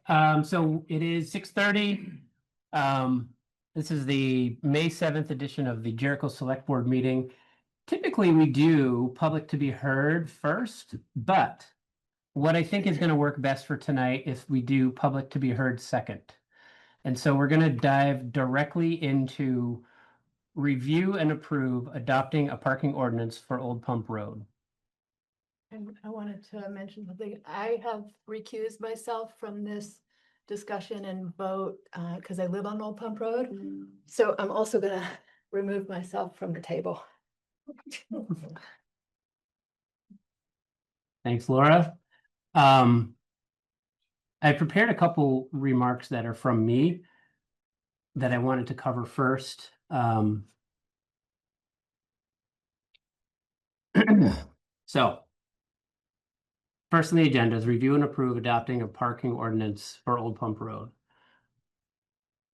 So it is 6:30. This is the May 7th edition of the Jericho Selectboard meeting. Typically, we do public to be heard first, but what I think is going to work best for tonight is we do public to be heard second. And so we're going to dive directly into review and approve adopting a parking ordinance for Old Pump Road. And I wanted to mention something. I have recused myself from this discussion and vote because I live on Old Pump Road. So I'm also gonna remove myself from the table. Thanks, Laura. I prepared a couple remarks that are from me that I wanted to cover first. So, first on the agenda is review and approve adopting a parking ordinance for Old Pump Road.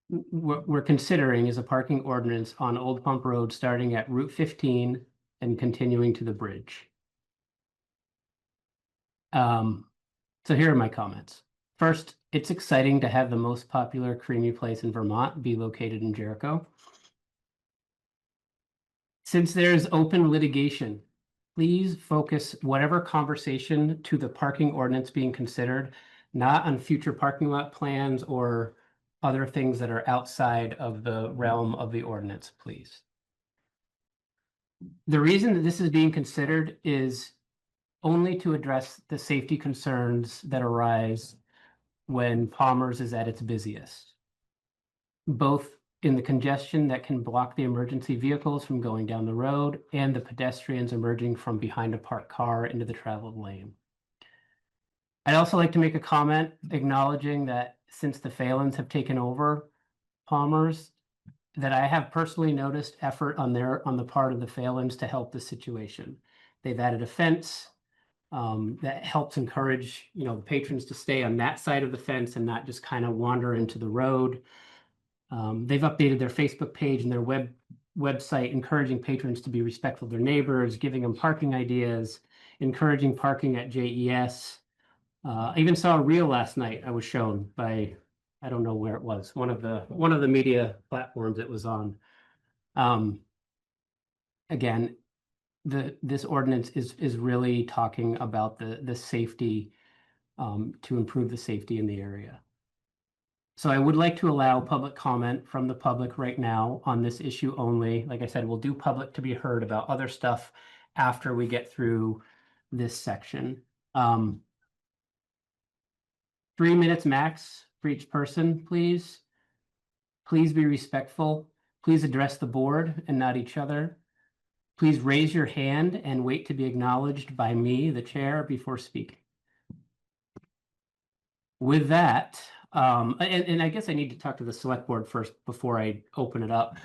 What we're considering is a parking ordinance on Old Pump Road starting at Route 15 and continuing to the bridge. So here are my comments. First, it's exciting to have the most popular creamy place in Vermont be located in Jericho. Since there's open litigation, please focus whatever conversation to the parking ordinance being considered, not on future parking lot plans or other things that are outside of the realm of the ordinance, please. The reason that this is being considered is only to address the safety concerns that arise when Palmer's is at its busiest, both in the congestion that can block the emergency vehicles from going down the road and the pedestrians emerging from behind a parked car into the traveled lane. I'd also like to make a comment acknowledging that since the Phalens have taken over Palmer's, that I have personally noticed effort on the part of the Phalens to help the situation. They've added a fence that helps encourage, the patrons to stay on that side of the fence and not just kind of wander into the road. They've updated their Facebook page and their website, encouraging patrons to be respectful of their neighbors, giving them parking ideas, encouraging parking at JES. I even saw a reel last night I was shown by, I don't know where it was, one of the media platforms it was on. Again, this ordinance is really talking about the safety, to improve the safety in the area. So I would like to allow public comment from the public right now on this issue only. Like I said, we'll do public to be heard about other stuff after we get through this section. 3 minutes max for each person, please. Please be respectful. Please address the board and not each other. Please raise your hand and wait to be acknowledged by me, the chair, before speaking. With that, and I guess I need to talk to the select board first before I open it up.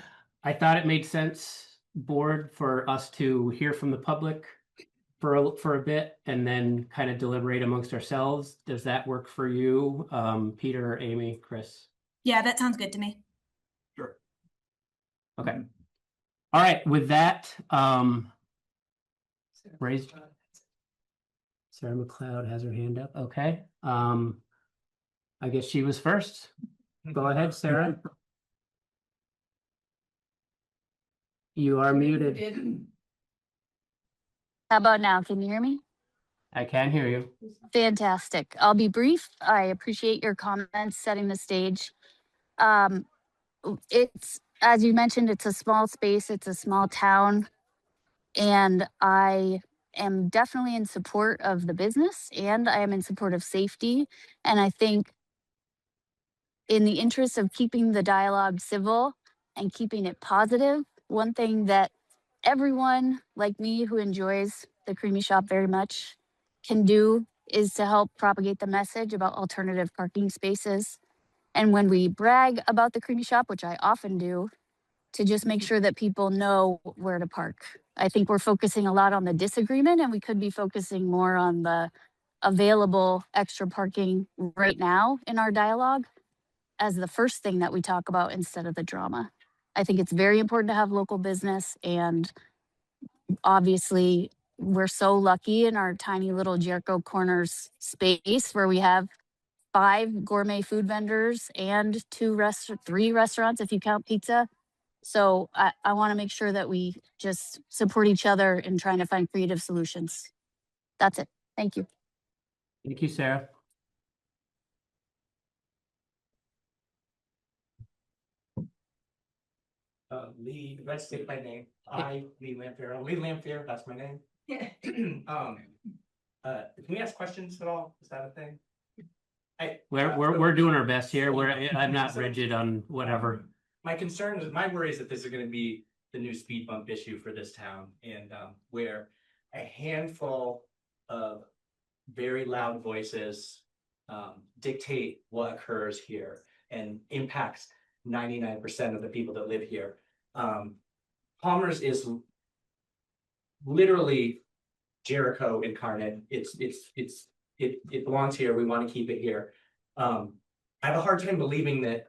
I thought it made sense, board, for us to hear from the public for a bit and then kind of deliberate amongst ourselves. Does that work for you, Peter, Amy, Chris? Yeah, that sounds good to me. Sure. Okay. All right. With that, raised. Sarah McLeod has her hand up. Okay. I guess she was first. Go ahead, Sarah. You are muted. How about now? Can you hear me? I can hear you. Fantastic. I'll be brief. I appreciate your comments setting the stage. It's, as you mentioned, it's a small space. It's a small town. And I am definitely in support of the business and I am in support of safety. And I think in the interest of keeping the dialogue civil and keeping it positive, one thing that everyone like me who enjoys the Creamy Shop very much can do is to help propagate the message about alternative parking spaces. And when we brag about the Creamy Shop, which I often do, to just make sure that people know where to park. I think we're focusing a lot on the disagreement and we could be focusing more on the available extra parking right now in our dialogue as the first thing that we talk about instead of the drama. I think it's very important to have local business, and obviously we're so lucky in our tiny little Jericho Corners space where we have 5 gourmet food vendors and 3 restaurants if you count pizza. So I want to make sure that we just support each other in trying to find creative solutions. That's it. Thank you. Thank you, Sarah. Lee, let's state my name. Lee Lamphere. Lee Lamphere, that's my name. Yeah. Can we ask questions at all? Is that a thing? We're doing our best here. I'm not rigid on whatever. My concern is, my worry is that this is going to be the new speed bump issue for this town, and where a handful of very loud voices dictate what occurs here and impacts 99% of the people that live here. Palmer's is literally Jericho incarnate. It belongs here. We want to keep it here. I have a hard time believing that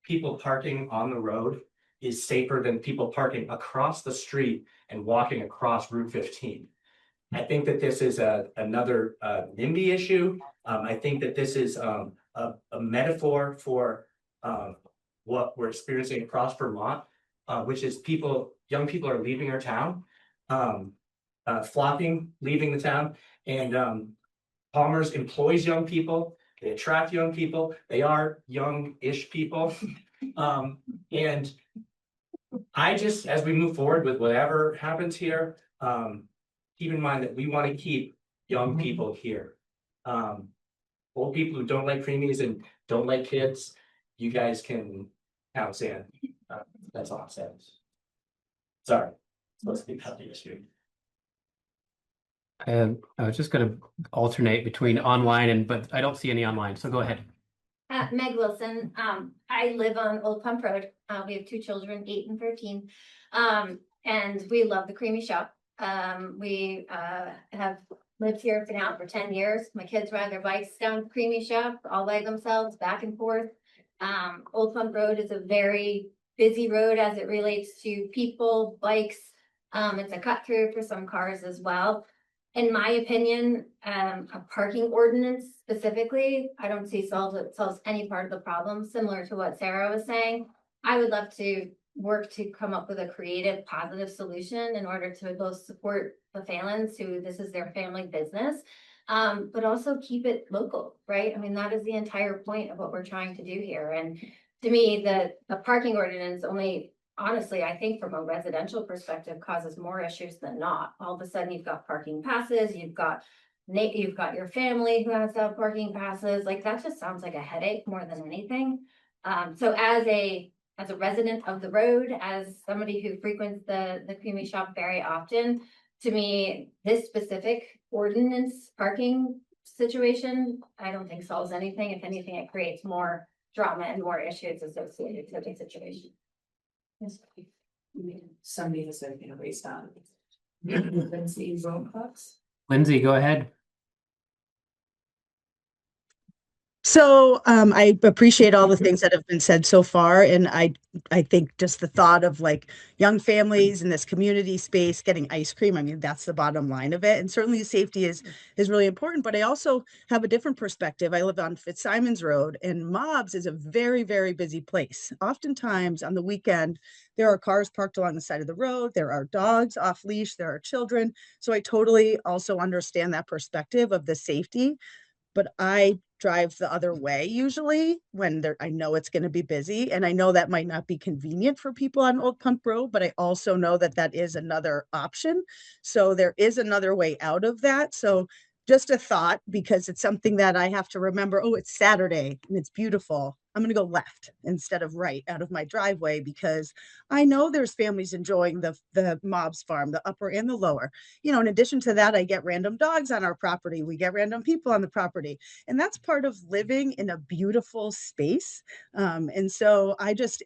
people parking on the road is safer than people parking across the street and walking across Route 15. I think that this is another NIMBY issue. I think that this is a metaphor for what we're experiencing across Vermont, which is young people are leaving our town, flocking, leaving the town, and Palmer's employs young people. They attract young people. They are young-ish people. And I just, as we move forward with whatever happens here, keep in mind that we want to keep young people here. Old people who don't like creamies and don't like kids, you guys can pound sand. That's all I'm saying. Sorry, it's supposed to be about the issue. I was just going to alternate between online but I don't see any online. So go ahead. Meg Wilson. I live on Old Pump Road. We have 2 children, 8 and 13. And we love the Creamy Shop. We have lived here, been out for 10 years. My kids ride their bikes down to Creamy Shop all by themselves, back and forth. Old Pump Road is a very busy road as it relates to people, bikes. It's a cut through for some cars as well. In my opinion, a parking ordinance specifically, I don't see solves any part of the problem, similar to what Sarah was saying. I would love to work to come up with a creative, positive solution in order to both support the Phalans, who this is their family business, but also keep it local, right? I mean, that is the entire point of what we're trying to do here. And to me, the parking ordinance only, honestly, I think from a residential perspective, causes more issues than not. All of a sudden, you've got parking passes, you've got your family who has to have parking passes. Like, that just sounds like a headache more than anything. So as a resident of the road, as somebody who frequents the Creamy Shop very often, to me, this specific ordinance parking situation, I don't think solves anything. If anything, it creates more drama and more issues associated to the situation. Somebody has been raised on. Lindsay, go ahead. So I appreciate all the things that have been said so far. And I think just the thought of like young families in this community space getting ice cream, I mean, that's the bottom line of it. And certainly safety is really important. But I also have a different perspective. I live on Fitzsimons Road, and Mobs is a very, very busy place. Oftentimes on the weekend, there are cars parked along the side of the road. There are dogs off leash. There are children. So I totally also understand that perspective of the safety. But I drive the other way usually when I know it's going to be busy, and I know that might not be convenient for people on Old Pump Road, but I also know that that is another option. So there is another way out of that. So just a thought, because it's something that I have to remember. Oh, it's Saturday and it's beautiful. I'm going to go left instead of right out of my driveway, because I know there's families enjoying the Mobs farm, the upper and the lower. You know, in addition to that, I get random dogs on our property. We get random people on the property. And that's part of living in a beautiful space. And so I just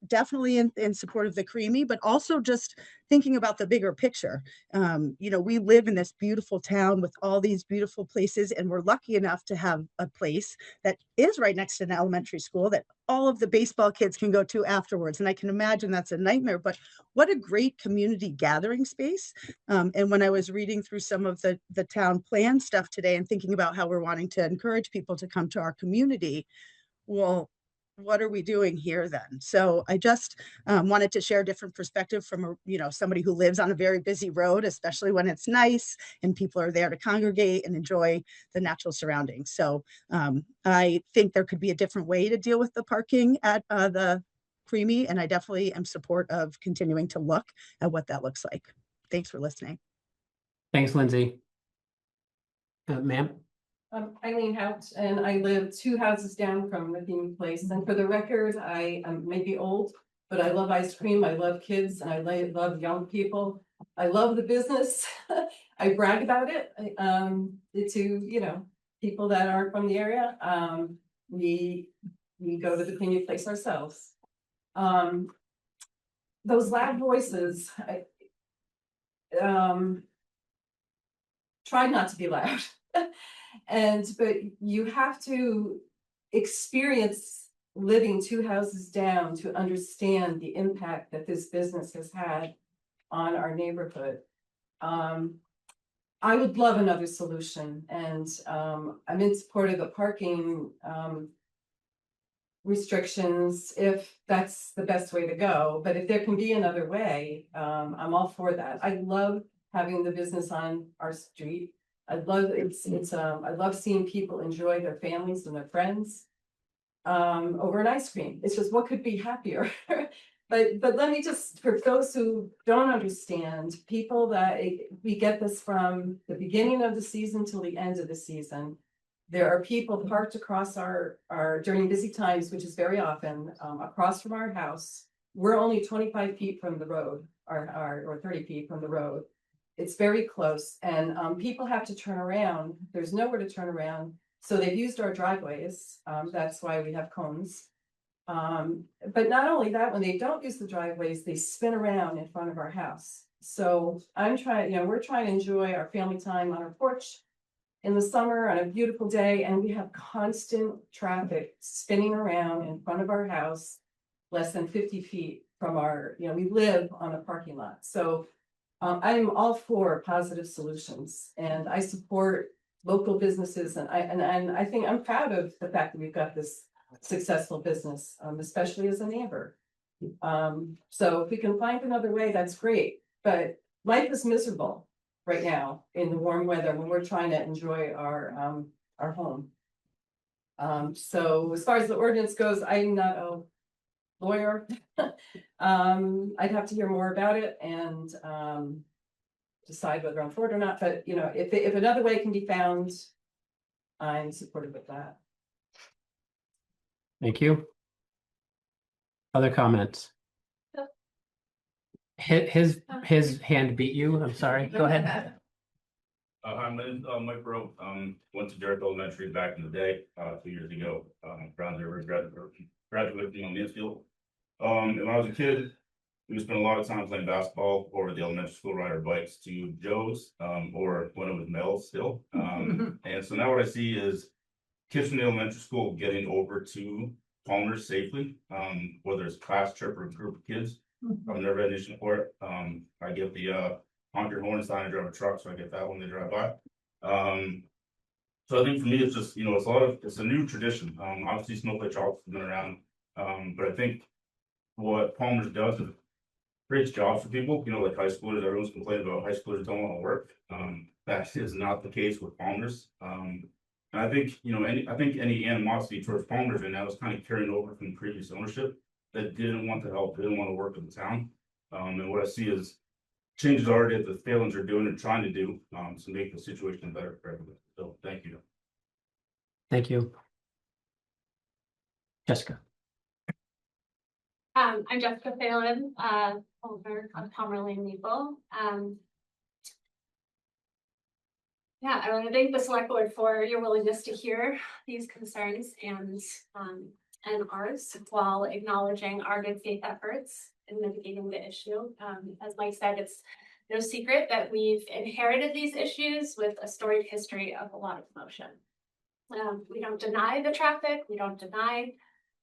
definitely in support of the Creamy, but also just thinking about the bigger picture. You know, we live in this beautiful town with all these beautiful places, and we're lucky enough to have a place that is right next to an elementary school that all of the baseball kids can go to afterwards. And I can imagine that's a nightmare, but what a great community gathering space. And when I was reading through some of the town plan stuff today and thinking about how we're wanting to encourage people to come to our community, well, what are we doing here then? So I just wanted to share a different perspective from somebody who lives on a very busy road, especially when it's nice and people are there to congregate and enjoy the natural surroundings. So I think there could be a different way to deal with the parking at the Creamy, and I definitely am support of continuing to look at what that looks like. Thanks for listening. Thanks, Lindsay. Ma'am? Eileen Hout, and I live 2 houses down from Raheem Place. And for the record, I may be old, but I love ice cream. I love kids, and I love young people. I love the business. I brag about it to people that aren't from the area. We go to the Creamy Place ourselves. Those loud voices, try not to be loud. But you have to experience living 2 houses down to understand the impact that this business has had on our neighborhood. I would love another solution, and I'm in support of the parking restrictions if that's the best way to go. But if there can be another way, I'm all for that. I love having the business on our street. I love seeing people enjoy their families and their friends over an ice cream. It's just, what could be happier? But let me just, for those who don't understand, people that we get this from the beginning of the season till the end of the season. There are people parked across our during busy times, which is very often across from our house. We're only 25 feet from the road, or 30 feet from the road. It's very close, and people have to turn around. There's nowhere to turn around. So they've used our driveways. That's why we have cones. But not only that, when they don't use the driveways, they spin around in front of our house. So we're trying to enjoy our family time on our porch in the summer on a beautiful day, and we have constant traffic spinning around in front of our house, less than 50 feet from we live on a parking lot. So I'm all for positive solutions, and I support local businesses, and I think I'm proud of the fact that we've got this successful business, especially as a neighbor. So if we can find another way, that's great. But life is miserable right now in the warm weather when we're trying to enjoy our home. So as far as the ordinance goes, I'm not a lawyer. I'd have to hear more about it and decide whether I'm for it or not. But if another way can be found, I'm supportive of that. Thank you. Other comments? No. His hand beat you. I'm sorry. Go ahead. Hi, my name's Mike Rowe. Went to Jericho Elementary back in the day, 2 years ago. Brown River graduated from Mansfield. And when I was a kid, we spent a lot of time playing basketball over the elementary school, ride our bikes to Joe's, or when it was Mel's still. And so now what I see is kids from the elementary school getting over to Palmer's safely, whether it's class trip or a group of kids. I've never had an issue for it. I get the honk your horn sign, I drive a truck, so I get that when they drive by. So I think for me, it's just, it's a new tradition. Obviously snowflake chocolate's been around. But I think what Palmer's does is creates jobs for people, like high schoolers. Everyone's complaining about high schoolers don't want to work. That is not the case with Palmer's. And I think, any animosity towards Palmer's right now is kind of carrying over from previous ownership that didn't want to help, didn't want to work with the town. And what I see is changes already that the Phalens are doing and trying to do to make the situation better for everyone. So thank you. Thank you. Jessica. I'm Jessica Phelan, owner of Palmer Lane Maple. I want to thank the select board for your willingness to hear these concerns and ours, while acknowledging our good faith efforts in mitigating the issue. As Mike said, it's no secret that we've inherited these issues with a storied history of a lot of motion. We don't deny the traffic, we don't deny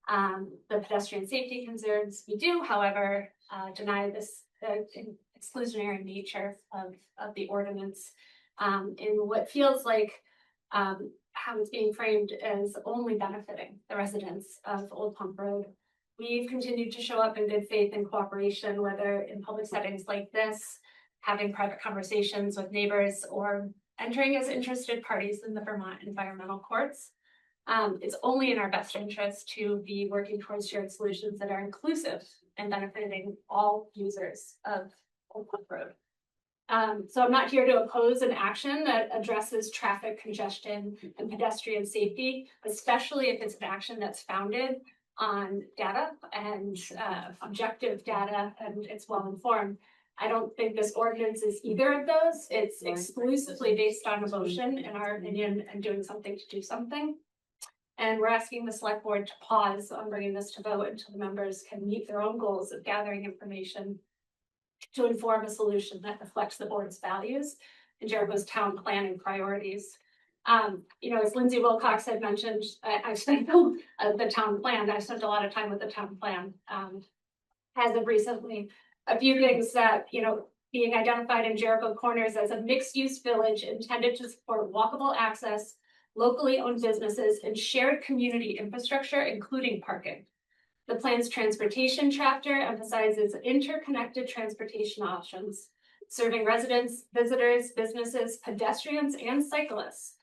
the pedestrian safety concerns. We do, however, deny this exclusionary nature of the ordinance in what feels like how it's being framed as only benefiting the residents of Old Pump Road. We've continued to show up in good faith and cooperation, whether in public settings like this, having private conversations with neighbors, or entering as interested parties in the Vermont environmental courts. It's only in our best interest to be working towards shared solutions that are inclusive and benefiting all users of Old Pump Road. So I'm not here to oppose an action that addresses traffic congestion and pedestrian safety, especially if it's an action that's founded on data and objective data, and it's well informed. I don't think this ordinance is either of those. It's exclusively based on emotion, in our opinion, and doing something to do something. And we're asking the select board to pause on bringing this to vote until the members can meet their own goals of gathering information to inform a solution that reflects the board's values and Jericho's town planning priorities. As Lindsay Wilcox had mentioned, I spent the town plan. I spent a lot of time with the town plan as of recently. A few things that, being identified in Jericho Corners as a mixed-use village intended to support walkable access, locally owned businesses, and shared community infrastructure, including parking. The plan's transportation chapter emphasizes interconnected transportation options, serving residents, visitors, businesses, pedestrians, and cyclists.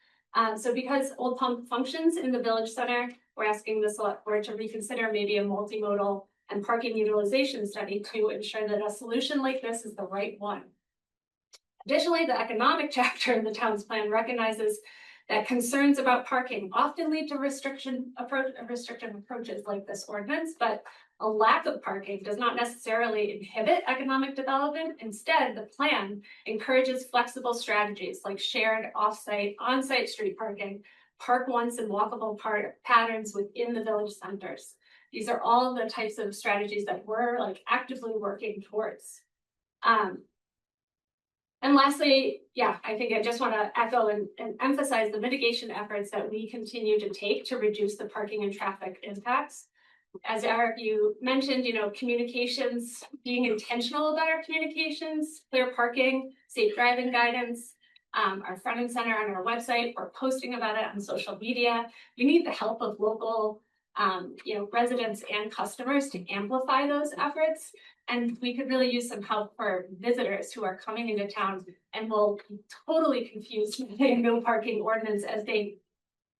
So because Old Pump functions in the village center, we're asking the select board to reconsider maybe a multimodal and parking utilization study to ensure that a solution like this is the right one. Additionally, the economic chapter in the town's plan recognizes that concerns about parking often lead to restrictive approaches like this ordinance, but a lack of parking does not necessarily inhibit economic development. Instead, the plan encourages flexible strategies like shared off-site, on-site street parking, park once and walkable patterns within the village centers. These are all the types of strategies that we're actively working towards. And lastly, I think I just want to echo and emphasize the mitigation efforts that we continue to take to reduce the parking and traffic impacts. As Eric, you mentioned, communications, being intentional about our communications, clear parking, safe driving guidance, our front and center on our website, or posting about it on social media. We need the help of local residents and customers to amplify those efforts. And we could really use some help for visitors who are coming into town and will be totally confused with the no parking ordinance as they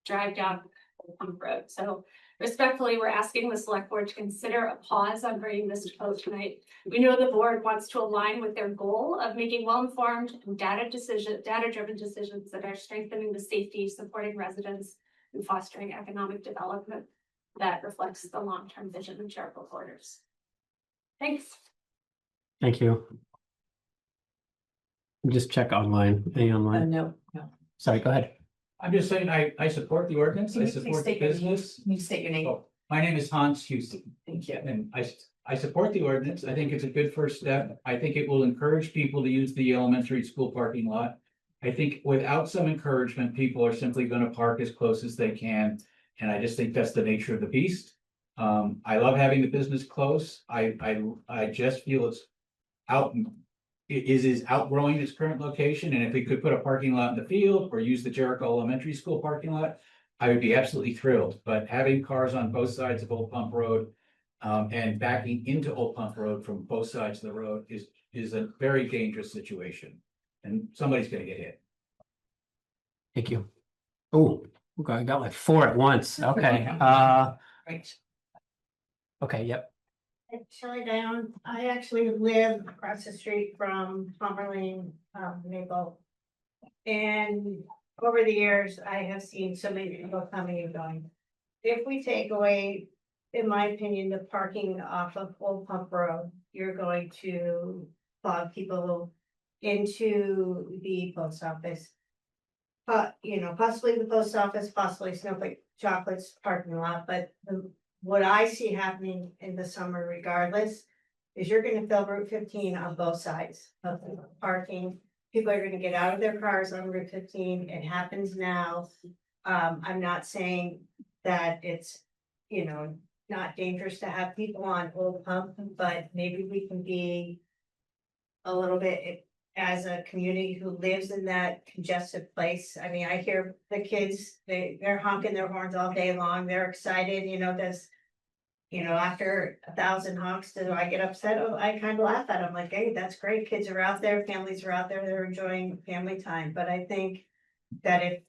drive down Old Pump Road. So respectfully, we're asking the select board to consider a pause on bringing this to vote tonight. We know the board wants to align with their goal of making well-informed and data-driven decisions that are strengthening the safety, supporting residents, and fostering economic development that reflects the long-term vision of Jericho Corners. Thanks. Thank you. Just check online. Any online? No. Sorry, go ahead. I'm just saying, I support the ordinance, I support the business. Can you state your name? Oh, my name is Hans Houston, Thank you. and I support the ordinance. I think it's a good first step. I think it will encourage people to use the elementary school parking lot. I think without some encouragement, people are simply going to park as close as they can. And I just think that's the nature of the beast. I love having the business close. I just feel it is outgrowing its current location. And if we could put a parking lot in the field or use the Jericho Elementary School parking lot, I would be absolutely thrilled. But having cars on both sides of Old Pump Road and backing into Old Pump Road from both sides of the road is a very dangerous situation. And somebody's going to get hit. Thank you. Oh, okay, I got 4 at once. Okay. Right. Okay, yep. Shelley Down. I actually live across the street from Pomerlane, Maple. And over the years, I have seen so many people coming and going. If we take away, in my opinion, the parking off of Old Pump Road, you're going to fog people into the post office. Possibly the post office, possibly Snowflake Chocolate's parking lot, but what I see happening in the summer regardless is you're gonna fill Route 15 on both sides of the parking. People are gonna get out of their cars on Route 15. It happens now. I'm not saying that it's, not dangerous to have people on Old Pump, but maybe we can be a little bit, as a community who lives in that congested place. I mean, I hear the kids, they're honking their horns all day long. They're excited, after 1,000 honks, do I get upset? Oh, I kind of laugh at them like, hey, that's great. Kids are out there, families are out there, they're enjoying family time. But I think that if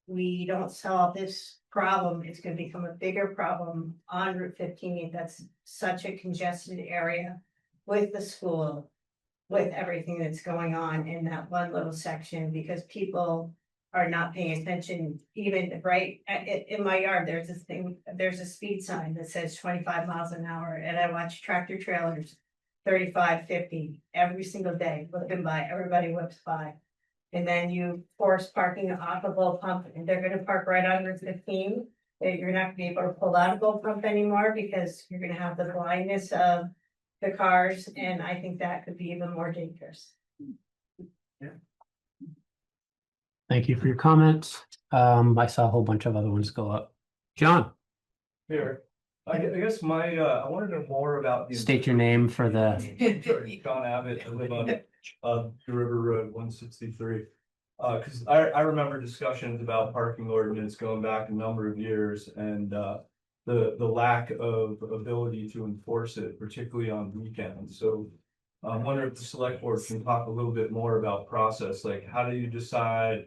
we don't solve this problem, it's gonna become a bigger problem on Route 15. That's such a congested area with the school, with everything that's going on in that one little section, because people are not paying attention. Even right in my yard, there's a speed sign that says 25 miles an hour, and I watch tractor trailers 35, 50 every single day whipping by. Everybody whips by. And then you force parking off of Bull Pump, and they're gonna park right on Route 15. You're not gonna be able to pull out of Bull Pump anymore because you're gonna have the blindness of the cars, and I think that could be even more dangerous. Thank you for your comments. I saw a whole bunch of other ones go up. John, Here, I guess I want to know more about the. state your name for the, Sorry, John Abbott, I live on River Road 163. Cause I remember discussions about parking ordinance going back a number of years, and the lack of ability to enforce it, particularly on weekends. So I wonder if the select board can talk a little bit more about process, like how do you decide,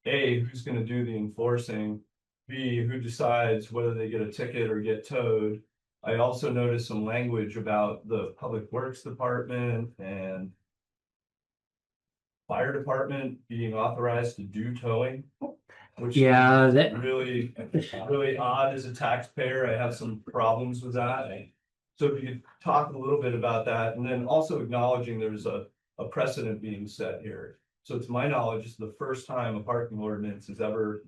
A, who's gonna do the enforcing, B, who decides whether they get a ticket or get towed. I also noticed some language about the Public Works Department and Fire Department being authorized to do towing. Which yeah, is that, really odd as a taxpayer. I have some problems with that. So if you could talk a little bit about that, and then also acknowledging there's a precedent being set here. So to my knowledge, it's the first time a parking ordinance has ever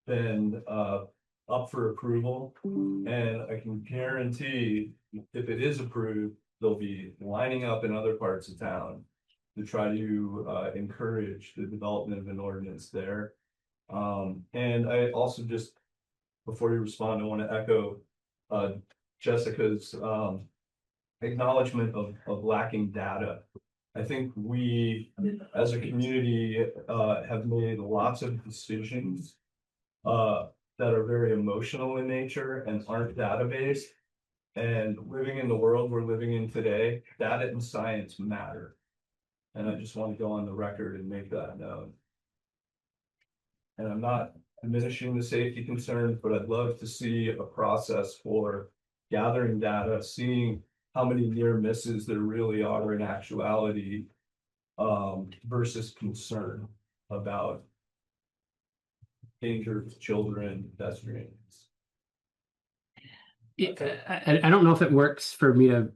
been up for approval. And I can guarantee if it is approved, they'll be lining up in other parts of town to try to encourage the development of an ordinance there. And I also just, before you respond, I want to echo Jessica's acknowledgement of lacking data. I think we, as a community, have made lots of decisions that are very emotional in nature and aren't data-based. And living in the world we're living in today, data and science matter. And I just want to go on the record and make that known. And I'm not diminishing the safety concerns, but I'd love to see a process for gathering data, seeing how many near misses there really are in actuality, versus concern about danger to children, pedestrians. I don't know if it works for me to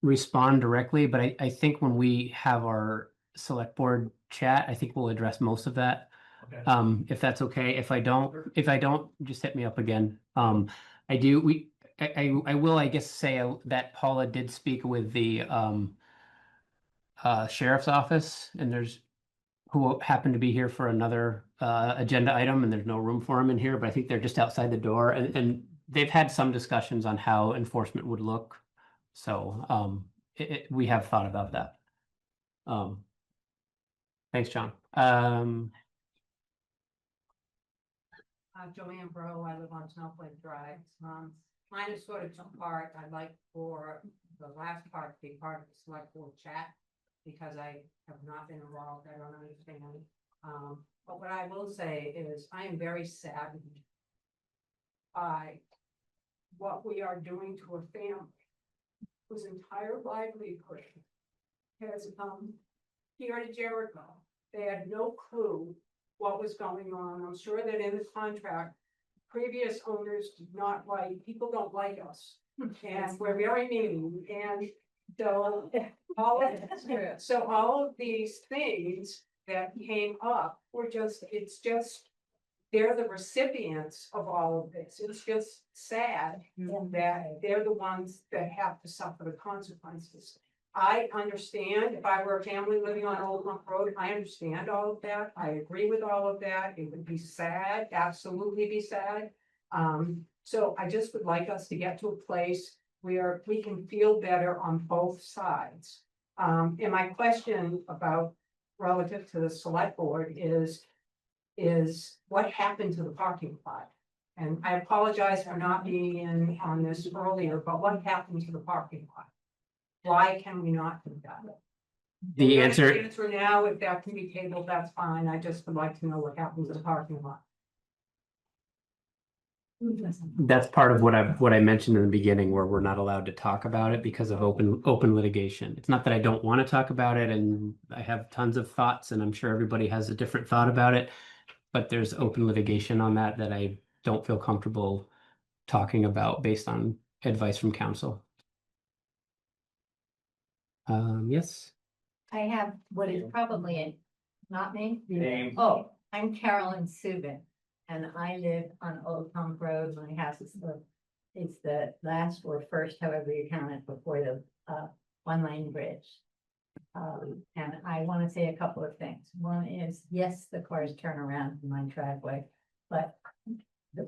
respond directly, but I think when we have our select board chat, I think we'll address most of that. Okay. If that's okay. If I don't, just hit me up again. I will, I guess, say that Paula did speak with the sheriff's office, and who happened to be here for another agenda item, and there's no room for them in here, but I think they're just outside the door, and they've had some discussions on how enforcement would look. So we have thought about that. Thanks, John. Joanne Bro, I live on Snowflake Drive. Mine is sort of two part. I'd like for the last part to be part of the select board chat, because I have not been involved. I don't understand. But what I will say is I am very saddened by what we are doing to a family whose entire livelihood has come here to Jericho. They had no clue what was going on. I'm sure that in the contract, previous owners did not like, people don't like us. And we're very mean. And so all of these things that came up were they're the recipients of all of this. It's just sad that they're the ones that have to suffer the consequences. I understand if I were a family living on Old Pump Road, I understand all of that. I agree with all of that. It would be sad, absolutely be sad. So I just would like us to get to a place we can feel better on both sides. And my question about relative to the select board is what happened to the parking lot? And I apologize for not being in on this earlier, but what happened to the parking lot? Why can we not do that? The If you answer, Answer now, if that can be tabled, that's fine. I just would like to know what happened to the parking lot. that's part of what I mentioned in the beginning, where we're not allowed to talk about it because of open litigation. It's not that I don't want to talk about it, and I have tons of thoughts, and I'm sure everybody has a different thought about it. But there's open litigation on that I don't feel comfortable talking about based on advice from counsel. Yes. I have what is probably a, not me. Name. Oh, I'm Carolyn Subin, and I live on Old Pump Road. My house is the last or first, however you count it, before the one-lane bridge. And I want to say a couple of things. One is, yes, the cars turn around in my driveway, but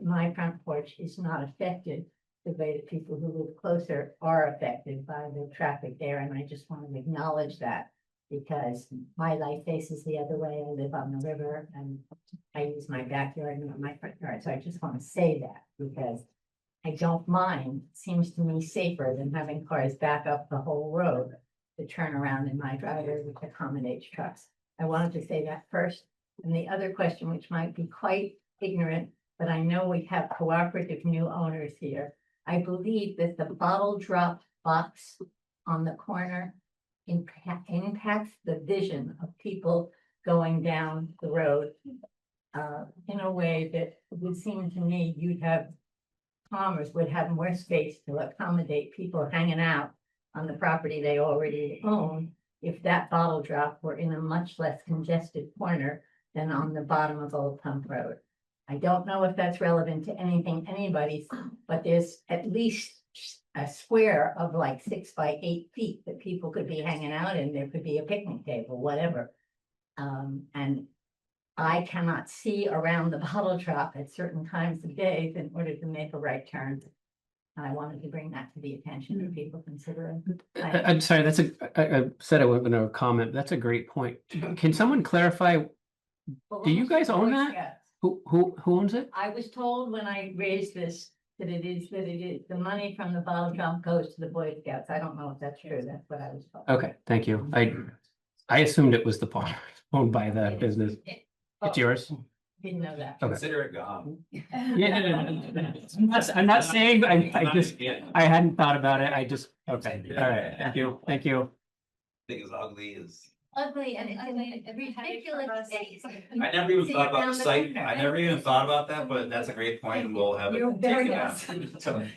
my front porch is not affected the way that people who live closer are affected by the traffic there. And I just want to acknowledge that, because my life faces the other way. I live on the river and I use my backyard and not my front yard. So I just want to say that, because I don't mind. It seems to me safer than having cars back up the whole road to turn around in my driveway, which accommodates trucks. I wanted to say that first. And the other question, which might be quite ignorant, but I know we have cooperative new owners here. I believe that the bottle drop box on the corner impacts the vision of people going down the road in a way that would seem to me you'd have, Palmer's would have more space to accommodate people hanging out on the property they already own if that bottle drop were in a much less congested corner than on the bottom of Old Pump Road. I don't know if that's relevant to anybody's, but there's at least a square of like 6 by 8 feet that people could be hanging out in. There could be a picnic table, whatever. And I cannot see around the bottle drop at certain times of day in order to make a right turn. I wanted to bring that to the attention of people considering. I'm sorry, I said I wasn't going to comment. That's a great point. Can someone clarify, do you guys own that? Who owns it? I was told when I raised this that it is the money from the bottle drop goes to the Boy Scouts. I don't know if that's true. That's what I was told. Okay, thank you. I assumed it was the Palmer owned by the business. It's yours? Didn't know that. Okay. Consider it gone. Yeah, no. I'm not saying, I hadn't thought about it. I just, okay, all right, thank you. Thing is ugly is. Ugly and ridiculous. I never even thought about the site. I never even thought about that, but that's a great point, and we'll have it. You're very taken down.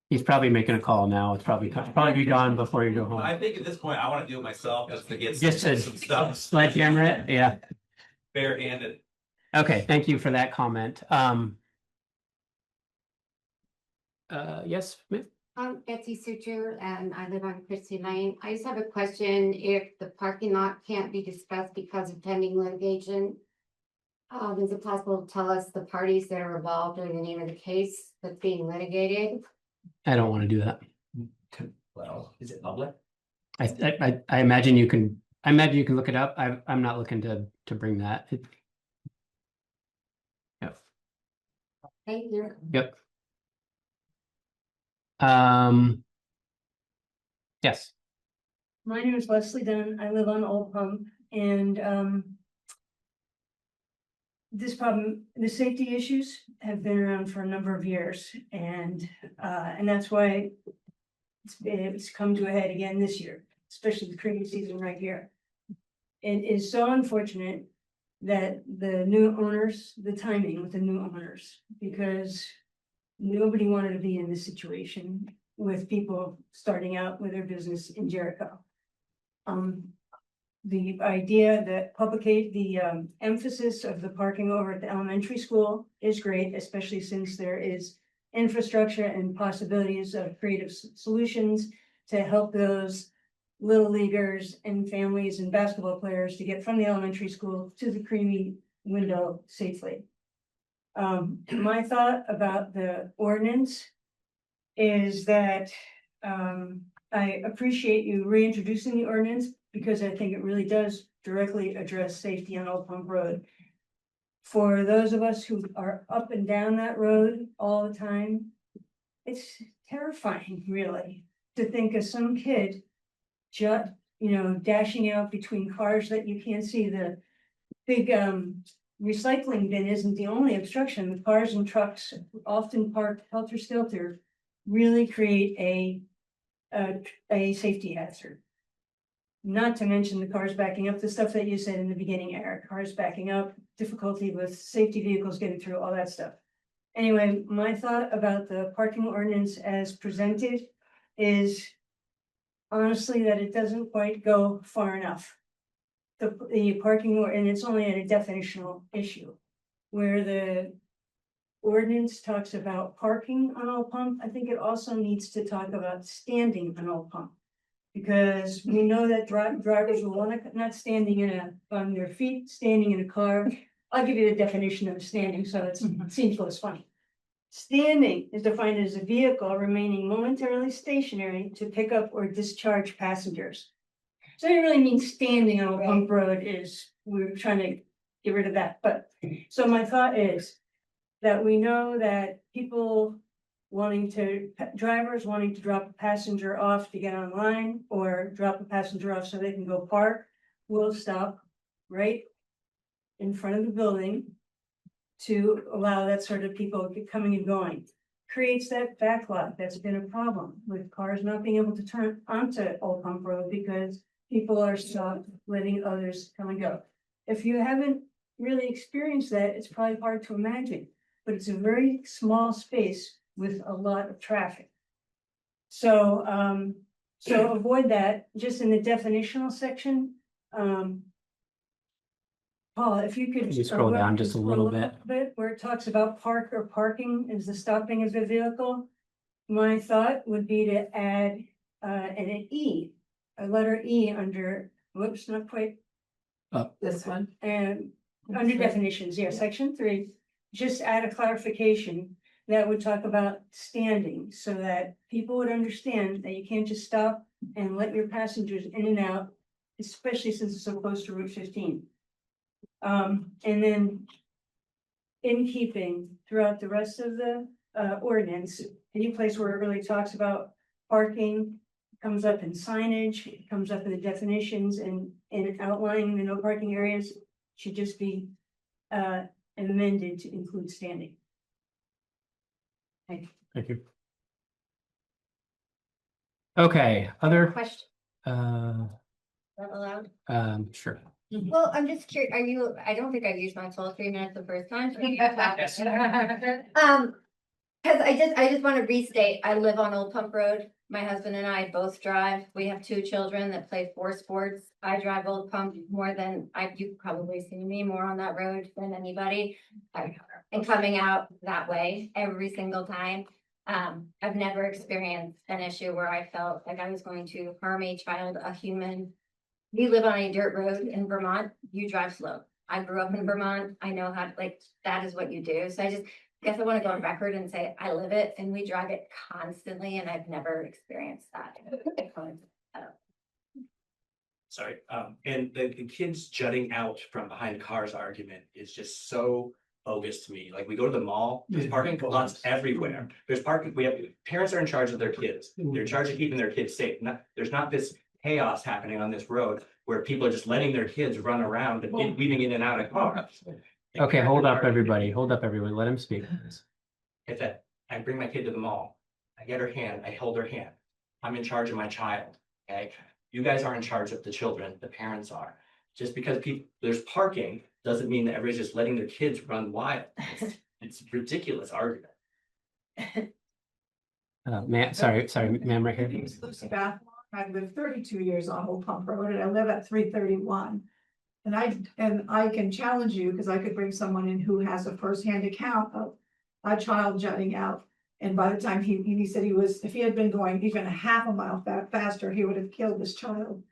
He's probably making a call now. It's probably be gone before you go home. I think at this point, I want to do it myself just to get Just some to stuff sledgehammer it, yeah. barehanded. Okay, thank you for that comment. Yes, ma'am? I'm Betsy Suture and I live on Christie Lane. I just have a question. If the parking lot can't be discussed because of pending litigation, is it possible to tell us the parties that are involved or the name of the case that's being litigated? I don't want to do that. Well, is it public? I imagine you can, look it up. I'm not looking to bring that. Yep. Thank you. Yep. Yes. My name is Leslie Dunn. I live on Old Pump, and this problem, the safety issues have been around for a number of years, and that's why it's come to a head again this year, especially the creating season right here. It is so unfortunate that the new owners, the timing with the new owners, because nobody wanted to be in this situation with people starting out with their business in Jericho. The idea that the emphasis of the parking over at the elementary school is great, especially since there is infrastructure and possibilities of creative solutions to help those little leaguers and families and basketball players to get from the elementary school to the creamy window safely. My thought about the ordinance is that I appreciate you reintroducing the ordinance because I think it really does directly address safety on Old Pump Road. For those of us who are up and down that road all the time, it's terrifying, really, to think of some kid just, dashing out between cars that you can't see. The big recycling bin isn't the only obstruction. The cars and trucks often parked helter-skelter really create a safety hazard. Not to mention the cars backing up, the stuff that you said in the beginning, Eric, cars backing up, difficulty with safety vehicles getting through, all that stuff. Anyway, my thought about the parking ordinance as presented is honestly that it doesn't quite go far enough. The parking, and it's only at a definitional issue, where the ordinance talks about parking on Old Pump. I think it also needs to talk about standing on Old Pump. Because we know that drivers will want to, not standing on their feet, standing in a car. I'll give you the definition of standing, so it seems less funny. Standing is defined as a vehicle remaining momentarily stationary to pick up or discharge passengers. So it really means standing on Old Pump Road we're trying to get rid of that. But, so my thought is that we know that drivers wanting to drop a passenger off to get online or drop a passenger off so they can go park will stop right in front of the building to allow that sort of people coming and going. Creates that backlog that's been a problem with cars not being able to turn onto Old Pump Road because people are stopped letting others come and go. If you haven't really experienced that, it's probably hard to imagine, but it's a very small space with a lot of traffic. So, avoid that just in the definitional section. Paul, if you could. Can you scroll down just a little bit? Where it talks about park or parking is the stopping of the vehicle. My thought would be to add a letter E under, whoops, not quite. This one. And under definitions, section 3, just add a clarification that would talk about standing so that people would understand that you can't just stop and let your passengers in and out, especially since it's so close to Route 15. And then in keeping throughout the rest of the ordinance, any place where it really talks about parking comes up in signage, it comes up in the definitions and outlining the no parking areas should just be amended to include standing. Thank you. Okay, other, Question, uh, is that allowed? sure. Well, I'm just curious, I don't think I've used my full 3 minutes the first time. Cause I just want to restate, I live on Old Pump Road. My husband and I both drive. We have 2 children that play 4 sports. I drive Old Pump more than you've probably seen me more on that road than anybody. And coming out that way every single time. I've never experienced an issue where I felt like I was going to harm a child, a human. We live on a dirt road in Vermont. You drive slow. I grew up in Vermont. I know how, that is what you do. So I guess I want to go on record and say I live it and we drive it constantly and I've never experienced that. Sorry, and the kids jutting out from behind cars argument is just so bogus to me. Like, we go to the mall, there's parking lots everywhere. There's parking, parents are in charge of their kids. They're in charge of keeping their kids safe. There's not this chaos happening on this road where people are just letting their kids run around and weaving in and out of cars. Okay, hold up, everybody. Let him speak. If I bring my kid to the mall, I get her hand, I hold her hand. I'm in charge of my child, okay? You guys are in charge of the children, the parents are. Just because there's parking doesn't mean that everybody's just letting their kids run wild. It's a ridiculous argument. Sorry, ma'am, right here. Lucy Bath, I lived 32 years on Old Pump Road and I live at 331. And I can challenge you because I could bring someone in who has a firsthand account of a child jutting out. And by the time he said if he had been going even a half a mile faster, he would have killed this child.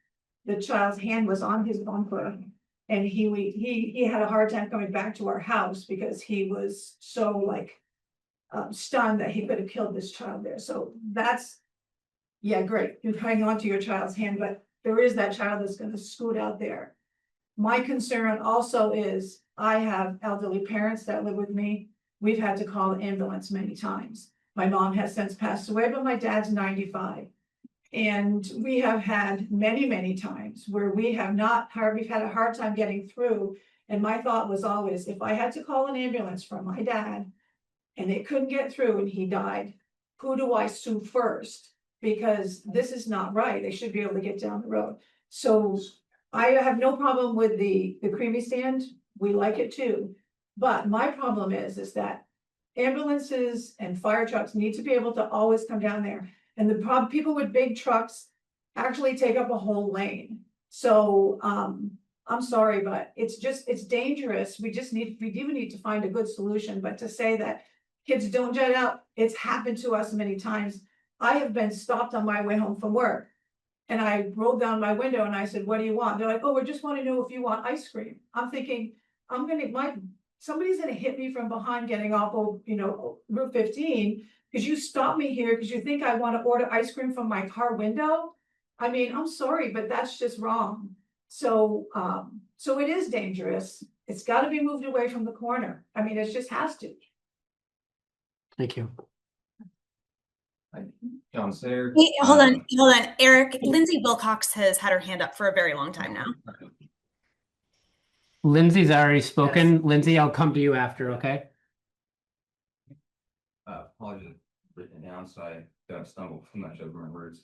The child's hand was on his bumper. And he had a hard time coming back to our house because he was so stunned that he could have killed this child there. So that's yeah, great, you hang on to your child's hand, but there is that child that's gonna scoot out there. My concern also is, I have elderly parents that live with me. We've had to call the ambulance many times. My mom has since passed away, but my dad's 95. And we have had many, many times where we've had a hard time getting through. And my thought was always, if I had to call an ambulance for my dad and it couldn't get through and he died, who do I sue first? Because this is not right. They should be able to get down the road. So I have no problem with the creamy stand. We like it too. But my problem is that ambulances and fire trucks need to be able to always come down there. And the problem, people with big trucks actually take up a whole lane. So, I'm sorry, but it's dangerous. We do need to find a good solution, but to say that kids don't jet out, it's happened to us many times. I have been stopped on my way home from work. And I rolled down my window and I said, what do you want? They're like, oh, we just want to know if you want ice cream. I'm thinking, somebody's gonna hit me from behind getting off of, Route 15. Because you stop me here because you think I want to order ice cream from my car window. I mean, I'm sorry, but that's just wrong. So, so it is dangerous. It's got to be moved away from the corner. I mean, it just has to. Thank you. John Sayer. Hey, hold on, Eric. Lindsay Wilcox has had her hand up for a very long time now. Lindsay's already spoken. Lindsay, I'll come to you after, okay? Apologies, written it down so I don't stumble too much over my words.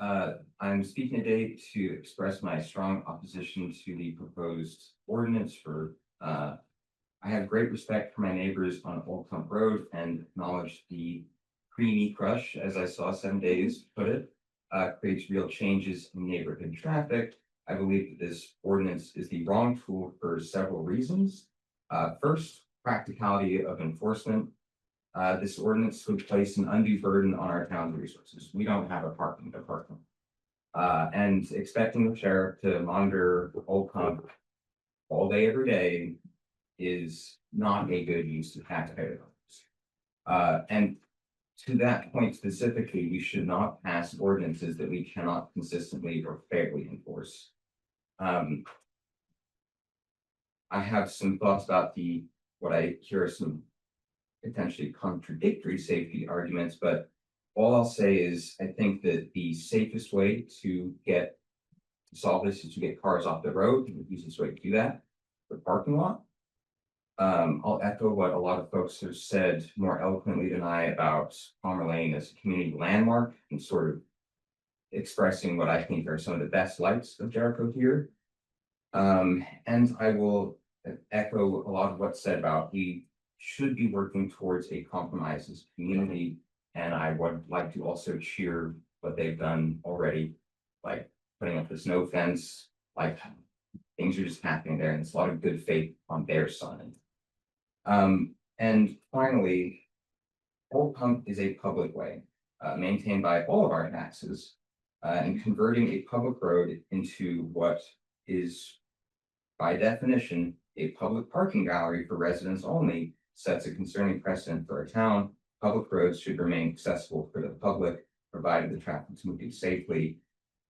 I'm speaking today to express my strong opposition to the proposed ordinance for, I have great respect for my neighbors on Old Pump Road and acknowledge the creamy crush, as I saw 7 days put it, creates real changes in neighborhood traffic. I believe that this ordinance is the wrong tool for several reasons. First, practicality of enforcement. This ordinance would place an undue burden on our town's resources. We don't have a parking department. And expecting the sheriff to monitor Old Pump all day, every day is not a good use of taxpayer dollars. And to that point specifically, we should not pass ordinances that we cannot consistently or fairly enforce. I have some thoughts about what I hear some potentially contradictory safety arguments, but all I'll say is I think that the safest way to solve this is to get cars off the road, and the easiest way to do that, the parking lot. I'll echo what a lot of folks have said more eloquently than I about Palmer Lane as a community landmark and sort of expressing what I think are some of the best lights of Jericho here. And I will echo a lot of what's said about we should be working towards a compromise as a community. And I would like to also cheer what they've done already, like putting up the snow fence, like things are just happening there, and it's a lot of good faith on their side. And finally, Old Pump is a public way maintained by all of our taxes, and converting a public road into what is by definition a public parking gallery for residents only sets a concerning precedent for our town. Public roads should remain accessible for the public, provided the traffic is moving safely.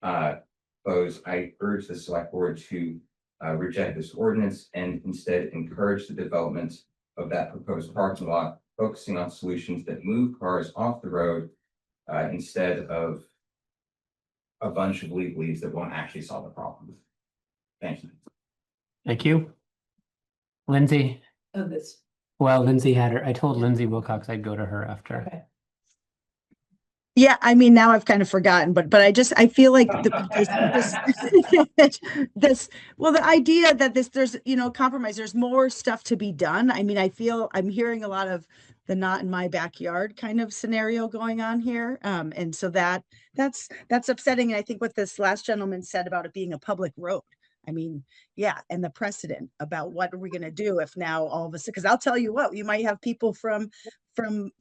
I urge the select board to reject this ordinance and instead encourage the development of that proposed parking lot, focusing on solutions that move cars off the road instead of a bunch of legalese that won't actually solve the problem. Thank you. Thank you. Lindsay. Well, Lindsay I told Lindsay Wilcox I'd go to her after. Okay. Yeah, I mean, now I've kind of forgotten, but I feel like the idea that there's, compromise, there's more stuff to be done. I mean, I'm hearing a lot of the not in my backyard kind of scenario going on here. And so that's upsetting. And I think what this last gentleman said about it being a public road, I mean, yeah, and the precedent about what are we gonna do if now all of a sudden, because I'll tell you what, you might have people from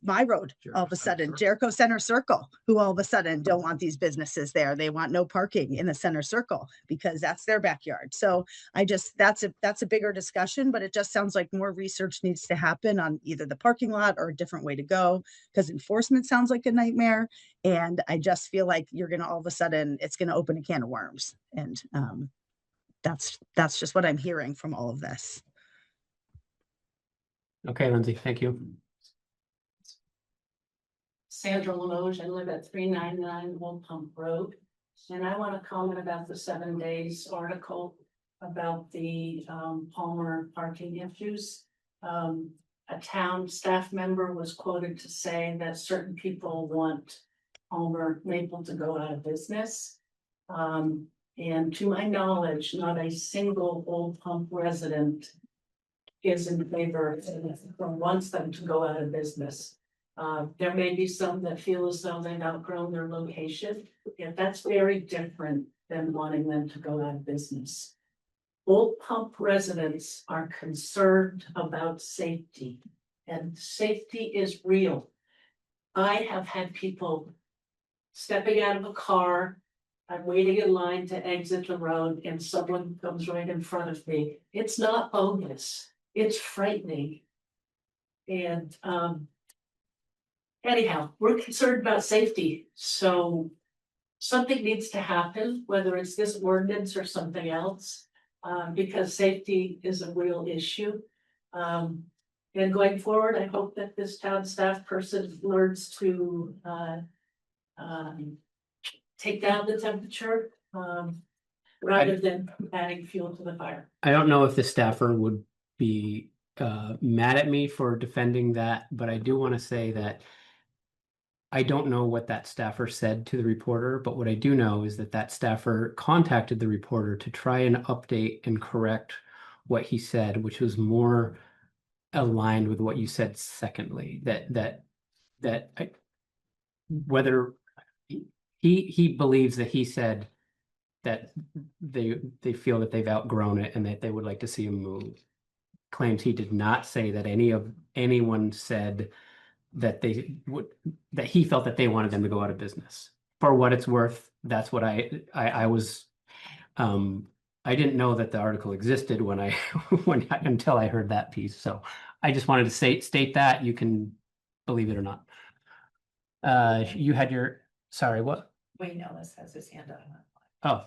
my road, all of a sudden, Jericho Center Circle, who all of a sudden don't want these businesses there. They want no parking in the center circle because that's their backyard. So that's a bigger discussion, but it just sounds like more research needs to happen on either the parking lot or a different way to go, because enforcement sounds like a nightmare. And I just feel like you're gonna all of a sudden, it's gonna open a can of worms. And that's just what I'm hearing from all of this. Okay, Lindsay, thank you. Sandra Limoges, I live at 399 Old Pump Road. And I want to comment about the 7 days article about the Palmer parking issues. A town staff member was quoted to say that certain people want Palmer Maple to go out of business. And to my knowledge, not a single Old Pump resident is in favor or wants them to go out of business. There may be some that feel as though they've outgrown their location, and that's very different than wanting them to go out of business. Old Pump residents are concerned about safety, and safety is real. I have had people stepping out of a car, I'm waiting in line to exit the road, and someone comes right in front of me. It's not bogus, it's frightening. And anyhow, we're concerned about safety, so something needs to happen, whether it's this ordinance or something else, because safety is a real issue. And going forward, I hope that this town staff person learns to take down the temperature rather than adding fuel to the fire. I don't know if the staffer would be mad at me for defending that, but I do want to say that I don't know what that staffer said to the reporter, but what I do know is that that staffer contacted the reporter to try and update and correct what he said, which was more aligned with what you said. Secondly, whether he believes that he said that they feel that they've outgrown it and that they would like to see him move. Claims he did not say that anyone said that he felt that they wanted them to go out of business. For what it's worth, that's what I was. I didn't know that the article existed until I heard that piece. So I just wanted to state that. You can believe it or not. You had sorry, what? Wayne Ellis has his hand up. Oh,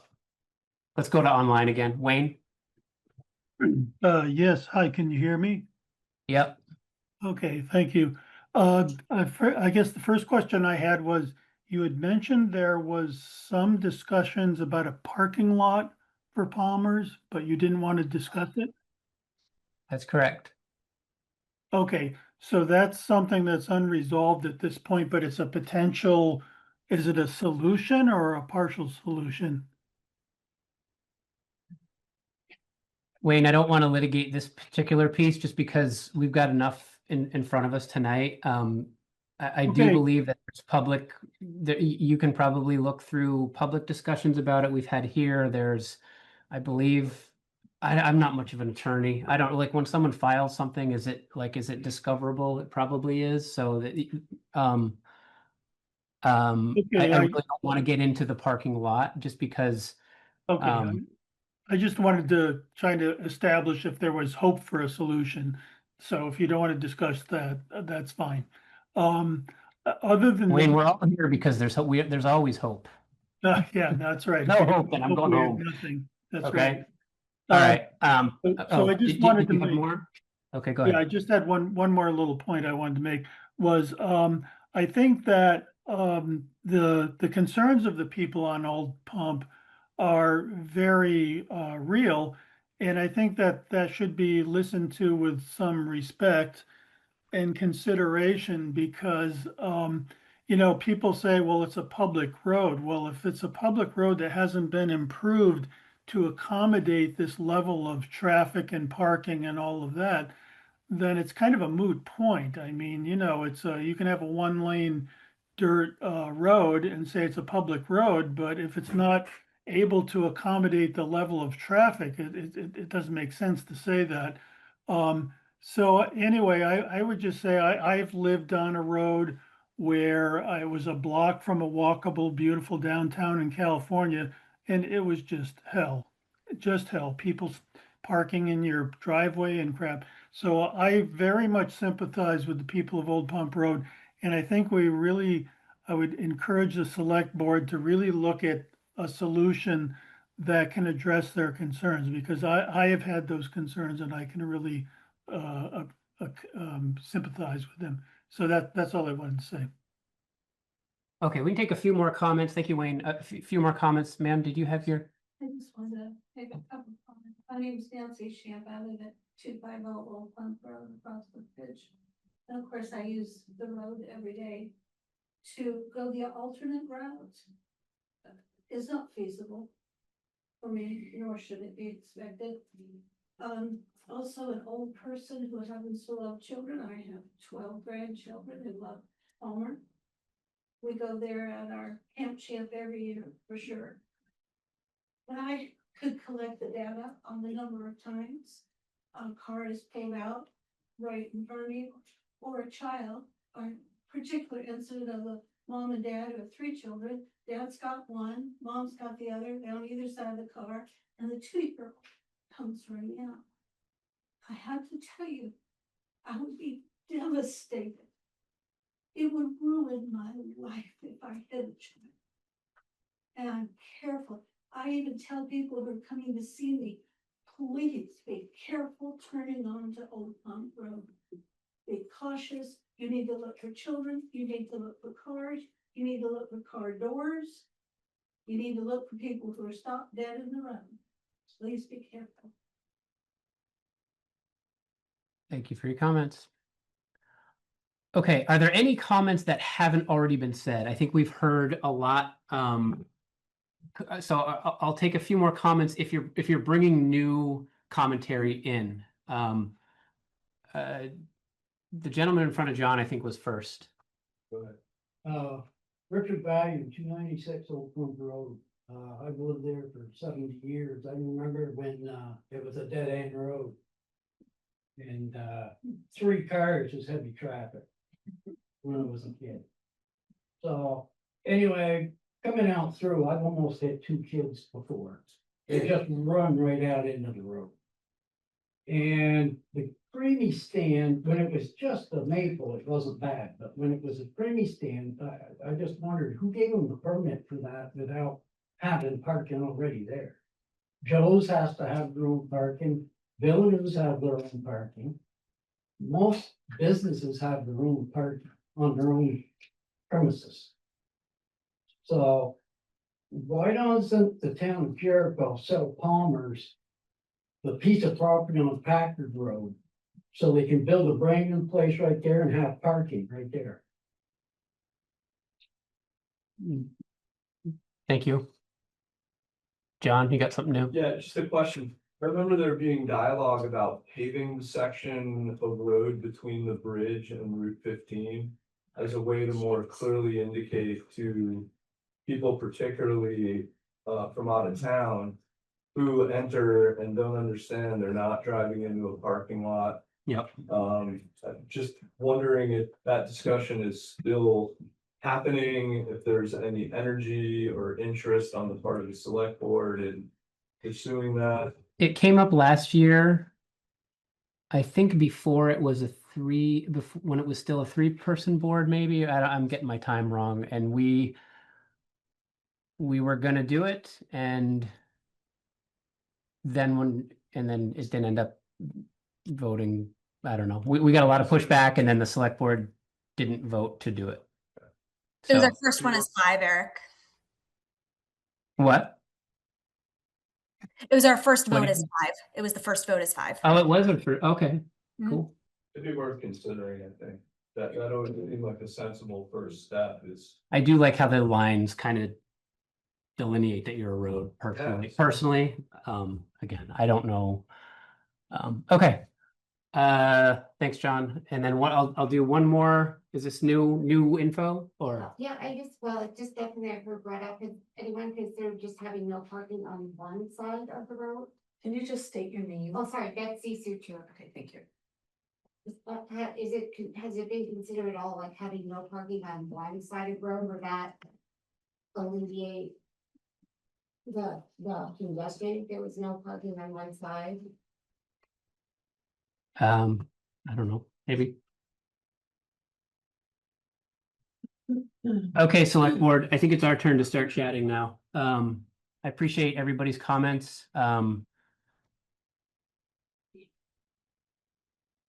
let's go to online again. Wayne? Yes. Hi, can you hear me? Yep. Okay, thank you. I guess the first question I had was, you had mentioned there was some discussions about a parking lot for Palmer's, but you didn't want to discuss it? That's correct. Okay, so that's something that's unresolved at this point, but it's a potential, is it a solution or a partial solution? Wayne, I don't want to litigate this particular piece just because we've got enough in front of us tonight. I do believe that there's public, you can probably look through public discussions about it. We've had here, I believe, I'm not much of an attorney. I don't like when someone files something, is it discoverable? It probably is. So that, I really don't want to get into the parking lot just because. Okay. I just wanted to try to establish if there was hope for a solution. So if you don't want to discuss that, that's fine. Other than Wayne, we're all here because there's always hope. Yeah, that's right. No hope, then I'm going home. Nothing. That's okay. Right. All right. So I just wanted to make more. Okay, go ahead. Yeah, I just had one more little point I wanted to make was I think that the concerns of the people on Old Pump are very real, and I think that should be listened to with some respect and consideration because people say, well, it's a public road. Well, if it's a public road that hasn't been improved to accommodate this level of traffic and parking and all of that, then it's kind of a moot point. I mean, it's you can have a 1-lane dirt road and say it's a public road, but if it's not able to accommodate the level of traffic. It doesn't make sense to say that. So anyway, I would just say I've lived on a road where I was a block from a walkable, beautiful downtown in California, and it was just hell. Just hell. People parking in your driveway and crap. So I very much sympathize with the people of Old Pump Road. And I think I would encourage the select board to really look at a solution that can address their concerns, because I have had those concerns and I can really sympathize with them. So that's all I wanted to say. Okay, we can take a few more comments. Thank you, Wayne. A few more comments. Ma'am, did you have your? I just wanted to make a couple comments. My name's Nancy Shamp. I live at 250 Old Pump Road across the bridge. And of course, I use the road every day to go the alternate route. Is not feasible for me, nor should it be expected. Also an old person who happens to love children. I have 12 grandchildren who love Palmer. We go there at our camp every year for sure. But I could collect the data on the number of times a car is pulled out right in front of me, or a child, or particular incident of a mom and dad who have 3 children. Dad's got one, mom's got the other, they're on either side of the car, and the 2-year-old comes running out. I have to tell you, I would be devastated. It would ruin my life if I hit a child. And I'm careful. I even tell people who are coming to see me, please be careful turning onto Old Pump Road. Be cautious. You need to look for children. You need to look for cars. You need to look for car doors. You need to look for people who are stopped dead in the road. Please be careful. Thank you for your comments. Okay, are there any comments that haven't already been said? I think we've heard a lot. So I'll take a few more comments if you're bringing new commentary in. The gentleman in front of John, I think, was first. Go ahead. Richard Value, 296 Old Pump Road. I've lived there for 70 years. I remember when it was a dead end road. And 3 cars was heavy traffic when I was a kid. So anyway, coming out through, I've almost hit 2 kids before. They just run right out into the road. And the creamy stand, when it was just a maple, it wasn't bad. But when it was a creamy stand, I just wondered who gave them the permit for that without having parking already there. Joe's has to have their own parking. Villages have their own parking. Most businesses have their own parking on their own premises. So why doesn't the town of Jericho sell Palmer's the piece of property on Packard Road so they can build a brand new place right there and have parking right there? Thank you. John, you got something new? Yeah, just a question. I remember there being dialogue about paving the section of road between the bridge and Route 15 as a way to more clearly indicate to people, particularly from out of town, who enter and don't understand they're not driving into a parking lot. Yep. Just wondering if that discussion is still happening, if there's any energy or interest on the part of the select board in pursuing that. It came up last year. I think before it was when it was still a 3-person board, maybe. I'm getting my time wrong. And we were gonna do it, and then it didn't end up voting. I don't know. We got a lot of pushback, and then the select board didn't vote to do it. It was So- our first one as 5, Eric. What? It was our first vote What- as 5. It was the first vote as 5. Oh, it wasn't for, okay, cool. It'd be worth considering, I think. That always seemed like a sensible first step is. I do like how the lines kind of delineate that you're a road personally. Yes. Personally, again, I don't know. Okay. Thanks, John. And then I'll do one more. Is this new info or? Yeah, it just definitely heard brought up, has anyone considered just having no parking on one side of the road? Can you just state your name? Oh, sorry, Betsy Suture. Okay, thank you. Has it been considered at all, like having no parking on one side of the road, or that alleviate the congestion if there was no parking on one side? I don't know, maybe. Okay, select board, I think it's our turn to start chatting now. I appreciate everybody's comments.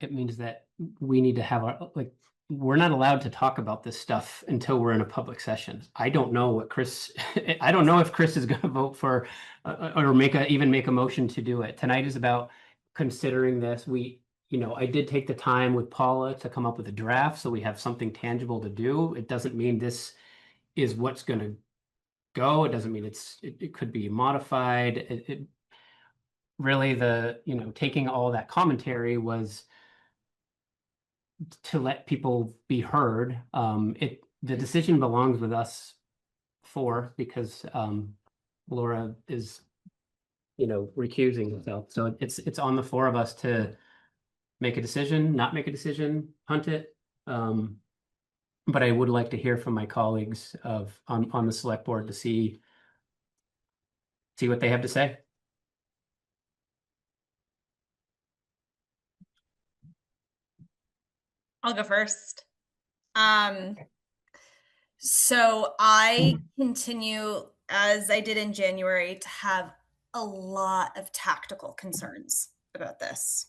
It means that we need to have our, we're not allowed to talk about this stuff until we're in a public session. I don't know what Chris, I don't know if Chris is gonna vote for, or even make a motion to do it. Tonight is about considering this. I did take the time with Paula to come up with a draft, so we have something tangible to do. It doesn't mean this is what's gonna go. It doesn't mean it could be modified. Really, taking all that commentary was to let people be heard. The decision belongs with us because Laura is, recusing herself. So it's on the four of us to make a decision, not make a decision, punt it. But I would like to hear from my colleagues on the select board to see what they have to say. I'll go first. So I continue, as I did in January, to have a lot of tactical concerns about this.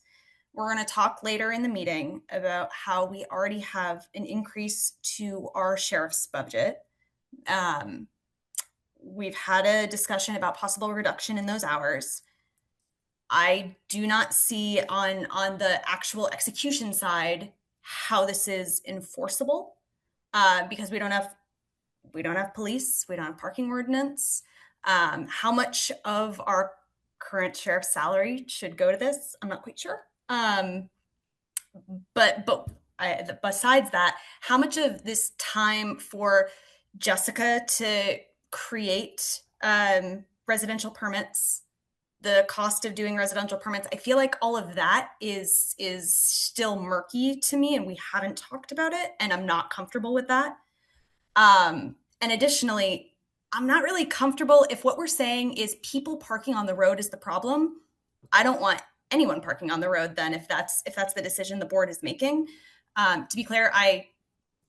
We're going to talk later in the meeting about how we already have an increase to our sheriff's budget. We've had a discussion about possible reduction in those hours. I do not see on the actual execution side how this is enforceable, because we don't have police, we don't have parking ordinance. How much of our current sheriff's salary should go to this? I'm not quite sure. Besides that, how much of this time for Jessica to create residential permits, the cost of doing residential permits, I feel like all of that is still murky to me, and we haven't talked about it, and I'm not comfortable with that. And additionally, I'm not really comfortable if what we're saying is people parking on the road is the problem. I don't want anyone parking on the road then, if that's the decision the board is making. To be clear,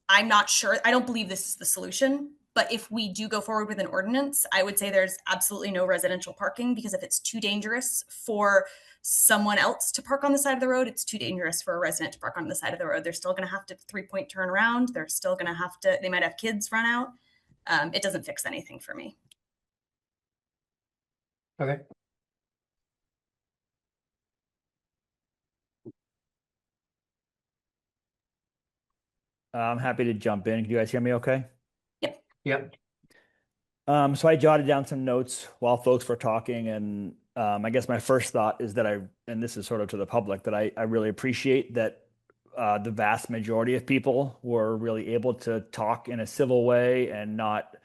I'm not sure. I don't believe this is the solution. But if we do go forward with an ordinance, I would say there's absolutely no residential parking, because if it's too dangerous for someone else to park on the side of the road, it's too dangerous for a resident to park on the side of the road. They're still going to have to 3-point turn around. They're still going to have to, they might have kids run out. It doesn't fix anything for me. Okay. I'm happy to jump in. Can you guys hear me okay? Yep. So I jotted down some notes while folks were talking, and I guess my first thought is that and this is sort of to the public, that I really appreciate that the vast majority of people were really able to talk in a civil way and not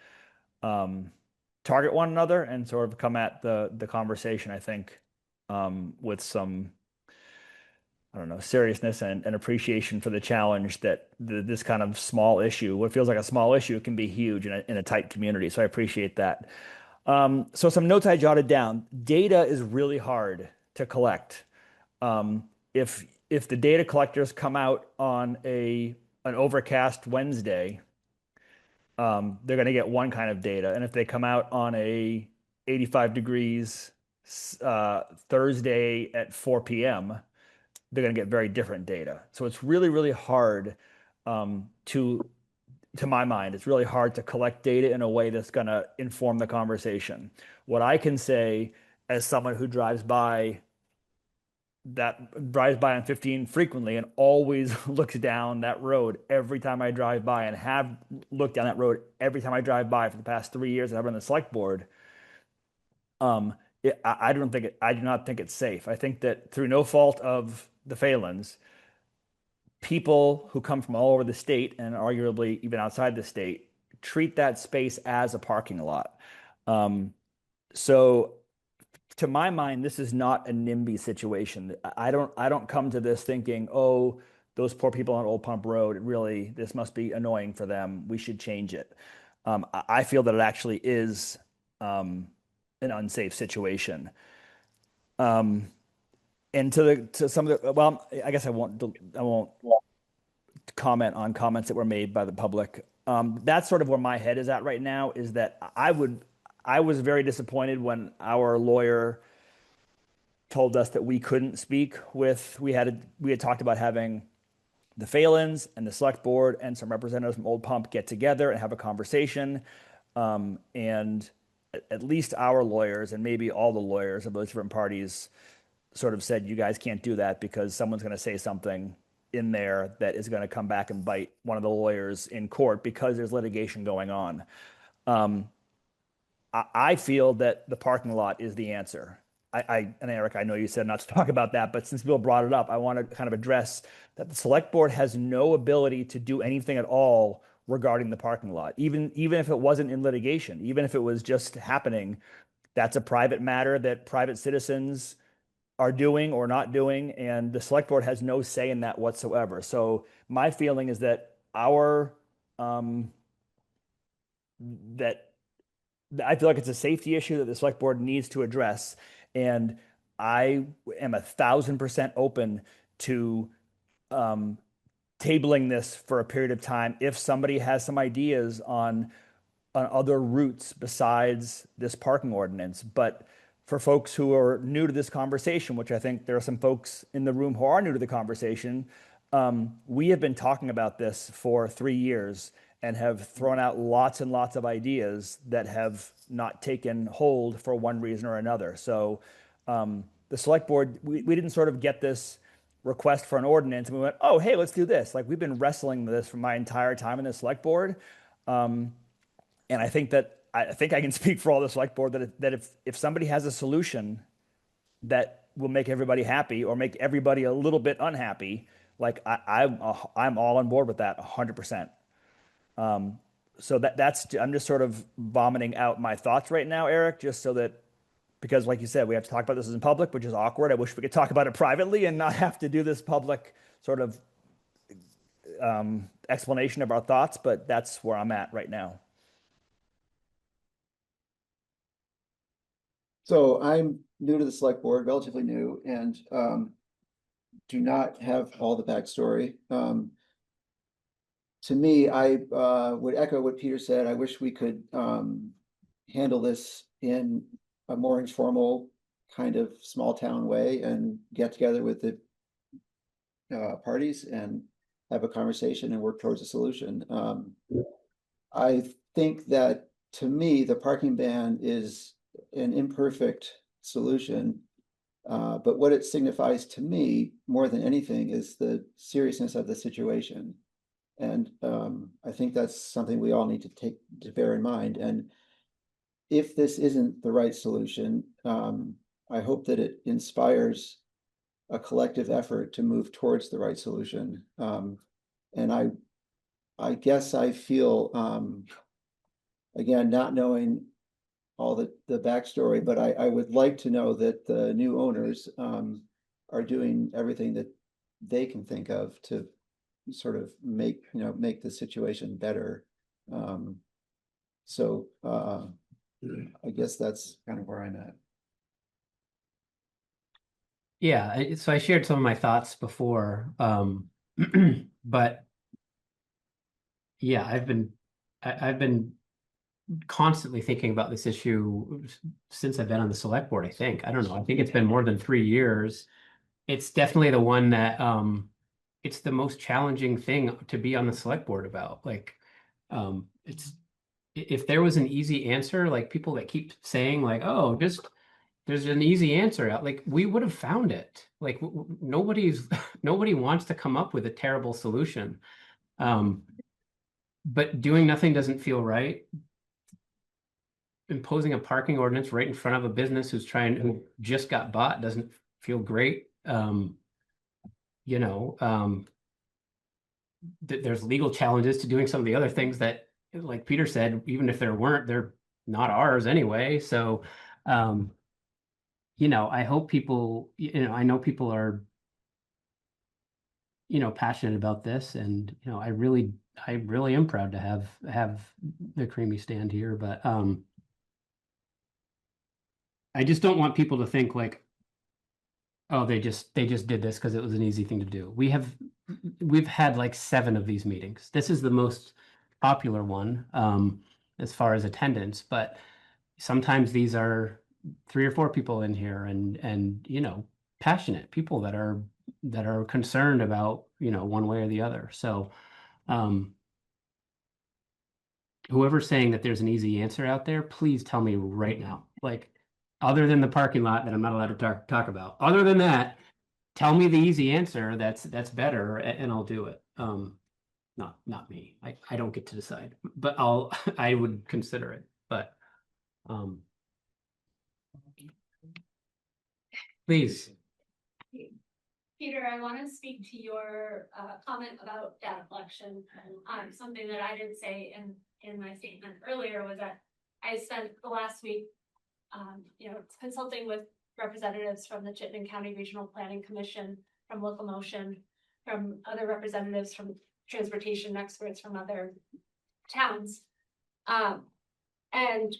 target one another, and sort of come at the conversation, I think, with some, I don't know, seriousness and appreciation for the challenge that this kind of small issue, what feels like a small issue, can be huge in a tight community. So I appreciate that. So some notes I jotted down. Data is really hard to collect. If the data collectors come out on an overcast Wednesday, they're going to get one kind of data. And if they come out on a 85 degrees Thursday at 4 p.m., they're going to get very different data. So it's really, really hard to my mind, it's really hard to collect data in a way that's going to inform the conversation. What I can say as someone who drives by on 15 frequently and always looks down that road every time I drive by, and have looked down that road every time I drive by for the past 3 years that I've been on the select board, I do not think it's safe. I think that through no fault of the Phelan's, people who come from all over the state and arguably even outside the state treat that space as a parking lot. So to my mind, this is not a NIMBY situation. I don't come to this thinking, oh, those poor people on Old Pump Road, really, this must be annoying for them. We should change it. I feel that it actually is an unsafe situation. And to some of the, well, I guess I won't comment on comments that were made by the public. That's sort of where my head is at right now, is that I was very disappointed when our lawyer told us that we couldn't speak with, we had talked about having the Phelan's and the select board and some representatives from Old Pump get together and have a conversation. And at least our lawyers, and maybe all the lawyers of those different parties, sort of said, you guys can't do that because someone's going to say something in there that is going to come back and bite one of the lawyers in court because there's litigation going on. I feel that the parking lot is the answer. And Eric, I know you said not to talk about that, but since Bill brought it up, I want to kind of address that the select board has no ability to do anything at all regarding the parking lot. Even if it wasn't in litigation, even if it was just happening, that's a private matter that private citizens are doing or not doing, and the select board has no say in that whatsoever. So my feeling is that that I feel like it's a safety issue that the select board needs to address. And I am 1,000% open to tabling this for a period of time if somebody has some ideas on other routes besides this parking ordinance. But for folks who are new to this conversation, which I think there are some folks in the room who are new to the conversation, we have been talking about this for 3 years and have thrown out lots and lots of ideas that have not taken hold for one reason or another. So the select board, we didn't sort of get this request for an ordinance and we went, oh, hey, let's do this. Like, we've been wrestling with this for my entire time in the select board. And I think I can speak for all the select board that if somebody has a solution that will make everybody happy or make everybody a little bit unhappy, like I'm all on board with that 100%. So I'm just sort of vomiting out my thoughts right now, Eric, just so that, because like you said, we have to talk about this in public, which is awkward. I wish we could talk about it privately and not have to do this public sort of explanation of our thoughts, but that's where I'm at right now. So I'm new to the select board, relatively new, and do not have all the backstory. To me, I would echo what Peter said. I wish we could handle this in a more informal kind of small town way and get together with the parties and have a conversation and work towards a solution. I think that, to me, the parking ban is an imperfect solution, but what it signifies to me more than anything is the seriousness of the situation. And I think that's something we all need to bear in mind. And if this isn't the right solution, I hope that it inspires a collective effort to move towards the right solution. And I guess I feel, again, not knowing all the backstory, but I would like to know that the new owners are doing everything that they can think of to sort of make the situation better. So I guess that's kind of where I'm at. Yeah, so I shared some of my thoughts before, but yeah, I've been constantly thinking about this issue since I've been on the select board. I think it's been more than 3 years. It's definitely the one that it's the most challenging thing to be on the select board about. Like, it's, if there was an easy answer, like people that keep saying like, oh, just there's an easy answer out, like we would have found it. Like nobody wants to come up with a terrible solution. But doing nothing doesn't feel right. Imposing a parking ordinance right in front of a business who just got bought doesn't feel great. you know, there's legal challenges to doing some of the other things that, like Peter said, even if there weren't, they're not ours anyway. So, you know, I hope people, you know, I know people are, you know, passionate about this, and you know, I really am proud to have the Creamy stand here, but I just don't want people to think like, oh, they just did this because it was an easy thing to do. We've had like 7 of these meetings. This is the most popular one as far as attendance, but sometimes these are 3 or 4 people in here, and you know, passionate people that are concerned about, you know, one way or the other. So whoever's saying that there's an easy answer out there, please tell me right now. Like, other than the parking lot that I'm not allowed to talk about, other than that, tell me the easy answer that's better, and I'll do it. Not me. I don't get to decide, but I would consider it. But please. Peter, I want to speak to your comment about data collection. Something that I did say in my statement earlier was that I spent the last week, you know, consulting with representatives from the Chittenden County Regional Planning Commission, from Local Motion, from other representatives from transportation experts from other towns. And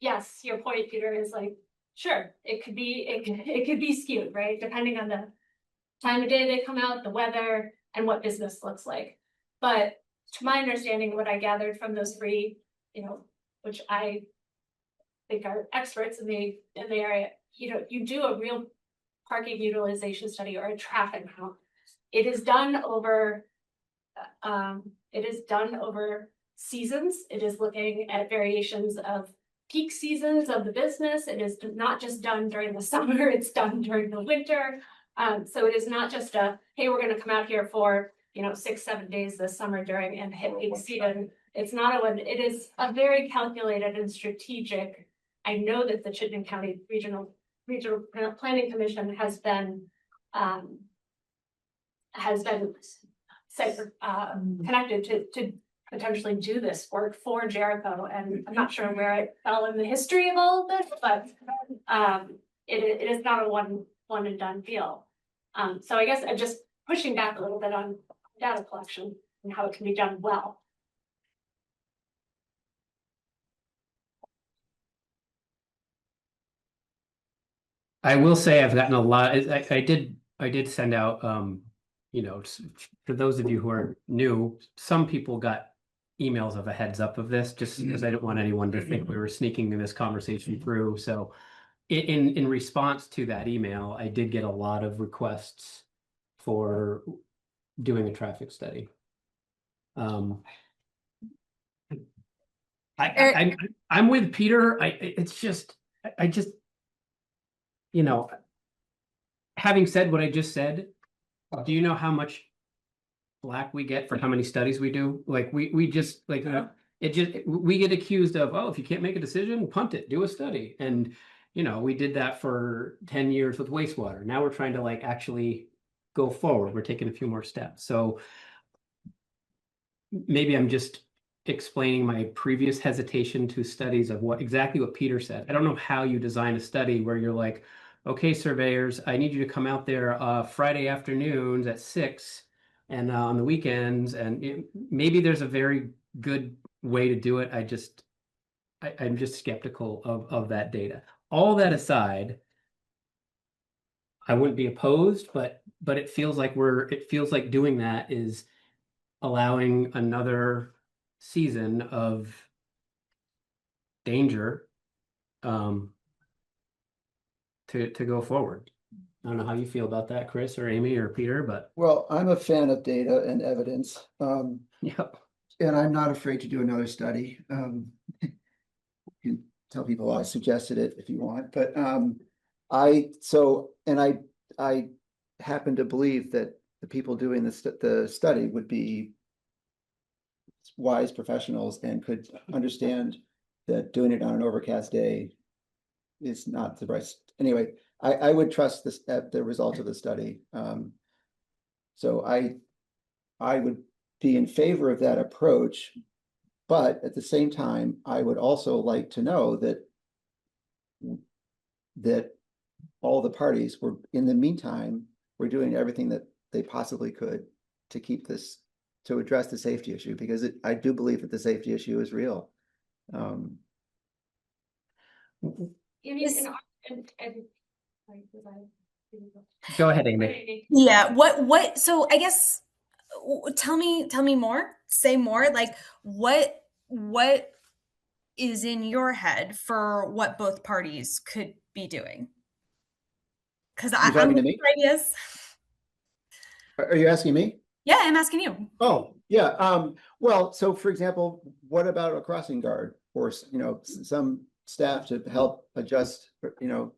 yes, your point, Peter, is like, sure, it could be skewed, right? Depending on the time of day they come out, the weather, and what business looks like. But to my understanding, what I gathered from those 3, you know, which I think are experts in the area, you know, you do a real parking utilization study or a traffic count. It is done over seasons. It is looking at variations of peak seasons of the business. It is not just done during the summer, it's done during the winter. So it is not just a, hey, we're going to come out here for, you know, 6-7 days this summer during and hit peak season. It's not a one, it is a very calculated and strategic. I know that the Chittenden County Regional Planning Commission has been connected to potentially do this work for Jericho, and I'm not sure where it fell in the history of all of this, but it is not a one and done deal. So I guess I'm just pushing back a little bit on data collection and how it can be done well. I will say I've gotten a lot. I did send out, you know, for those of you who are new, some people got emails of a heads up of this, just because I didn't want anyone to think we were sneaking this conversation through. So in response to that email, I did get a lot of requests for doing a traffic study. I'm with Peter. It's just, you know, having said what I just said, do you know how much flack we get for how many studies we do? Like we just like we get accused of, oh, if you can't make a decision, punt it, do a study. And you know, we did that for 10 years with wastewater. Now we're trying to like actually go forward. We're taking a few more steps. So maybe I'm just explaining my previous hesitation to studies of exactly what Peter said. I don't know how you design a study where you're like, okay, surveyors, I need you to come out there Friday afternoons at 6 and on the weekends. And maybe there's a very good way to do it. I'm just skeptical of that data. All that aside, I wouldn't be opposed, but it feels like doing that is allowing another season of danger to go forward. I don't know how you feel about that, Chris or Amy or Peter, but Well, I'm a fan of data and evidence. Yep. And I'm not afraid to do another study. You can tell people I suggested it if you want, but I happen to believe that the people doing the study would be wise professionals and could understand that doing it on an overcast day is not the right. Anyway, I would trust the results of the study. So I would be in favor of that approach, but at the same time, I would also like to know that all the parties were, in the meantime, were doing everything that they possibly could to keep this, to address the safety issue, because I do believe that the safety issue is real. You need, and sorry, was I- Go ahead, Amy. Yeah. So I guess tell me more. Say more. Like what is in your head for what both parties could be doing? Because I'm talking to looking me? for ideas. Are you asking me? Yeah, I'm asking you. Oh, yeah. Well, so for example, what about a crossing guard or, some staff to help adjust,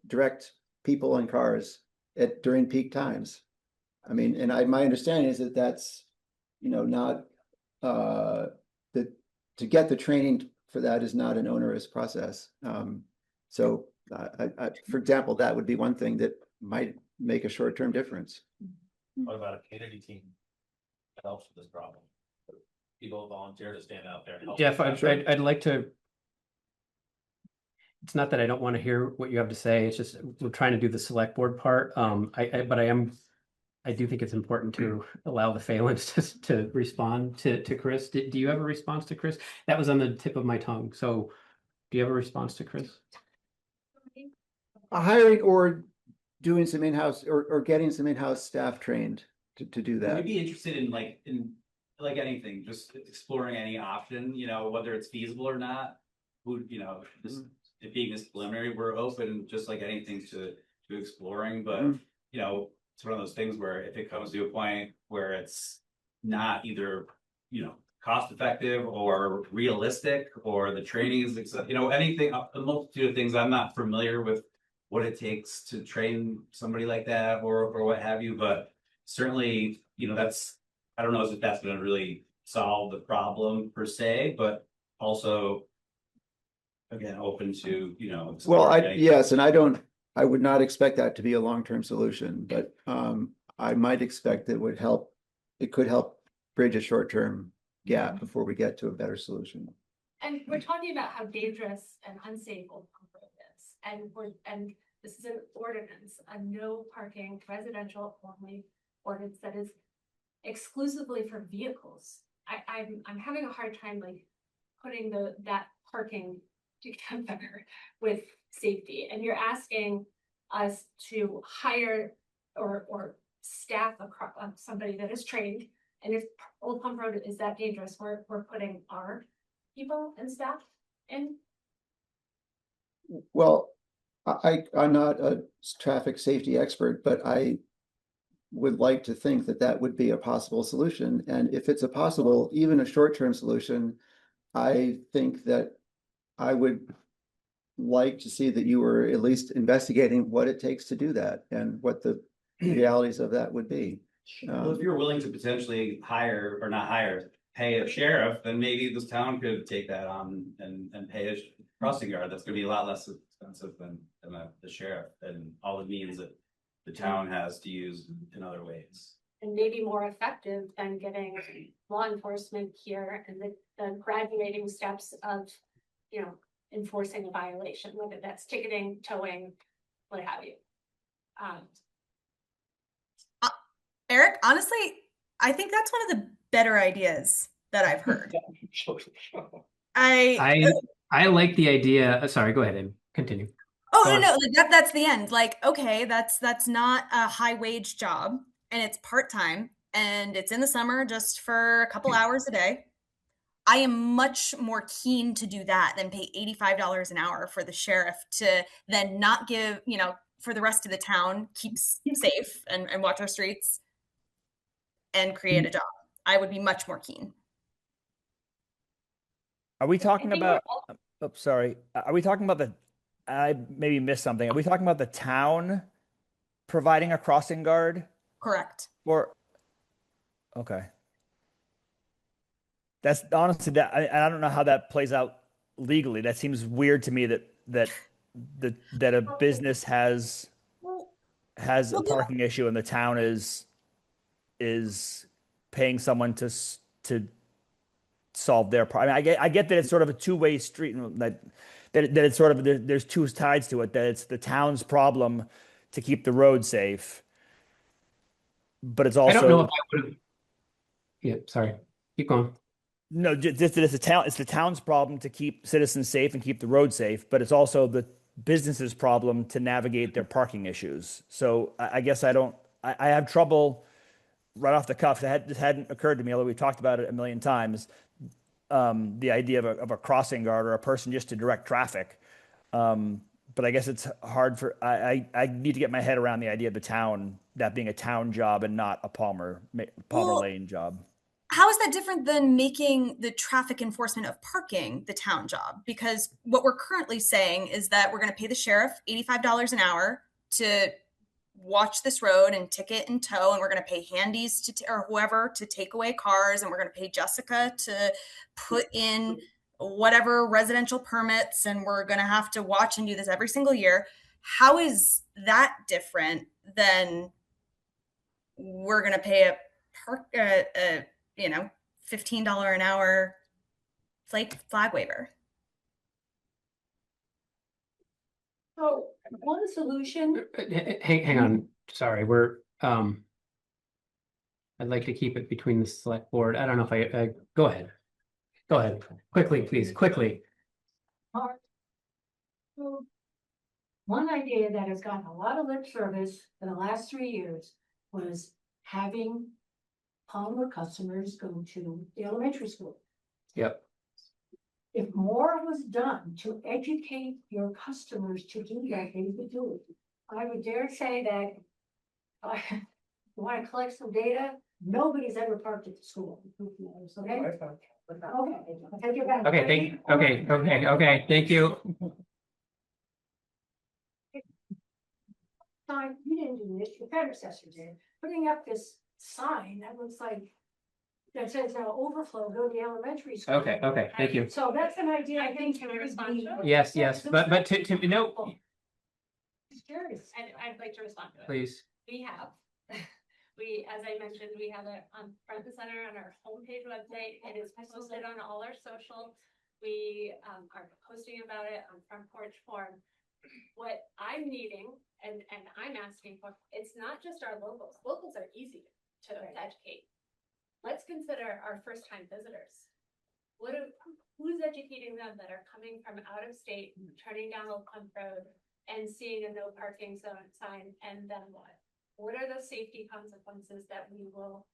direct people and cars during peak times? I mean, and my understanding is that that's, not, that to get the training for that is not an onerous process. So, for example, that would be one thing that might make a short-term difference. What about a community team that helps with this problem? People volunteer to stand out there and help. Jeff, I'd like to. It's not that I don't want to hear what you have to say. It's just we're trying to do the select board part. I do think it's important to allow the Phalens to respond to Chris. Do you have a response to Chris? That was on the tip of my tongue. So do you have a response to Chris? Hiring or doing some in-house or getting some in-house staff trained to do that. We'd be interested in like anything, just exploring any option, whether it's feasible or not. Just it being this preliminary, we're open just like anything to exploring, but it's one of those things where if it comes to a point where it's not either, cost effective or realistic, or the training is, anything, a multitude of things. I'm not familiar with what it takes to train somebody like that or what have you, but certainly, I don't know if that's going to really solve the problem per se, but also again, open to, Well, yes, and I would not expect that to be a long-term solution, but I might expect it could help bridge a short-term gap before we get to a better solution. And we're talking about how dangerous and unsafe Old Pump Road is. And this is an ordinance, a no parking residential only ordinance that is exclusively for vehicles. I'm having a hard time putting that parking together with safety. And you're asking us to hire or staff somebody that is trained. And if Old Pump Road is that dangerous, we're putting our people and staff in. Well, I'm not a traffic safety expert, but I would like to think that would be a possible solution. And if it's even a short-term solution, I think that I would like to see that you were at least investigating what it takes to do that and what the realities of that would be. Well, if you're willing to potentially pay a sheriff, then maybe this town could take that on and pay a crossing guard. That's going to be a lot less expensive than the sheriff, and all it means that the town has to use in other ways. And maybe more effective than getting law enforcement here and the graduating steps of, enforcing a violation, whether that's ticketing, towing, what have you. Eric, honestly, I think that's one of the better ideas that I've heard. I like the idea. Sorry, go ahead and continue. Oh, no, that's the end. Okay, that's not a high wage job, and it's part-time, and it's in the summer just for a couple hours a day. I am much more keen to do that than pay $85 an hour for the sheriff to then not give, for the rest of the town, keep safe and watch our streets and create a job. I would be much more keen. Are we talking about, sorry, are we talking about I maybe missed something. Are we talking about the town providing a crossing guard? Correct. Okay. That's honestly I don't know how that plays out legally. That seems weird to me that a business has a parking issue and the town is is paying someone to solve their problem. I get that it's sort of a two-way street, and that it's sort of there's two sides to it. That it's the town's problem to keep the road safe, but it's I don't know also if I would have. Yeah, sorry. Keep going. no, just that it's the town's problem to keep citizens safe and keep the road safe, but it's also the business's problem to navigate their parking issues. So I guess I have trouble right off the cuff. This hadn't occurred to me, although we've talked about it a million times. The idea of a crossing guard or a person just to direct traffic. But I guess it's hard for, I need to get my head around the idea of the town, that being a town job and not a Palmer Well, Lane job. How is that different than making the traffic enforcement of parking the town job? Because what we're currently saying is that we're going to pay the sheriff $85 an hour to watch this road and ticket and tow, and we're going to pay handies or whoever to take away cars, and we're going to pay Jessica to put in whatever residential permits, and we're going to have to watch and do this every single year. How is that different than we're going to pay a $15 an hour flag waiver? So one solution, Hang on. Sorry, I'd like to keep it between the select board. I don't know if I go ahead. Go ahead. Quickly, please. Quickly. so one idea that has gotten a lot of lip service in the last 3 years was having Palmer customers go to the elementary school. Yep. If more was done to educate your customers to do that, they would do it. I would dare say that you want to collect some data, nobody's ever parked at the school. Okay? Okay, take it back. Okay. Thank you. Time, you didn't do this, your predecessor did, putting up this sign that looks like, that says now overflow, go to the elementary school. Okay. Thank you. So that's an idea I think. Can I respond to it? Yes, but to no, I'd like to respond to it. please. We have, as I mentioned, we have it on front and center on our homepage website. It is posted on all our social. We are posting about it on Front Porch Forum. What I'm needing and I'm asking for, it's not just our locals. Locals are easy to educate. Let's consider our first time visitors. Who's educating them that are coming from out of state, turning down Old Pump Road and seeing a no parking zone sign, and then what? What are the safety consequences that we will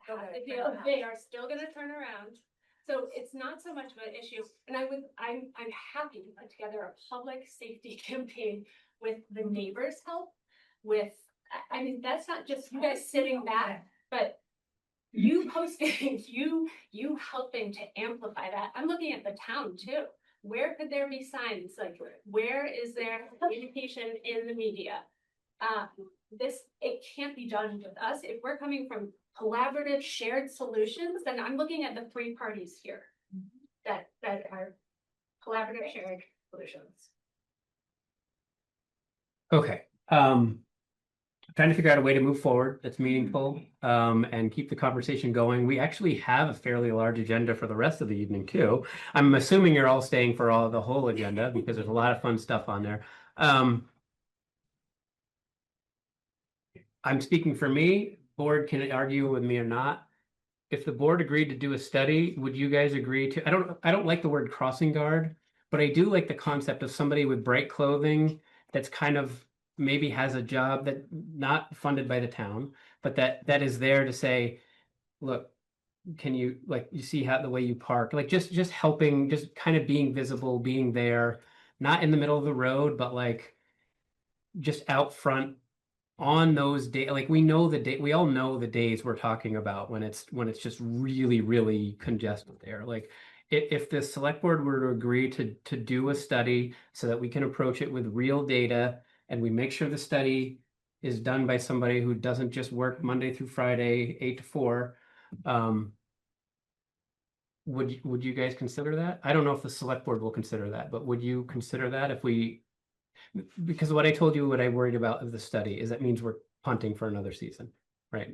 have to deal with? They are still gonna turn around. So it's not so much of an issue, and I'm happy to put together a public safety campaign with the neighbors' help. I mean, that's not just you guys sitting back, but you posting, you helping to amplify that. I'm looking at the town too. Where could there be signs? Like, where is there education in the media? It can't be done with us. If we're coming from collaborative shared solutions, then I'm looking at the three parties here that are collaborative shared solutions. Okay. Trying to figure out a way to move forward that's meaningful, and keep the conversation going. We actually have a fairly large agenda for the rest of the evening too. I'm assuming you're all staying for the whole agenda because there's a lot of fun stuff on there. I'm speaking for me. Board can argue with me or not. If the board agreed to do a study, would you guys agree to? I don't like the word crossing guard, but I do like the concept of somebody with bright clothing that's kind of maybe has a job that not funded by the town, but that is there to say, look, can you, like, you see how the way you park, like just helping, just kind of being visible, being there, not in the middle of the road, but like just out front on those days. Like we all know the days we're talking about when it's just really, really congested there. Like if the select board were to agree to do a study so that we can approach it with real data, and we make sure the study is done by somebody who doesn't just work Monday through Friday, 8 to 4. Would you guys consider that? I don't know if the select board will consider that, but would you consider that because what I told you, what I worried about of the study is that means we're punting for another season, right?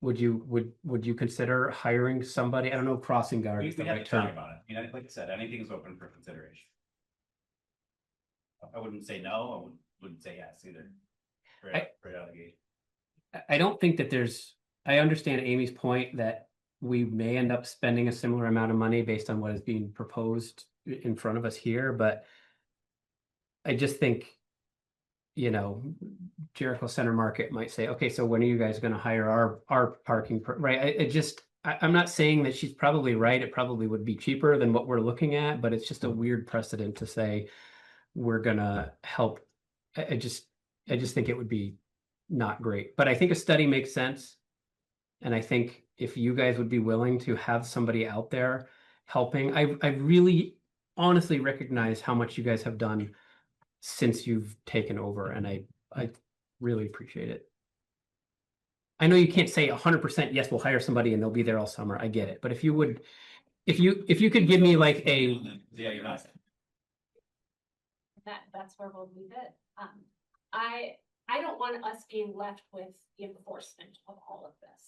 would you consider hiring somebody? I don't know, if crossing guard We is the have right to talk term. about it. You know, like I said, anything is open for consideration. I wouldn't say no, I wouldn't say yes either. Right out of the gate. I don't think that I understand Amy's point that we may end up spending a similar amount of money based on what is being proposed in front of us here, but I just think, you know, Jericho Center Market might say, okay, so when are you guys going to hire our parking, right? I'm not saying that she's probably right. It probably would be cheaper than what we're looking at, but it's just a weird precedent to say we're gonna help. I just think it would be not great, but I think a study makes sense. And I think if you guys would be willing to have somebody out there helping, I really honestly recognize how much you guys have done since you've taken over, and I really appreciate it. I know you can't say 100%, yes, we'll hire somebody and they'll be there all summer. I get it. But if you could give me like a, Yeah, you're not. That's where we'll leave it. I don't want us being left with the enforcement of all of this.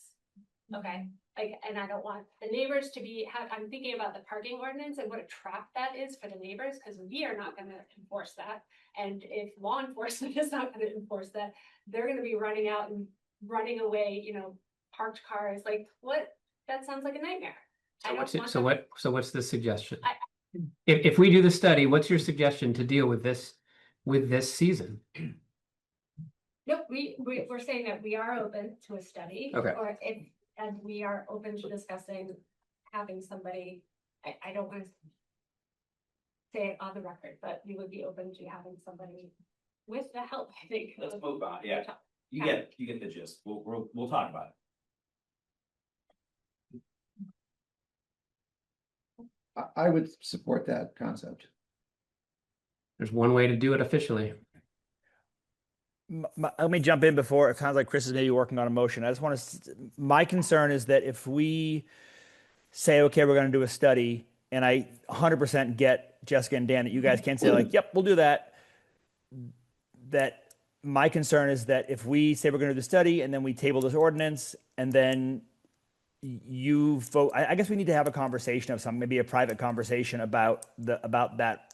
Okay, like, and I don't want the neighbors to be, I'm thinking about the parking ordinance and what a trap that is for the neighbors, because we are not gonna enforce that. And if law enforcement is not gonna enforce that, they're gonna be running out and running away, you know, parked cars, like what, that sounds like a nightmare. so what's the suggestion? If we do the study, what's your suggestion to deal with this season? Nope, we're saying that we are open to a study. Okay. And we are open to discussing having somebody, I don't want to say it on the record, but we would be open to having somebody with the help, I think. Let's move on, yeah. You get the gist. We'll talk about it. I would support that concept. There's one way to do it officially. Let me jump in before it sounds like Chris is maybe working on a motion. I just want to, my concern is that if we say, okay, we're going to do a study, and I 100% get Jessica and Dan that you guys can't say like, yep, we'll do that. That my concern is that if we say we're going to do the study and then we table this ordinance and then you vote, I guess we need to have a conversation of some, maybe a private conversation about that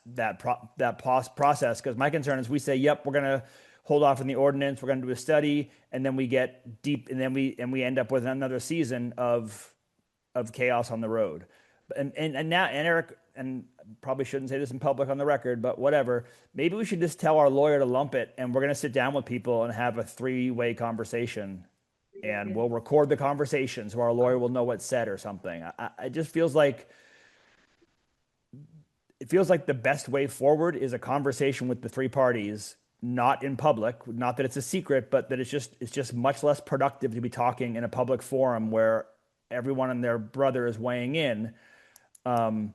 process. Because my concern is we say, yep, we're going to hold off on the ordinance, we're going to do a study, and then we get deep, and then we end up with another season of chaos on the road. And now, and Eric, and probably shouldn't say this in public on the record, but whatever, maybe we should just tell our lawyer to lump it, and we're going to sit down with people and have a 3-way conversation, and we'll record the conversation so our lawyer will know what's said or something. It just feels like, the best way forward is a conversation with the 3 parties, not in public, not that it's a secret, but that it's just much less productive to be talking in a public forum where everyone and their brother is weighing in. And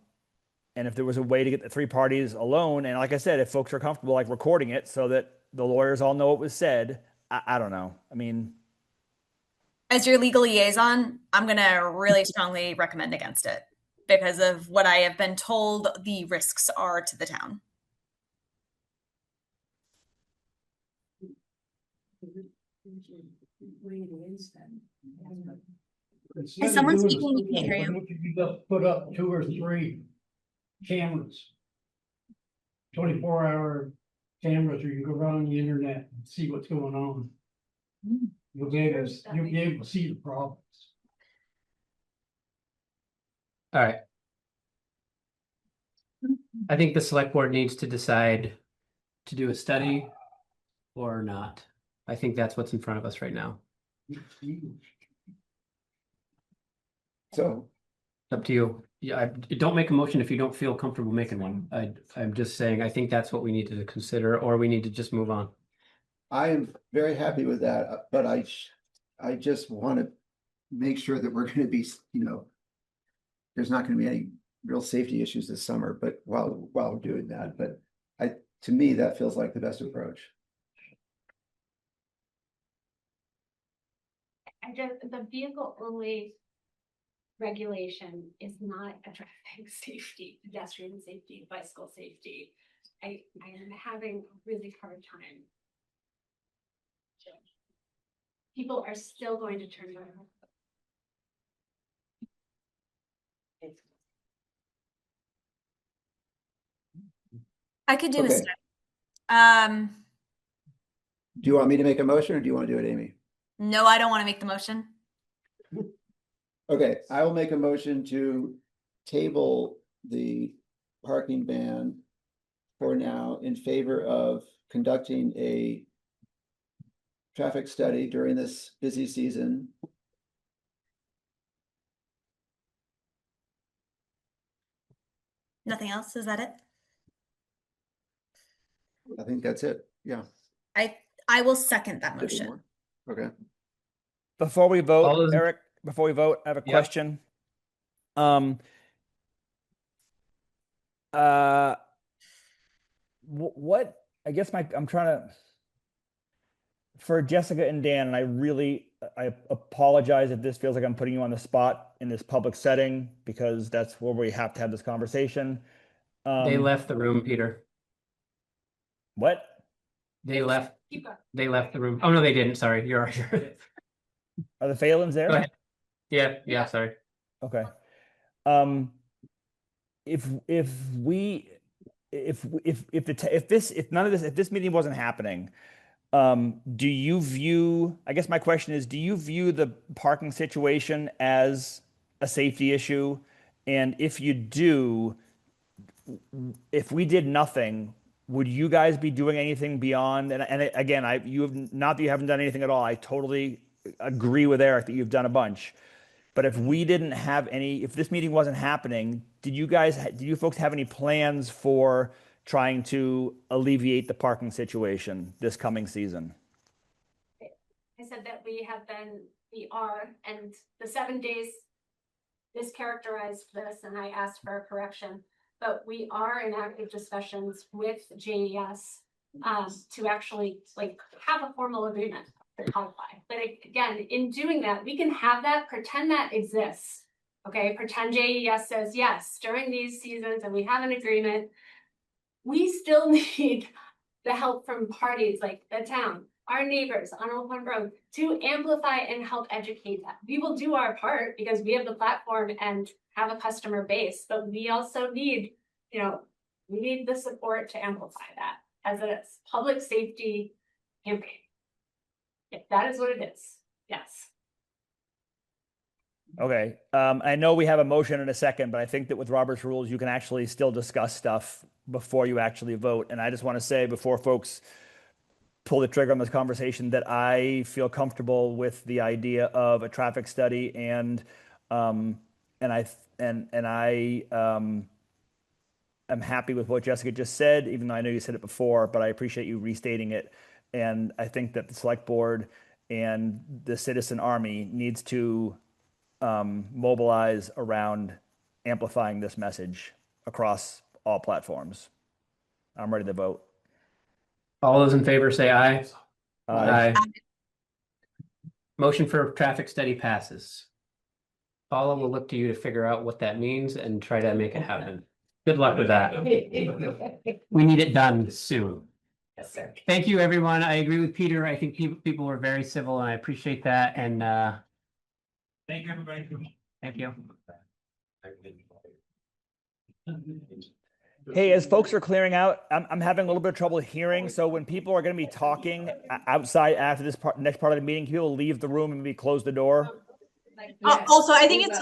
if there was a way to get the 3 parties alone, and like I said, if folks are comfortable like recording it so that the lawyers all know what was said, I don't know. I mean, as your legal liaison, I'm going to really strongly recommend against it because of what I have been told the risks are to the town. Instead someone of doing speaking, a you can't hear you. why don't you put up 2 or 3 cameras? 24-hour cameras where you can go around the internet and see what's going on. You'll be able to see the problems. All right. I think the select board needs to decide to do a study or not. I think that's what's in front of us right now. So Up to you. Yeah, don't make a motion if you don't feel comfortable making one. I'm just saying, I think that's what we need to consider, or we need to just move on. I am very happy with that, but I just want to make sure that we're going to be, there's not going to be any real safety issues this summer, but while we're doing that, but to me, that feels like the best approach. The vehicle only regulation is not addressing safety, pedestrian safety, bicycle safety. I am having a really hard time. People are still going to turn around I could do a Okay. study. Um, Do you want me to make a motion or do you want to do it, Amy? no, I don't want to make the motion. Okay, I will make a motion to table the parking ban for now in favor of conducting a traffic study during this busy season. Nothing else? Is that it? I think that's it. Yeah. I will second that motion. Okay. Before we vote, All those- Eric, before we vote, I have a question. What, I guess I'm trying to, for Jessica and Dan, and I apologize if this feels like I'm putting you on the spot in this public setting, because that's where we have to have this conversation. They left the room, Peter. What? They left the room. Oh, no, they didn't. Sorry. You're right. Are the Phalens there? Go ahead. Yeah, sorry. Okay. If this meeting wasn't happening, do you view, I guess my question is, do you view the parking situation as a safety issue? And if you do, if we did nothing, would you guys be doing anything beyond? And again, you haven't done anything at all. I totally agree with Eric that you've done a bunch. But if we didn't have if this meeting wasn't happening, did you folks have any plans for trying to alleviate the parking situation this coming season? I said that we are, and the 7 days mischaracterized this, and I asked for a correction, but we are in active discussions with JES to actually have a formal agreement to codify. But again, in doing that, we can have that, pretend that exists. Okay, pretend JES says yes during these seasons and we have an agreement. We still need the help from parties like the town, our neighbors on Old Pond Road, to amplify and help educate that. We will do our part because we have the platform and have a customer base, but we also need, we need the support to amplify that as a public safety campaign. If that is what it is, yes. Okay. I know we have a motion in a second, but I think that with Robert's rules, you can actually still discuss stuff before you actually vote. And I just want to say, before folks pull the trigger on this conversation, that I feel comfortable with the idea of a traffic study, and I am happy with what Jessica just said, even though I know you said it before, but I appreciate you restating it. And I think that the select board and the citizen army needs to mobilize around amplifying this message across all platforms. I'm ready to vote. All those in favor say aye. Aye. Motion for traffic study passes. Paula will look to you to figure out what that means and try to make it happen. Good luck with that. We need it done soon. Yes, sir. Thank you, everyone. I agree with Peter. I think people were very civil, and I appreciate that. And Thank you, everybody. thank you. Hey, as folks are clearing out, I'm having a little bit of trouble hearing. So when people are going to be talking outside after this next part of the meeting, can people leave the room and maybe close the door? Also, I think it's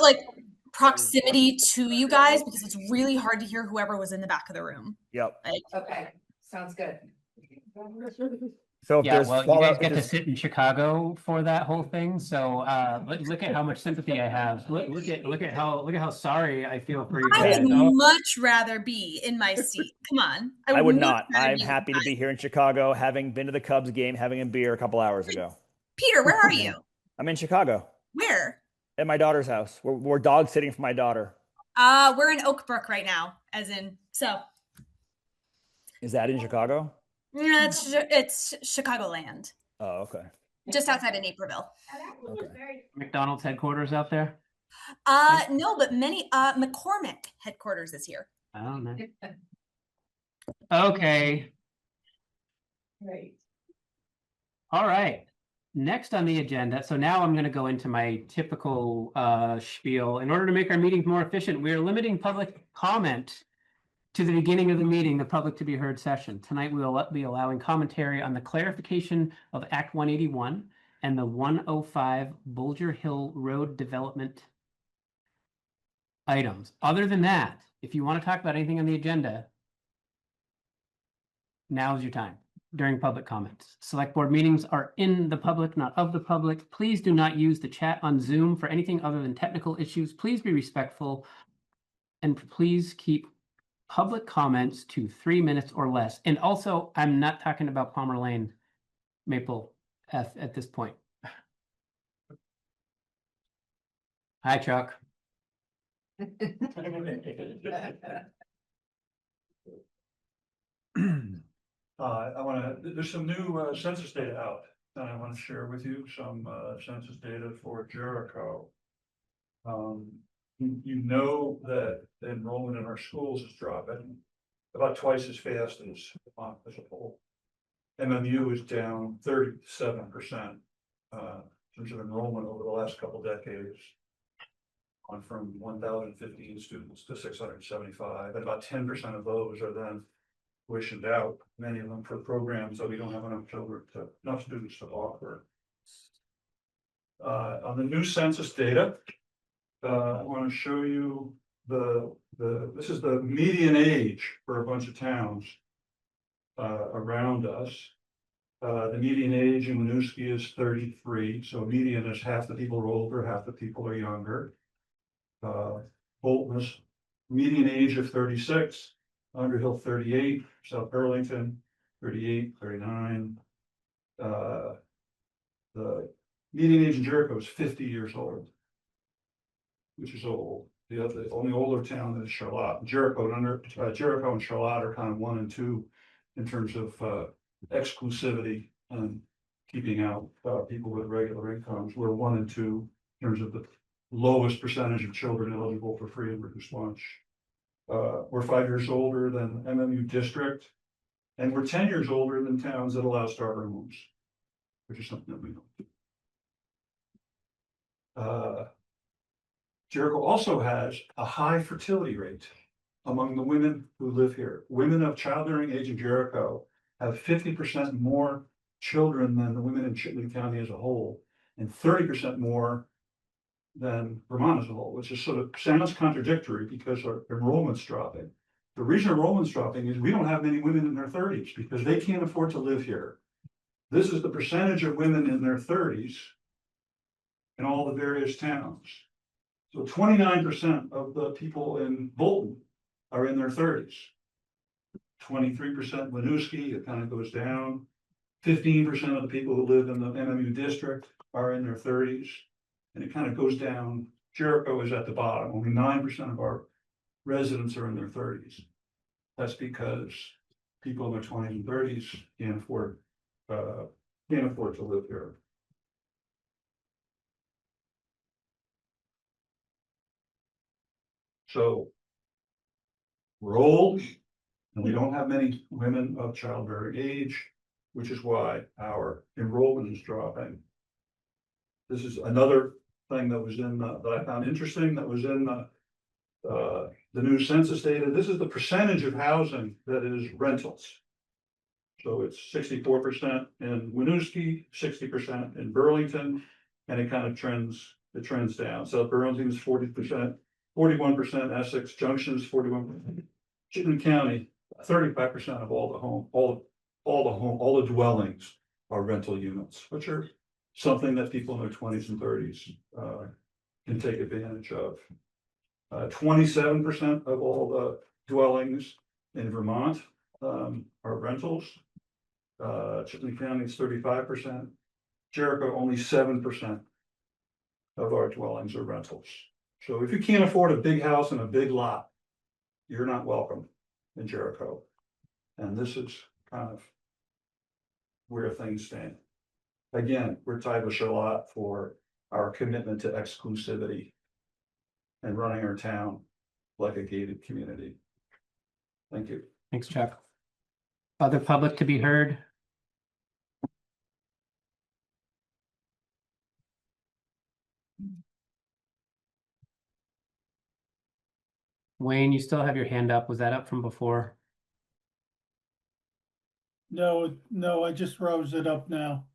proximity to you guys, because it's really hard to hear whoever was in the back of the room. Yep. Okay, sounds good. So if Yeah, there's well, you fallout, guys get to sit in Chicago for that whole thing. So look at how much sympathy I have. Look at how sorry I feel for you I guys. would Oh, much rather be in my seat. Come on. I would much not. rather I'm be happy to inside. be here in Chicago, having been to the Cubs game, having a beer a couple hours ago. Peter, where are you? I'm in Chicago Where? at my daughter's house. We're dog sitting for my daughter. We're in Oak Brook right now, Is that in Chicago? yeah, it's Chicagoland, Oh, okay. just outside of Naperville. McDonald's headquarters out there. No, but many McCormick headquarters this year. I don't know. Okay. Right. All right. Next on the agenda. So now I'm going to go into my typical spiel. In order to make our meetings more efficient, we are limiting public comment To the beginning of the meeting, the public to be heard session. Tonight, we will be allowing commentary on the clarification of Act 181 and the 105 Bolger Hill Road Development items. Other than that, if you want to talk about anything on the agenda, now's your time during public comments. Select board meetings are in the public, not of the public. Please do not use the chat on Zoom for anything other than technical issues. Please be respectful and please keep public comments to 3 minutes or less. And also, I'm not talking about Palmer Lane, Maple F at this point. Hi, Chuck. I want to, there's some new census data out, and I want to share with you some census data for Jericho. You know that the enrollment in our schools is dropping about twice as fast as a whole. MMU is down 37% in terms of enrollment over the last couple decades. On from 1,015 students to 675, and about 10% of those are then tuitioned out, many of them for programs that we don't have enough students to offer. On the new census data, I want to show you this is the median age for a bunch of towns around us. The median age in Winooski is 33, so median is half the people are older, half the people are younger. Bolton is median age of 36, Underhill 38, South Burlington 38, 39. The median age in Jericho is 50 years old, which is old. The only older town is Charlotte. Jericho and Charlotte are kind of 1 and 2 in terms of exclusivity and keeping out people with regular incomes. We're 1 and 2 in terms of the lowest percentage of children eligible for free and reduced lunch. We're 5 years older than MMU district, and we're 10 years older than towns that allow starter homes, which is something that we don't. Jericho also has a high fertility rate among the women who live here. Women of childbearing age in Jericho have 50% more children than the women in Chittenden County as a whole, and 30% more than Vermont as a whole, which is sort of sounds contradictory because our enrollment's dropping. The reason enrollment's dropping is we don't have many women in their 30s because they can't afford to live here. This is the percentage of women in their 30s in all the various towns. So 29% of the people in Bolton are in their 30s. 23% Winooski, it kind of goes down. 15% of the people who live in the MMU district are in their 30s. And it kind of goes down. Jericho is at the bottom. Only 9% of our residents are in their 30s. That's because people in their 20s and 30s can't afford to live here. So we're old, and we don't have many women of childbearing age, which is why our enrollment is dropping. This is another thing that was in that I found interesting that was in the new census data. This is the percentage of housing that is rentals. So it's 64% in Winooski, 60% in Burlington, and it kind of trends down. So Burlington is 40%, 41% Essex, Junction is 41%, Chittenden County, 35% of all the dwellings are rental units, which are something that people in their 20s and 30s can take advantage of. 27% of all the dwellings in Vermont are rentals. Chittenden County is 35%. Jericho, only 7% of our dwellings are rentals. So if you can't afford a big house and a big lot, you're not welcome in Jericho. And this is kind of where things stand. Again, we're tied with Charlotte for our commitment to exclusivity and running our town like a gated community. Thank you. Thanks, Chuck. Other public to be heard? Wayne, you still have your hand up. Was that up from before? No, no, I just rose it up now.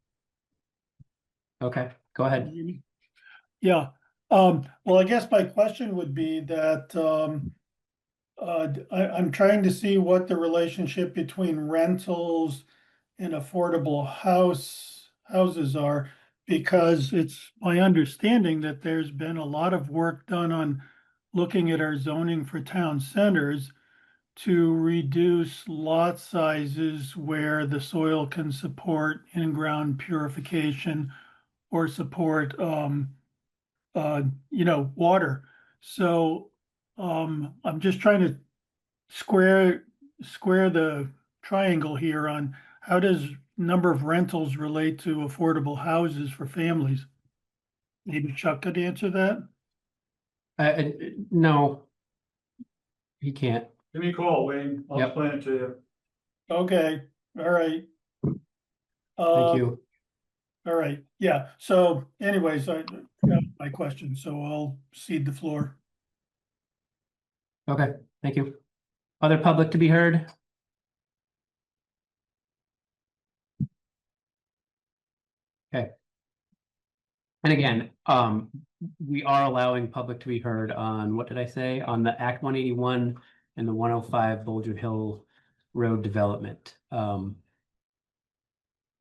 Okay, go ahead. Yeah, well, I guess my question would be that, I'm trying to see what the relationship between rentals and affordable houses are, because it's my understanding that there's been a lot of work done on looking at our zoning for town centers to reduce lot sizes where the soil can support in-ground purification or support, water. So, I'm just trying to square the triangle here on how does number of rentals relate to affordable houses for families? Maybe Chuck could answer that? No. He can't. Give me a call, Wayne. I'll Yep. explain it to you. Okay, all right. Thank you. All right, yeah, so anyways, I got my question, so I'll cede the floor. Okay, thank you. Other public to be heard? Okay. And again, we are allowing public to be heard on, what did I say, on the Act 181 and the 105 Bolger Hill Road development.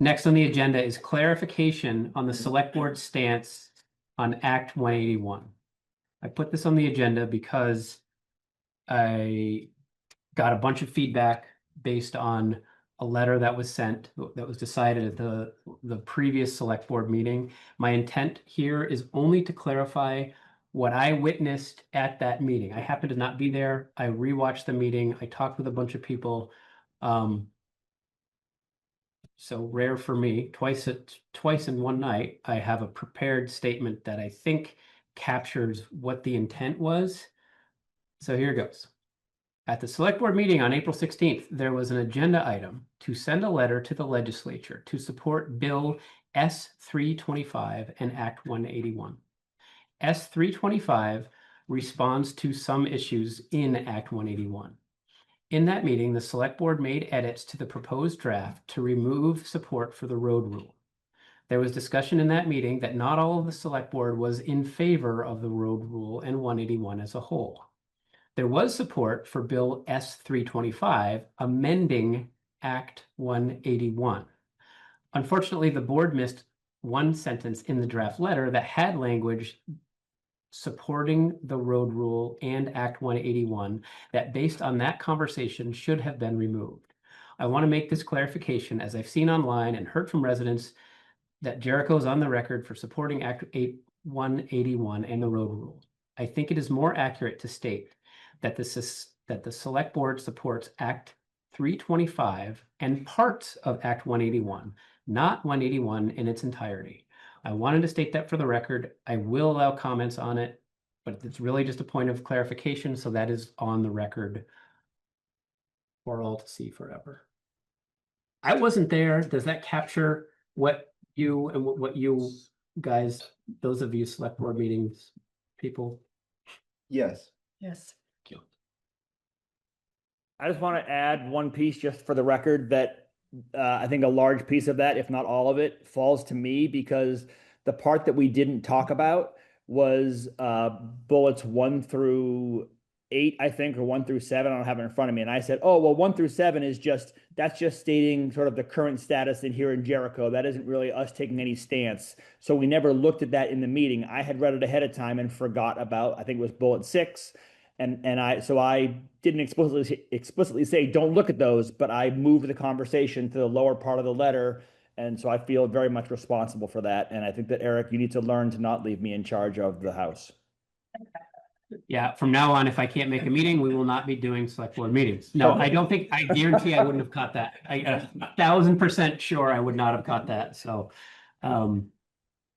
Next on the agenda is clarification on the select board stance on Act 181. I put this on the agenda because I got a bunch of feedback based on a letter that was sent, that was decided at the previous select board meeting. My intent here is only to clarify what I witnessed at that meeting. I happened to not be there. I rewatched the meeting. I talked with a bunch of people. So rare for me, twice in one night, I have a prepared statement that I think captures what the intent was. So here goes. At the select board meeting on April 16th, there was an agenda item to send a letter to the legislature to support Bill S-325 and Act 181. S-325 responds to some issues in Act 181. In that meeting, the select board made edits to the proposed draft to remove support for the road rule. There was discussion in that meeting that not all of the select board was in favor of the road rule and 181 as a whole. There was support for Bill S-325 amending Act 181. Unfortunately, the board missed one sentence in the draft letter that had language supporting the road rule and Act 181 that, based on that conversation, should have been removed. I want to make this clarification, as I've seen online and heard from residents, that Jericho is on the record for supporting Act 181 and the road rule. I think it is more accurate to state that the select board supports Act 325 and parts of Act 181, not 181 in its entirety. I wanted to state that for the record. I will allow comments on it, but it's really just a point of clarification, so that is on the record for all to see forever. I wasn't there. Does that capture what you and what you guys, those of you select board meetings people? Yes. Yes. I just want to add one piece just for the record that I think a large piece of that, if not all of it, falls to me, because the part that we didn't talk about was bullets 1 through 8, I think, or 1 through 7. I don't have it in front of me. And I said, oh, well, 1 through 7 is that's just stating sort of the current status in here in Jericho. That isn't really us taking any stance. So we never looked at that in the meeting. I had read it ahead of time and forgot about, I think it was bullet 6. And I didn't explicitly say, don't look at those, but I moved the conversation to the lower part of the letter. And so I feel very much responsible for that. And I think that, Eric, you need to learn to not leave me in charge of the house. Yeah, from now on, if I can't make a meeting, we will not be doing select board meetings. No, I don't think, I guarantee I wouldn't have caught that. I 1000% sure I would not have caught that. So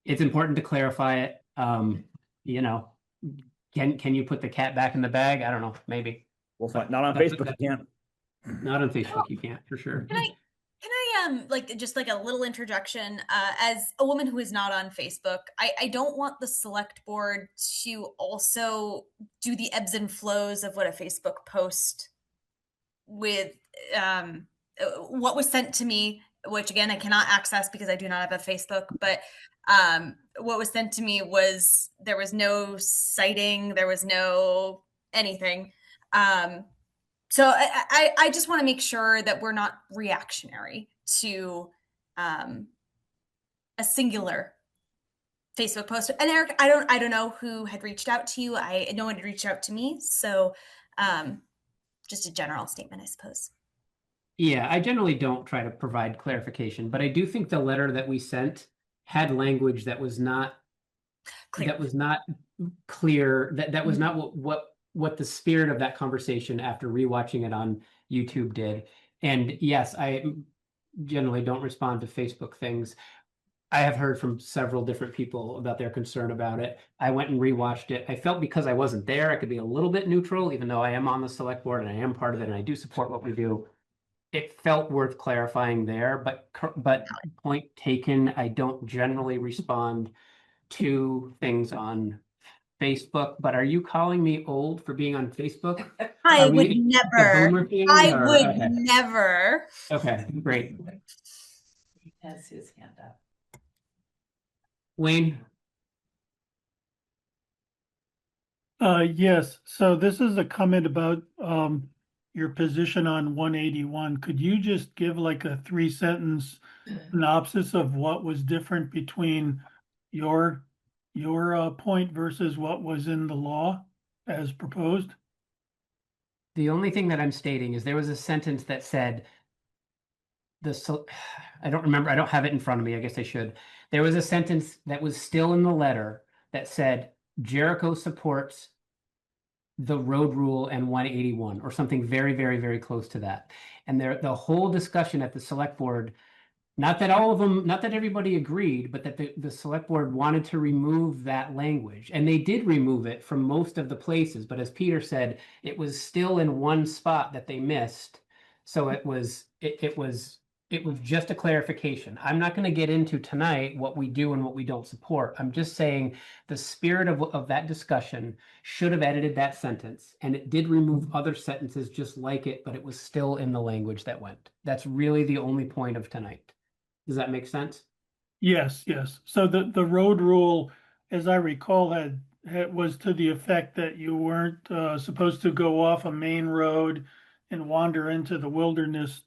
it's important to clarify it. Can you put the cat back in the bag? I don't know, maybe. Well, fine. Not on Facebook, you can't. Not on Facebook, you can't, for sure. Can I like just like a little interjection. As a woman who is not on Facebook, I don't want the select board to also do the ebbs and flows of what a Facebook post with what was sent to me, which again I cannot access because I do not have a Facebook, but what was sent to me was there was no citing, there was no anything. So I just want to make sure that we're not reactionary to a singular Facebook post. And Eric, I don't know who had reached out to you. No one had reached out to me. So just a general statement, I suppose. Yeah, I generally don't try to provide clarification, but I do think the letter that we sent had language that was not clear. That was not clear. That was not what the spirit of that conversation after rewatching it on YouTube did. And yes, I generally don't respond to Facebook things. I have heard from several different people about their concern about it. I went and rewatched it. I felt because I wasn't there, I could be a little bit neutral, even though I am on the select board and I am part of it and I do support what we do. It felt worth clarifying there, but point taken, I don't generally respond to things on Facebook. But are you calling me old for being on Facebook? I would never. Okay. Never. Okay, great. He has his hand up. Wayne? Yes, so this is a comment about your position on 181. Could you just give like a 3-sentence synopsis of what was different between your point versus what was in the law as proposed? The only thing that I'm stating is there was a sentence that said I don't remember, I don't have it in front of me, I guess I should. There was a sentence that was still in the letter that said Jericho supports the road rule and 181 or something very, very, very close to that. And the whole discussion at the select board, not that everybody agreed, but that the select board wanted to remove that language. And they did remove it from most of the places. But as Peter said, it was still in one spot that they missed. So it was just a clarification. I'm not going to get into tonight what we do and what we don't support. I'm just saying the spirit of that discussion should have edited that sentence, and it did remove other sentences just like it, but it was still in the language that went. That's really the only point of tonight. Does that make sense? Yes, yes. So the road rule, as I recall, was to the effect that you weren't supposed to go off a main road and wander into the wilderness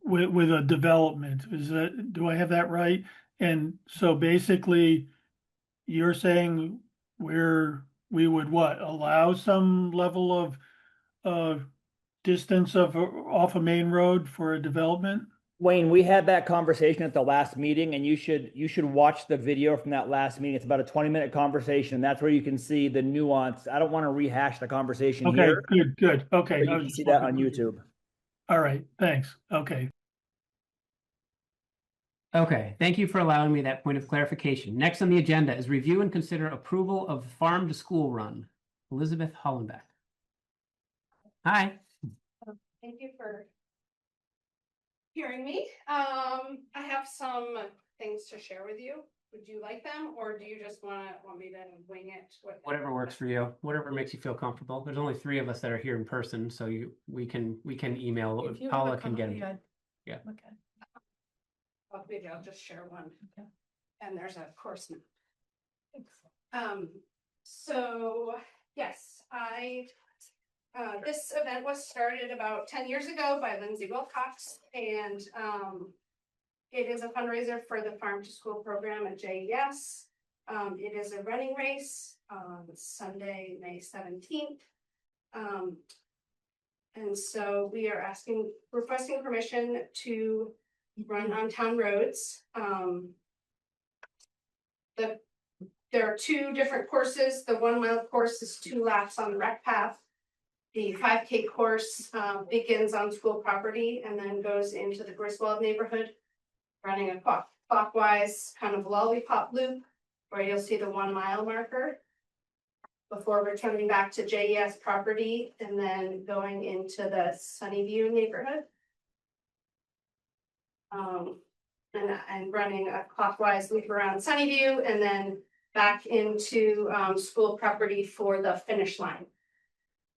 with a development. Do I have that right? And so basically you're saying we would allow some level of distance off a main road for a development? Wayne, we had that conversation at the last meeting, and you should watch the video from that last meeting. It's about a 20-minute conversation, and that's where you can see the nuance. I don't want to rehash the conversation here. Okay, good. Okay. But you can see that on YouTube. All right, thanks. Okay. Okay, thank you for allowing me that point of clarification. Next on the agenda is review and consider approval of farm to school run. Elizabeth Hollenbeck. Hi. Thank you for hearing me. I have some things to share with you. Would you like them, or do you just want me to wing it? Whatever works for you, whatever makes you feel comfortable. There's only 3 of us that are here in person, so we can email. If you have Paula a can get copy, them. Yeah. Okay. Maybe I'll just share one. Okay. And there's a course map. So yes, this event was started about 10 years ago by Lindsay Wilcox, and it is a fundraiser for the Farm to School program at JES. It is a running race on Sunday, May 17th. And so we are requesting permission to run on town roads. There are 2 different courses. The 1-mile course is 2 laps on the rec path. The 5K course begins on school property and then goes into the Griswold neighborhood, running a clockwise kind of lollipop loop where you'll see the 1-mile marker before returning back to JES property and then going into the Sunnyview neighborhood. And running a clockwise loop around Sunnyview and then back into school property for the finish line.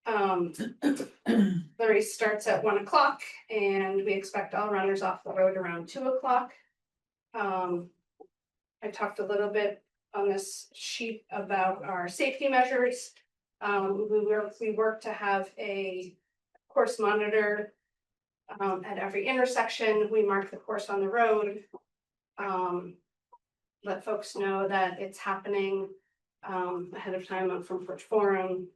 The race starts at 1 o'clock and we expect all runners off the road around 2 o'clock. I talked a little bit on this sheet about our safety measures. We work to have a course monitor at every intersection. We mark the course on the road. Let folks know that it's happening ahead of time on Front Porch Forum.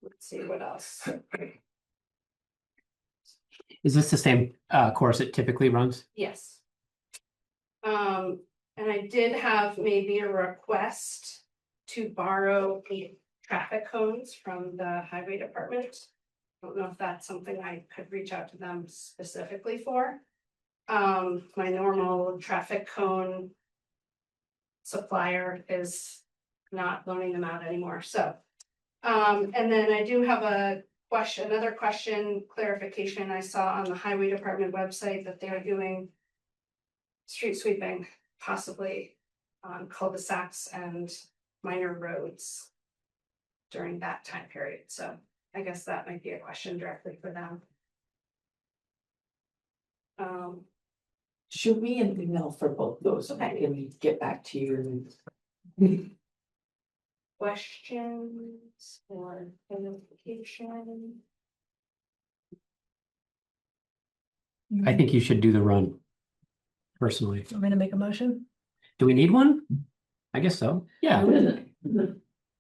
Let's see what else. Is this the same course it typically runs? Yes. And I did have maybe a request to borrow the traffic cones from the highway department. I don't know if that's something I could reach out to them specifically for. My normal traffic cone supplier is not loaning them out anymore, so. And then I do have another question, clarification. I saw on the highway department website that they're doing street sweeping, possibly on cul-de-sacs and minor roads during that time period, so I guess that might be a question directly for them. Shoot me an email for both those, okay, and we get back to you. Questions or clarification? I think you should do the run. Personally, I'm gonna make a motion. do we need one? I guess so. Yeah.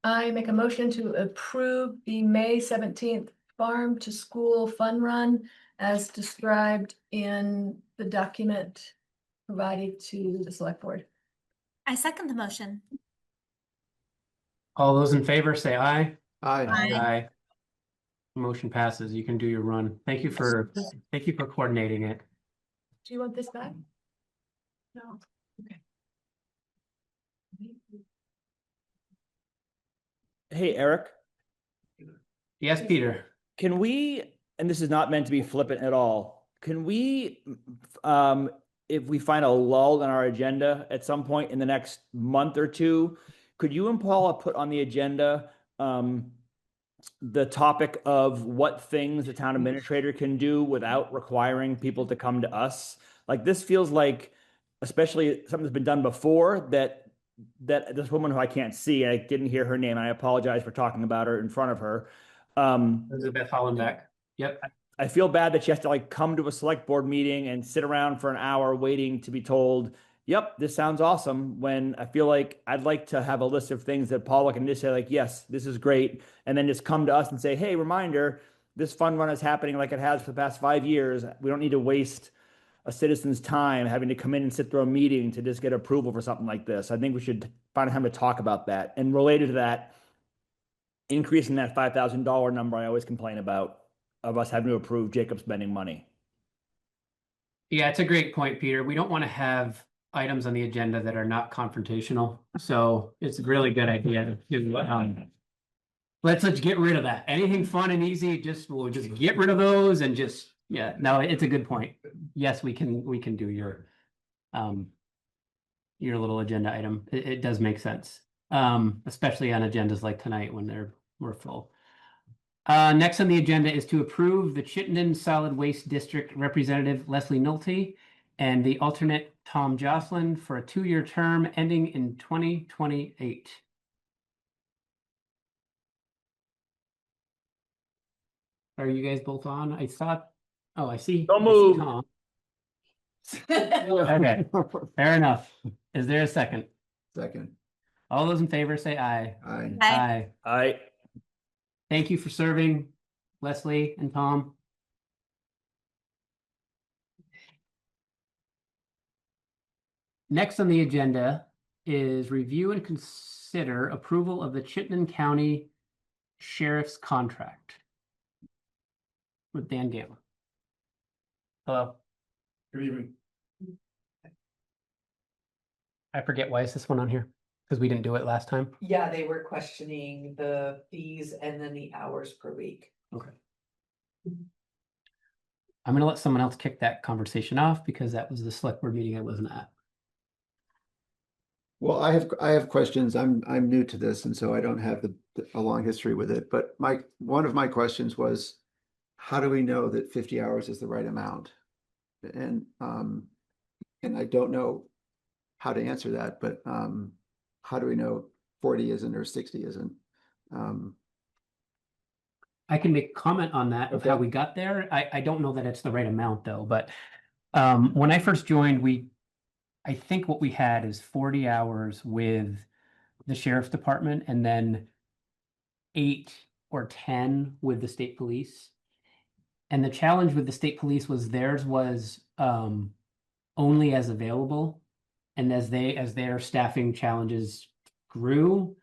I make a motion to approve the May 17th Farm to School Fun Run as described in the document provided to the select board. I second the motion. All those in favor say aye. Aye. Aye. Motion passes. You can do your run. Thank you for coordinating it. Do you want this back? No. Okay. Hey, Eric, Yes, Peter. can we, and this is not meant to be flippant at all, can we, if we find a lull in our agenda at some point in the next month or two, could you and Paula put on the agenda the topic of what things the town administrator can do without requiring people to come to us? Like, this feels like, especially something that's been done before, that this woman who I can't see, I didn't hear her name, I apologize for talking about her in front of her. Elizabeth Hollenbeck. Yep. I feel bad that she has to like come to a select board meeting and sit around for an hour waiting to be told, yep, this sounds awesome, when I feel like I'd like to have a list of things that Paula can just say like, yes, this is great. And then just come to us and say, hey, reminder, this fun run is happening like it has for the past 5 years. We don't need to waste a citizen's time having to come in and sit through a meeting to just get approval for something like this. I think we should find time to talk about that. And related to that, increasing that $5,000 number I always complain about, of us having to approve Jacob spending money. Yeah, it's a great point, Peter. We don't want to have items on the agenda that are not confrontational. So it's a really good idea to let's get rid of that. Anything fun and easy, we'll just get rid of those and just, yeah, no, it's a good point. Yes, we can do your little agenda item. It does make sense. Especially on agendas like tonight when we're full. Next on the agenda is to approve the Chittenden Solid Waste District Representative Leslie Nulty and the alternate Tom Joslin for a 2-year term ending in 2028. Are you guys both on? I thought, oh, I see. Don't I see move. Tom. Okay, fair enough. Is there a second? Second. All those in favor say aye. Aye. Aye. Aye. Thank you for serving, Leslie and Tom. Next on the agenda is review and consider approval of the Chittenden County Sheriff's contract with Dan Gale. Hello. Good evening. I forget, why is this one on here? Because we didn't do it last time. Yeah, they were questioning the fees and then the hours per week. Okay. I'm gonna let someone else kick that conversation off because that was the select board meeting I wasn't at. Well, I have questions. I'm new to this, and so I don't have a long history with it. But one of my questions was, how do we know that 50 hours is the right amount? And I don't know how to answer that, but how do we know 40 isn't or 60 isn't? I can make comment on that of how Okay. we got there. I don't know that it's the right amount though, but when I first joined, I think what we had is 40 hours with the sheriff's department and then 8 or 10 with the state police. And the challenge with the state police was theirs was only as available. And as their staffing challenges grew,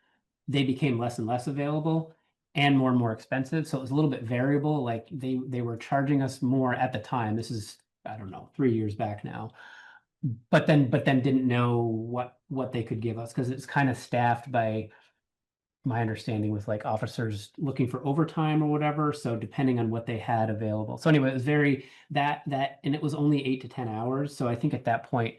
they became less and less available and more expensive. So it was a little bit variable. Like they were charging us more at the time. This is, I don't know, 3 years back now. But then didn't know what they could give us because it's kind of staffed by my understanding with like officers looking for overtime or whatever. So depending on what they had available. So anyway, it was very that and it was only 8 to 10 hours. So I think at that point,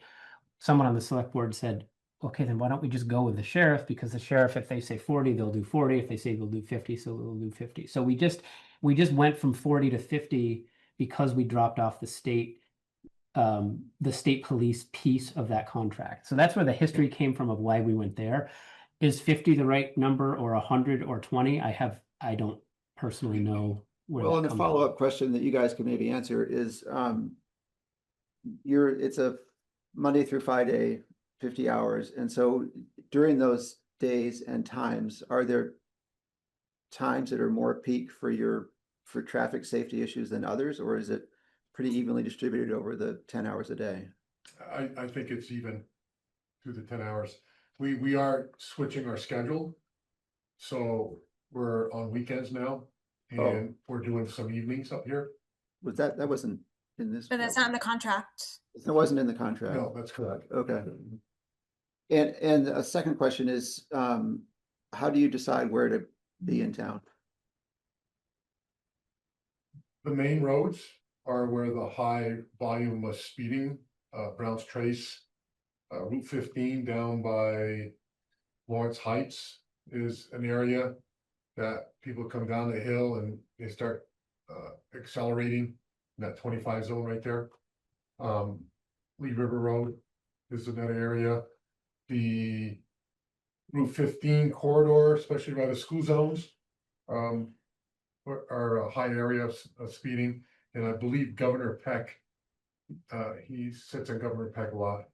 someone on the select board said, okay, then why don't we just go with the sheriff? Because the sheriff, if they say 40, they'll do 40. If they say they'll do 50, so they'll do 50. So we just went from 40 to 50 because we dropped off the state police piece of that contract. So that's where the history came from of why we went there. Is 50 the right number or 100 or 20? I don't personally know where Well, that and a comes from. follow-up question that you guys can maybe answer is it's a Monday through Friday, 50 hours. And so during those days and times, are there times that are more peak for traffic safety issues than others, or is it pretty evenly distributed over the 10 hours a day? I think it's even through the 10 hours. We are switching our schedule. So we're on weekends now and we're doing some evenings up here. That wasn't in this? But that's not in the contract. It wasn't in the contract. No, that's correct. Okay. And a second question is, how do you decide where to be in town? The main roads are where the high volume of speeding, Browns Trace, Route 15 down by Lawrence Heights is an area that people come down the hill and they start accelerating in that 25 zone right there. Lee River Road is another area. The Route 15 corridor, especially by the school zones, are a high area of speeding. And I believe Governor Peck, he sits on Governor Peck a lot.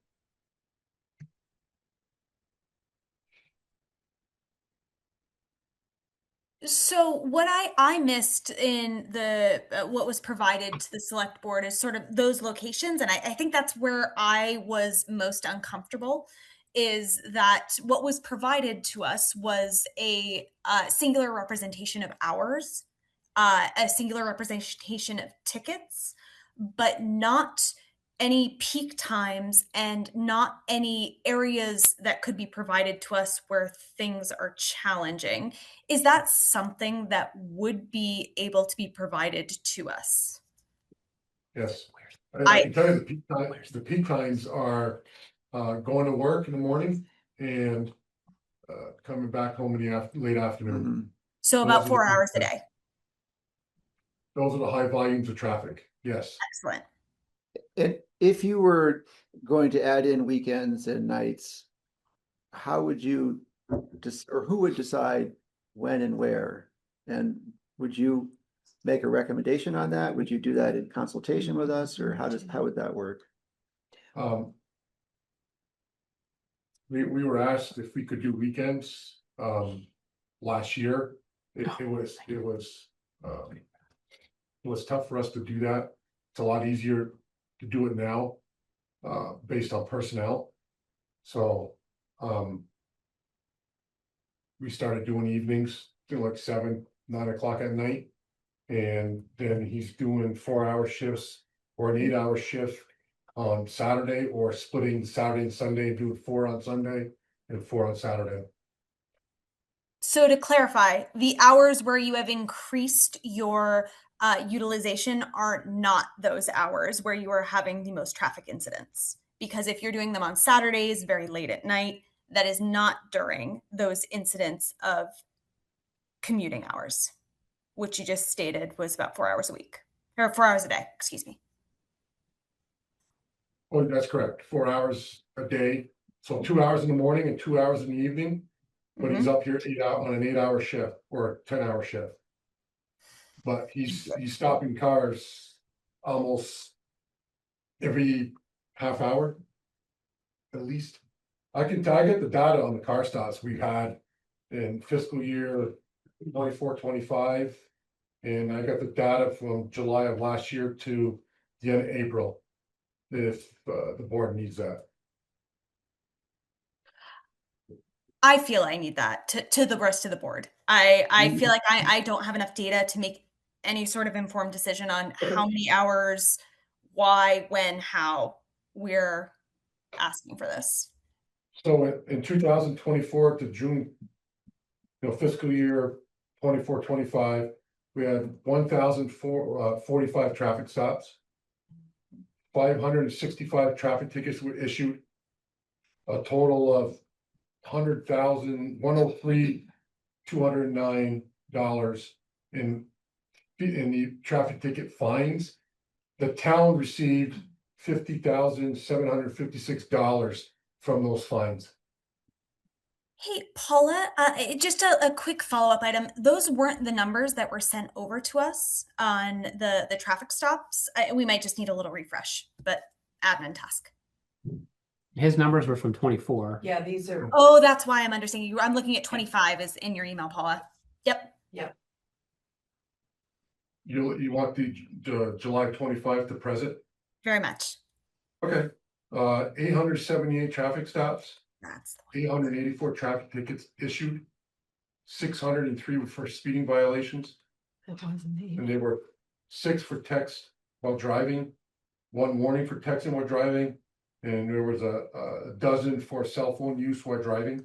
So what I missed in the what was provided to the select board is sort of those locations, and I think that's where I was most uncomfortable. Is that what was provided to us was a singular representation of hours, a singular representation of tickets, but not any peak times and not any areas that could be provided to us where things are challenging. Is that something that would be able to be provided to us? Yes. I can tell you the peak times are going to work in the morning and coming back home in the late afternoon. So about 4 hours a day. Those are the high volumes of traffic. Yes. Excellent. If you were going to add in weekends and nights, how would you or who would decide when and where? And would you make a recommendation on that? Would you do that in consultation with us, or how would that work? We were asked if we could do weekends last year. It was tough for us to do that. It's a lot easier to do it now based on personnel. So we started doing evenings till like 7, 9 o'clock at night. And then he's doing 4-hour shifts or an 8-hour shift on Saturday, or splitting Saturday and Sunday and doing 4 on Sunday and 4 on Saturday. So to clarify, the hours where you have increased your utilization are not those hours where you are having the most traffic incidents. Because if you're doing them on Saturdays, very late at night, that is not during those incidents of commuting hours, which you just stated was about 4 hours a week, or 4 hours a day, excuse me. Oh, that's correct. 4 hours a day. So 2 hours in the morning and 2 hours in the evening. But he's up here 8 hour on an 8-hour shift or a 10-hour shift. But he's stopping cars almost every half hour. At least. I get the data on the car stops we had in fiscal year 24-25. And I got the data from July of last year to the end of April. If the board needs that. I feel I need that to the rest of the board. I feel like I don't have enough data to make any sort of informed decision on how many hours, why, when, how we're asking for this. So in 2024 to June, fiscal year 24-25, we had 1,045 traffic stops. 565 traffic tickets were issued. A total of $103,209 in the traffic ticket fines. The town received $50,756 from those fines. Hey, Paula, just a quick follow-up item. Those weren't the numbers that were sent over to us on the traffic stops. We might just need a little refresh, but admin task. His numbers were from 24. Yeah, these are. Oh, that's why I'm understanding you. I'm looking at 25 is in your email, Paula. Yep. Yep. You want the July 25 to present? Very much. Okay. 878 traffic stops. That's 884 traffic tickets issued. 603 were for speeding violations. That wasn't me. And they were 6 for text while driving, 1 warning for texting while driving, and there was a dozen for cell phone use while driving.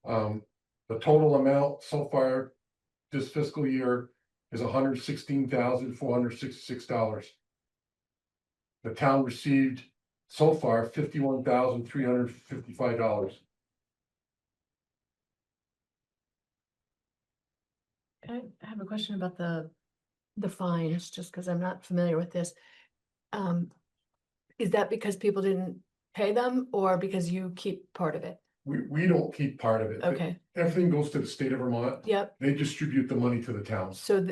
The total amount so far this fiscal year is $116,466. The town received so far $51,355. I have a question about the fines, just because I'm not familiar with this. Is that because people didn't pay them or because you keep part of it? We don't keep part of it. Okay. Everything goes to the state of Vermont. Yep. They distribute the money to the towns. So,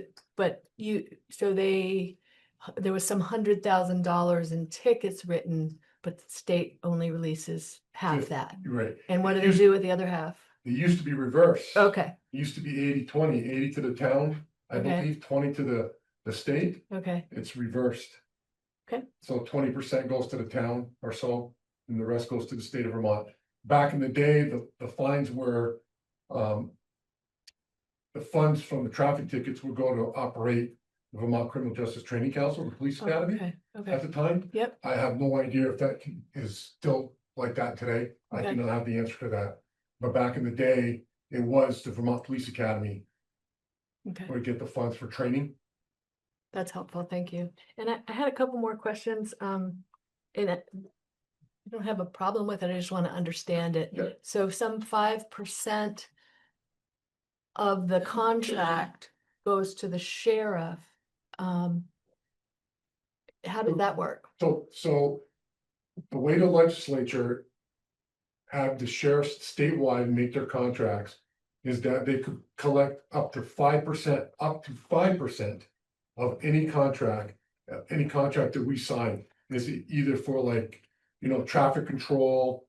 there was some $100,000 in tickets written, but the state only releases half that. Right. And what do they do with the other half? It used to be reversed. Okay. It used to be 80-20, 80 to the town, I Okay. believe, 20 to the state. Okay. It's reversed. Okay. So 20% goes to the town or so, and the rest goes to the state of Vermont. Back in the day, the fines were, the funds from the traffic tickets would go to operate the Vermont Criminal Justice Training Council, the police academy. Okay. Okay. At the time. Yep. I have no idea if that is still like that today. I Okay. do not have the answer to that. But back in the day, it was the Vermont Police Academy Okay. would get the funds for training. That's helpful. Thank you. And I had a couple more questions. I don't have a problem with it. I just want to understand it. Yeah. So some 5% of the contract goes to the sheriff. How did that work? So the way the legislature have the sheriffs statewide make their contracts is that they could collect up to 5% of any contract that we sign. Is either for traffic control,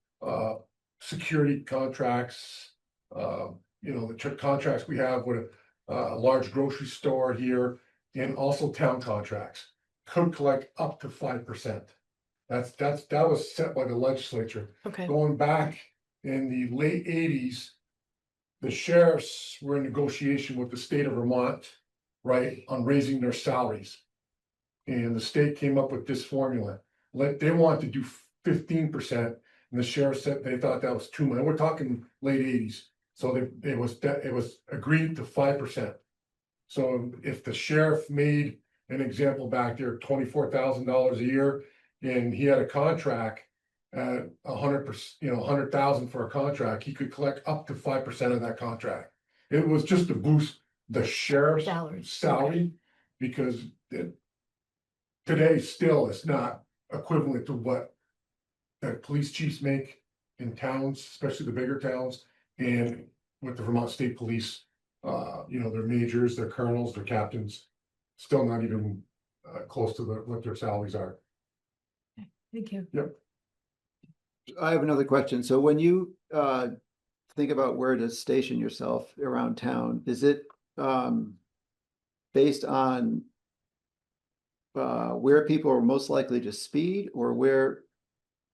security contracts, the contracts we have with a large grocery store here, and also town contracts could collect up to 5%. That was set by the legislature. Okay. Going back in the late 80s, the sheriffs were in negotiation with the state of Vermont, right, on raising their salaries. And the state came up with this formula. They wanted to do 15%, and the sheriff said they thought that was too much. We're talking late 80s. So it was agreed to 5%. So if the sheriff made an example back there, $24,000 a year, and he had a contract at 100%, 100,000 for a contract, he could collect up to 5% of that contract. It was just to boost the sheriff's salary, because today still it's not equivalent to what the police chiefs make in towns, especially the bigger towns, and with the Vermont State Police, their majors, their colonels, their captains, still not even close to what their salaries are. Thank you. Yep. I have another question. So when you think about where to station yourself around town, is it based on where people are most likely to speed, or where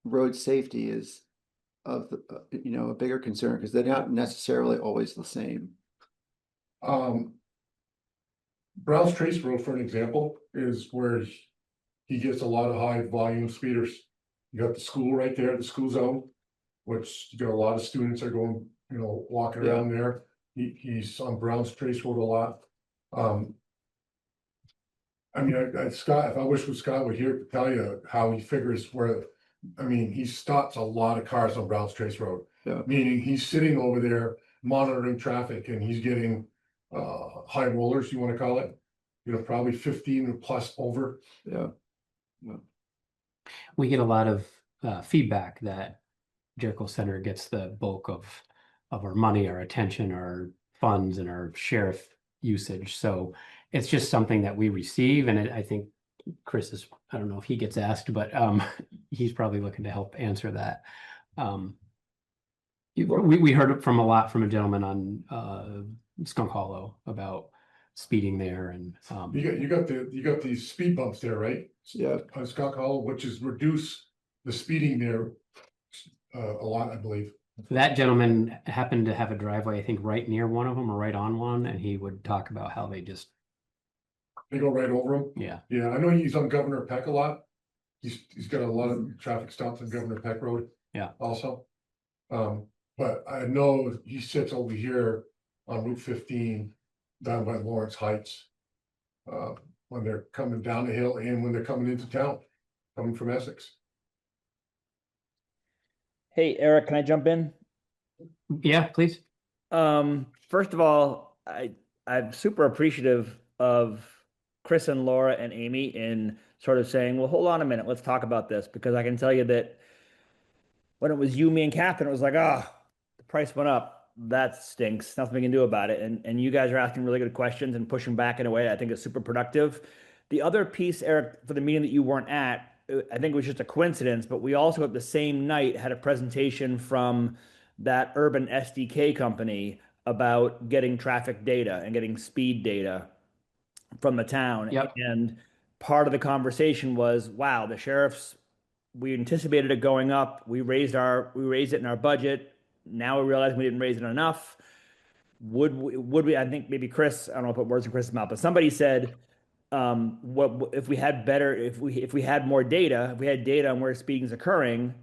road safety is of the, a bigger concern? Because they're not necessarily always the same. Browns Trace Road, for an example, is where he gets a lot of high volume speeders. You got the school right there, the school zone, which you got a lot of students are going, walking around there. He's on Browns Trace Road a lot. Scott, if I wish Scott were here to tell you how he figures where, he stops a lot of cars on Browns Trace Road. Yeah. Meaning he's sitting over there monitoring traffic, and he's getting high rollers, you want to call it, probably 15 or plus over. Yeah. We get a lot of feedback that Jericho Center gets the bulk of our money, our attention, our funds, and our sheriff usage. So it's just something that we receive, and I think Chris is, I don't know if he gets asked, but he's probably looking to help answer that. We heard it from a gentleman on Skunk Hollow about speeding there, and you got these speed bumps there, right? Yeah. On Skunk Hollow, which is reduce the speeding there a lot, I believe. that gentleman happened to have a driveway, I think, right near one of them or right on one, and he would talk about how they go right over him. Yeah. Yeah, I know he's on Governor Peck a lot. He's got a lot of traffic stops on Governor Peck Road. Yeah. Also. But I know he sits over here on Route 15 down by Lawrence Heights. When they're coming down the hill and when they're coming into town, coming from Essex. Hey, Eric, can I jump in? Yeah, please. First of all, I'm super appreciative of Chris and Laura and Amy in sort of saying, well, hold on a minute, let's talk about this, because I can tell you that when it was you, me, and Catherine, it was like, the price went up. That stinks. Nothing we can do about it. And you guys are asking really good questions and pushing back in a way I think is super productive. The other piece, Eric, for the meeting that you weren't at, I think it was just a coincidence, but we also at the same night had a presentation from that urban SDK company about getting traffic data and getting speed data from the town. Yep. And part of the conversation was, wow, the sheriff's, we anticipated it going up. We raised it in our budget. Now we realize we didn't raise it enough. Would we, I think maybe Chris, I don't know, put words in Chris's mouth, but somebody said, what if we had better, if we had more data, if we had data on where speeding is occurring,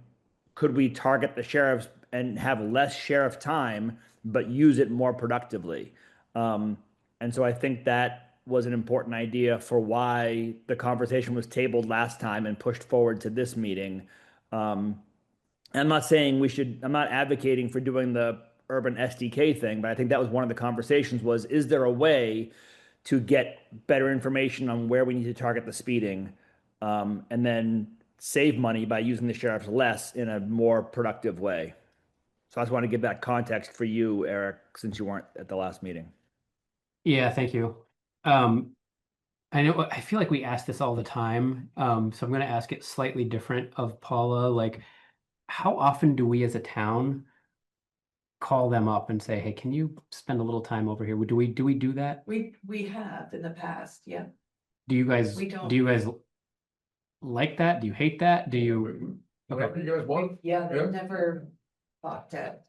could we target the sheriffs and have less sheriff time, but use it more productively? And so I think that was an important idea for why the conversation was tabled last time and pushed forward to this meeting. I'm not saying I'm not advocating for doing the urban SDK thing, but I think that was one of the conversations was, is there a way to get better information on where we need to target the speeding, and then save money by using the sheriffs less in a more productive way? So I just want to give that context for you, Eric, since you weren't at the last meeting. Yeah, thank you. I feel like we ask this all the time. So I'm going to ask it slightly different of Paula. Like, how often do we as a town call them up and say, hey, can you spend a little time over here? Do we do that? We have in the past, yeah. Do you guys We don't. like that? Do you hate that? Do you? Whatever you guys want. Yeah, Yeah. they've never thought at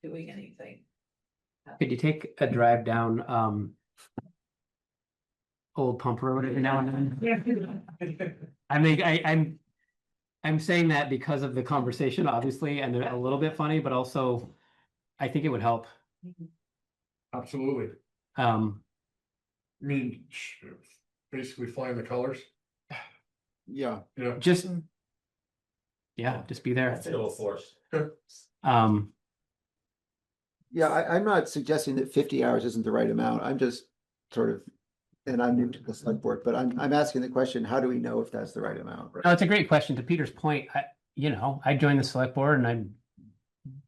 doing anything. Could you take a drive down Old Pump Road every now and then? Yeah. I mean, I'm saying that because of the conversation, obviously, and they're a little bit funny, but also I think it would help. Absolutely. I mean, basically flying the colors. Yeah. Yeah. Just be there. Still force. Yeah, I'm not suggesting that 50 hours isn't the right amount. I'm just sort of, and I'm new to the select board, but I'm asking the question, how do we know if that's the right amount? No, it's a great question. To Peter's point, I joined the select board and I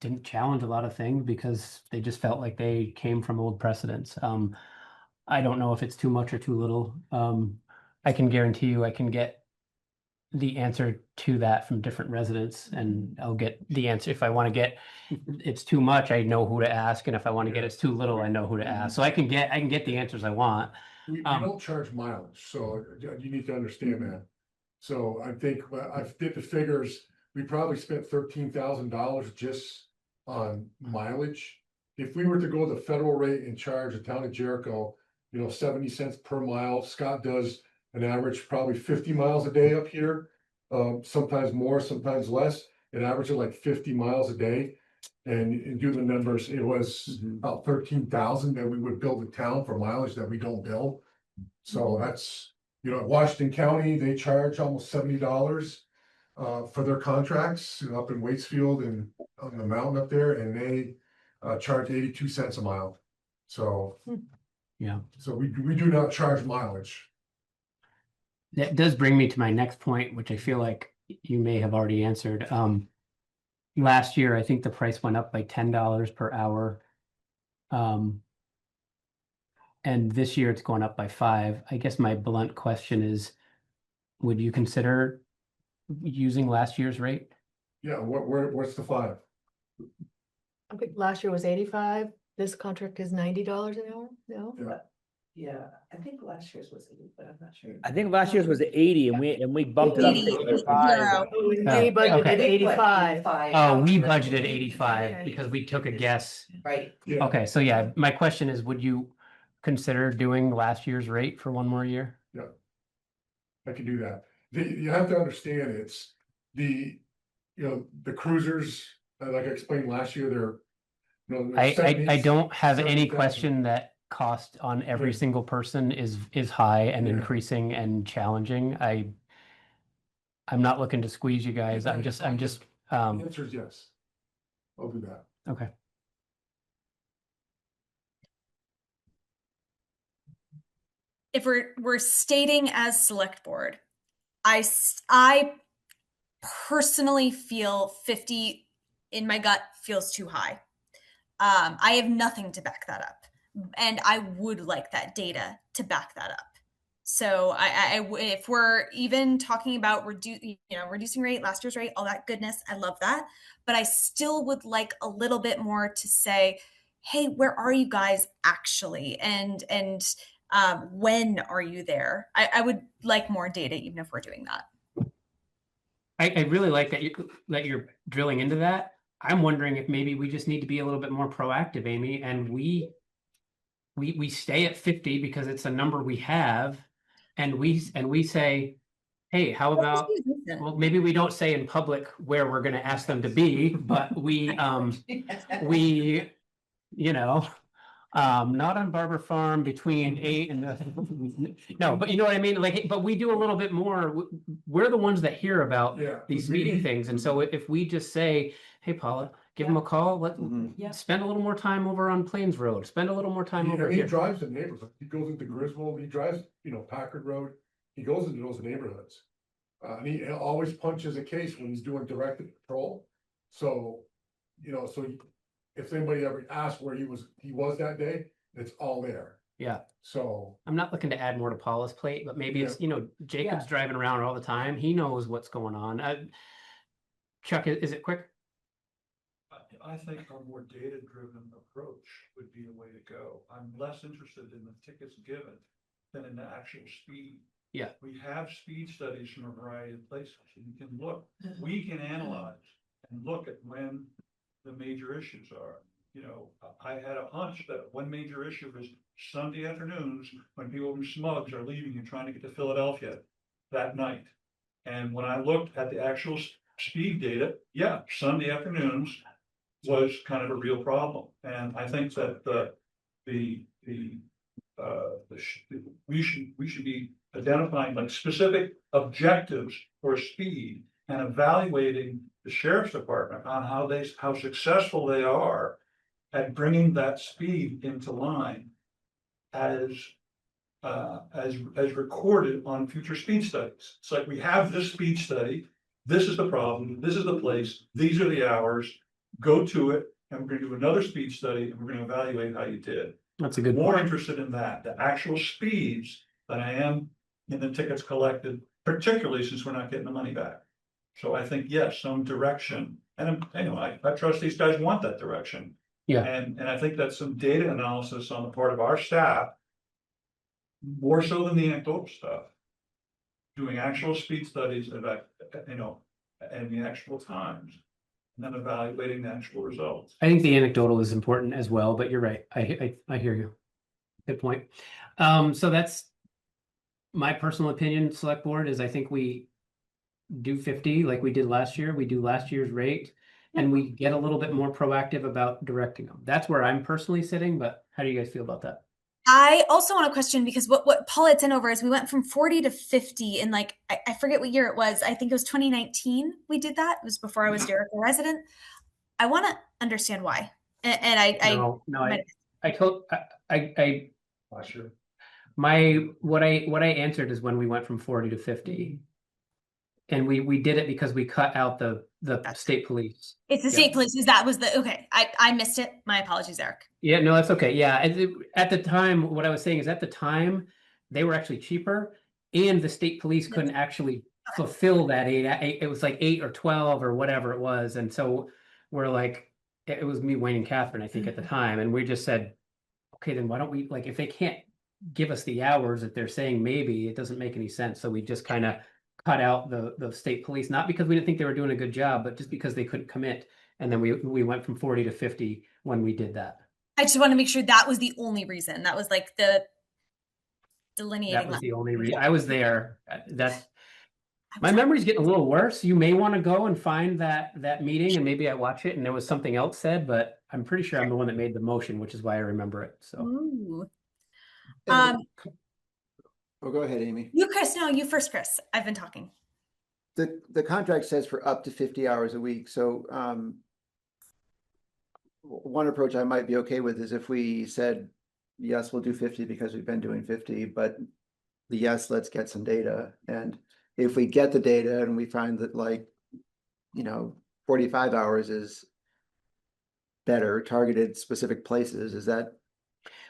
didn't challenge a lot of things because they just felt like they came from old precedents. I don't know if it's too much or too little. I can guarantee you I can get the answer to that from different residents, and I'll get the answer. If I want to get it's too much, I know who to ask, and if I want to get it's too little, I know who to ask. So I can get the answers I want. We don't charge mileage, so you need to understand that. So I think I did the figures. We probably spent $13,000 just on mileage. If we were to go the federal rate and charge the town of Jericho, 70 cents per mile, Scott does an average probably 50 miles a day up here. Sometimes more, sometimes less. It averages like 50 miles a day. And do the numbers, it was about 13,000 that we would bill the town for mileage that we don't bill. So that's, Washington County, they charge almost $70 for their contracts up in Wastefield and on the mountain up there, and they charge 82 cents a mile. So so we do not charge mileage. That does bring me to my next point, which I feel like you may have already answered. Last year, I think the price went up by $10 per hour. And this year it's going up by $5. I guess my blunt question is, would you consider using last year's rate? Yeah, what's the 5? I think last year was 85. This contract is $90 an hour. No? Yeah, I think last year's was 80, but I'm not sure. I think last year's was 80 and we bumped it up to 85. We budgeted 85. Oh, we budgeted 85 because we took a guess. Right. Yeah. Okay, so yeah, my question is, would you consider doing last year's rate for one more year? Yeah, I can do that. You have to understand, it's the cruisers, like I explained last year, I don't have any 70,000. question that cost on every single person is high and increasing and challenging. I'm not looking to squeeze you guys. I'm just The answer is yes. I'll do that. okay. If we're stating as select board, I personally feel 50 in my gut feels too high. I have nothing to back that up, and I would like that data to back that up. So if we're even talking about reducing rate, last year's rate, all that goodness, I love that. But I still would like a little bit more to say, hey, where are you guys actually? And when are you there? I would like more data, even if we're doing that. I really like that you're drilling into that. I'm wondering if maybe we just need to be a little bit more proactive, Amy, and we stay at 50 because it's a number we have, and we say, hey, how about, well, maybe we don't say in public where we're going to ask them to be, but we not on Barber Farm between 8 and no, but you know what I mean? Like, but we do a little bit more. We're the ones that hear about these meeting things. And so if we just say, hey, Paula, give them a call, spend a little more time over on Plains Road, spend a little more time over He here. drives the neighborhood. He goes into Griswold, he drives, Packard Road. He goes into those neighborhoods. And he always punches a case when he's doing directed patrol. So, if anybody ever asks where he was that day, it's all there. Yeah. So I'm not looking to add more to Paula's plate, but maybe it's, Jacob's driving around all the time. He knows what's going on. Chuck, is it quick? I think a more data-driven approach would be a way to go. I'm less interested in the tickets given than in the actual speed. Yeah. We have speed studies from a variety of places. You can look, we can analyze and look at when the major issues are. I had a hunch that one major issue was Sunday afternoons when people from Smugs are leaving and trying to get to Philadelphia that night. And when I looked at the actual speed data, Sunday afternoons was kind of a real problem. And I think that we should be identifying like specific objectives for speed and evaluating the sheriff's department on how successful they are at bringing that speed into line as recorded on future speed studies. It's like we have this speed study, this is the problem, this is the place, these are the hours, go to it, and we're gonna do another speed study, and we're gonna evaluate how you did. That's a good More point. interested in that, the actual speeds, than I am in the tickets collected, particularly since we're not getting the money back. So I think, yes, some direction, and anyway, I trust these guys want that direction. Yeah. And I think that's some data analysis on the part of our staff, more so than the anecdotal stuff. Doing actual speed studies about, and the actual times, and then evaluating the actual results. I think the anecdotal is important as well, but you're right. I hear you. Good point. So that's my personal opinion, select board, is I think we do 50 like we did last year. We do last year's rate and we get a little bit more proactive about directing them. That's where I'm personally sitting, but how do you guys feel about that? I also want to question, because what Paul had sent over is we went from 40 to 50 in like, I forget what year it was. I think it was 2019 we did that. It was before I was Jericho resident. I want to understand why. And I told Last year. what I answered is when we went from 40 to 50. And we did it because we cut out the state police. It's the state police. That was the, okay. I missed it. My apologies, Eric. Yeah, no, that's okay. Yeah. At the time, what I was saying is at the time, they were actually cheaper and the state police couldn't actually fulfill that eight. It was like 8 or 12 or whatever it was. And so we're like, it was me, Wayne and Catherine, I think at the time. And we just said, okay, then why don't we, like, if they can't give us the hours that they're saying, maybe it doesn't make any sense. So we just kind of cut out the state police, not because we didn't think they were doing a good job, but just because they couldn't commit. And then we went from 40 to 50 when we did that. I just want to make sure that was the only reason. That was like the delineating. That was the only reason. I was there. My memory's getting a little worse. You may want to go and find that meeting and maybe I watch it and there was something else said, but I'm pretty sure I'm the one that made the motion, which is why I remember it. So. Ooh. Oh, go ahead, Amy. You, Chris. No, you first, Chris. I've been talking. The contract says for up to 50 hours a week. So one approach I might be okay with is if we said, yes, we'll do 50 because we've been doing 50, but yes, let's get some data. And if we get the data and we find that 45 hours is better, targeted specific places, is that?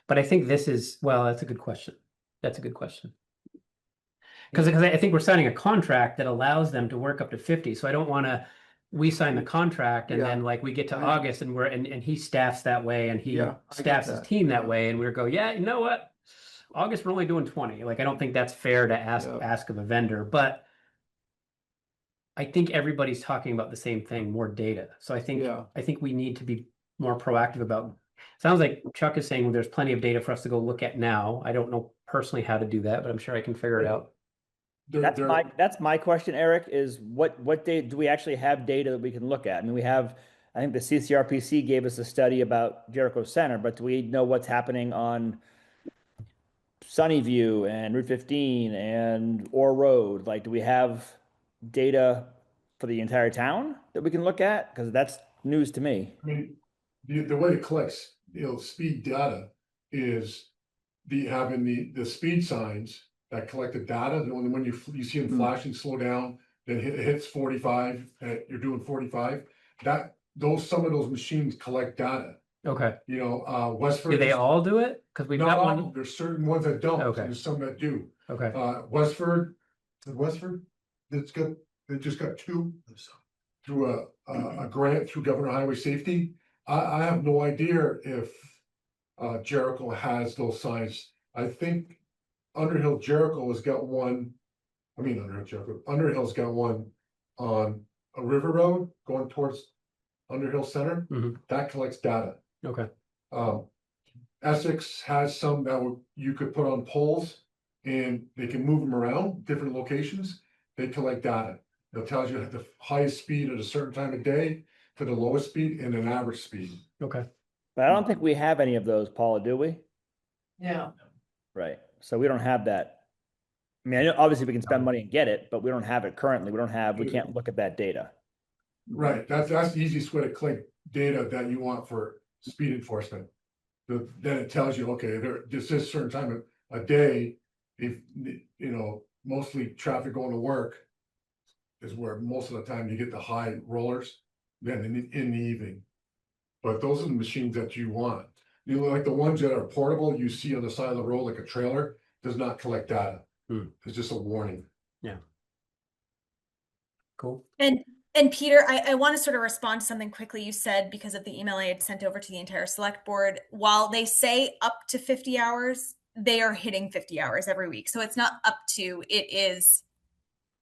But I think this is, well, that's a good question. That's a good question. Because I think we're signing a contract that allows them to work up to 50. So I don't want to, we sign the contract and then like we get to August and and he staffs that way and he staffs his team that way. And we go, yeah, you know what? August, we're only doing 20. Like, I don't think that's fair to ask of a vendor, but I think everybody's talking about the same thing, more data. So I think we need to be more proactive about, sounds like Chuck is saying there's plenty of data for us to go look at now. I don't know personally how to do that, but I'm sure I can figure it out. That's my question, Eric, is what data do we actually have data that we can look at? I mean, we have, I think the CCRPC gave us a study about Jericho Center, but do we know what's happening on Sunnyview and Route 15 and Orr Road? Like, do we have data for the entire town that we can look at? Because that's news to me. I mean, the way it collects, speed data is having the speed signs that collect the data. When you see them flashing, slow down, then it hits 45. You're doing 45. Some of those machines collect data. Okay. Westford. Do they all do it? Because we've got one. There's certain ones that don't. Okay. There's some that do. Okay. Westford. They just got 2 through a grant through Governor Highway Safety. I have no idea if Jericho has those signs. I think Underhill Jericho has got one. Underhill's got one on a river road going towards Underhill Center. That collects data. Okay. Essex has some that you could put on poles and they can move them around different locations. They collect data. It tells you the highest speed at a certain time of day to the lowest speed and an average speed. Okay. But I don't think we have any of those, Paula, do we? Yeah. Right. So we don't have that I mean, I know obviously we can spend money and get it, but we don't have it currently. We can't look at that data. Right, that's the easiest way to collect data that you want for speed enforcement. Then it tells you, okay, this is a certain time of a day, if, you know, mostly traffic going to work is where most of the time you get the high rollers, then in the evening. But those are the machines that you want. You know, like the ones that are portable, you see on the side of the road, like a trailer, does not collect data. It's just a warning. Yeah. Cool. And Peter, I want to sort of respond to something quickly you said because of the email I had sent over to the entire select board. While they say up to 50 hours, they are hitting 50 hours every week. So it's not up to, it is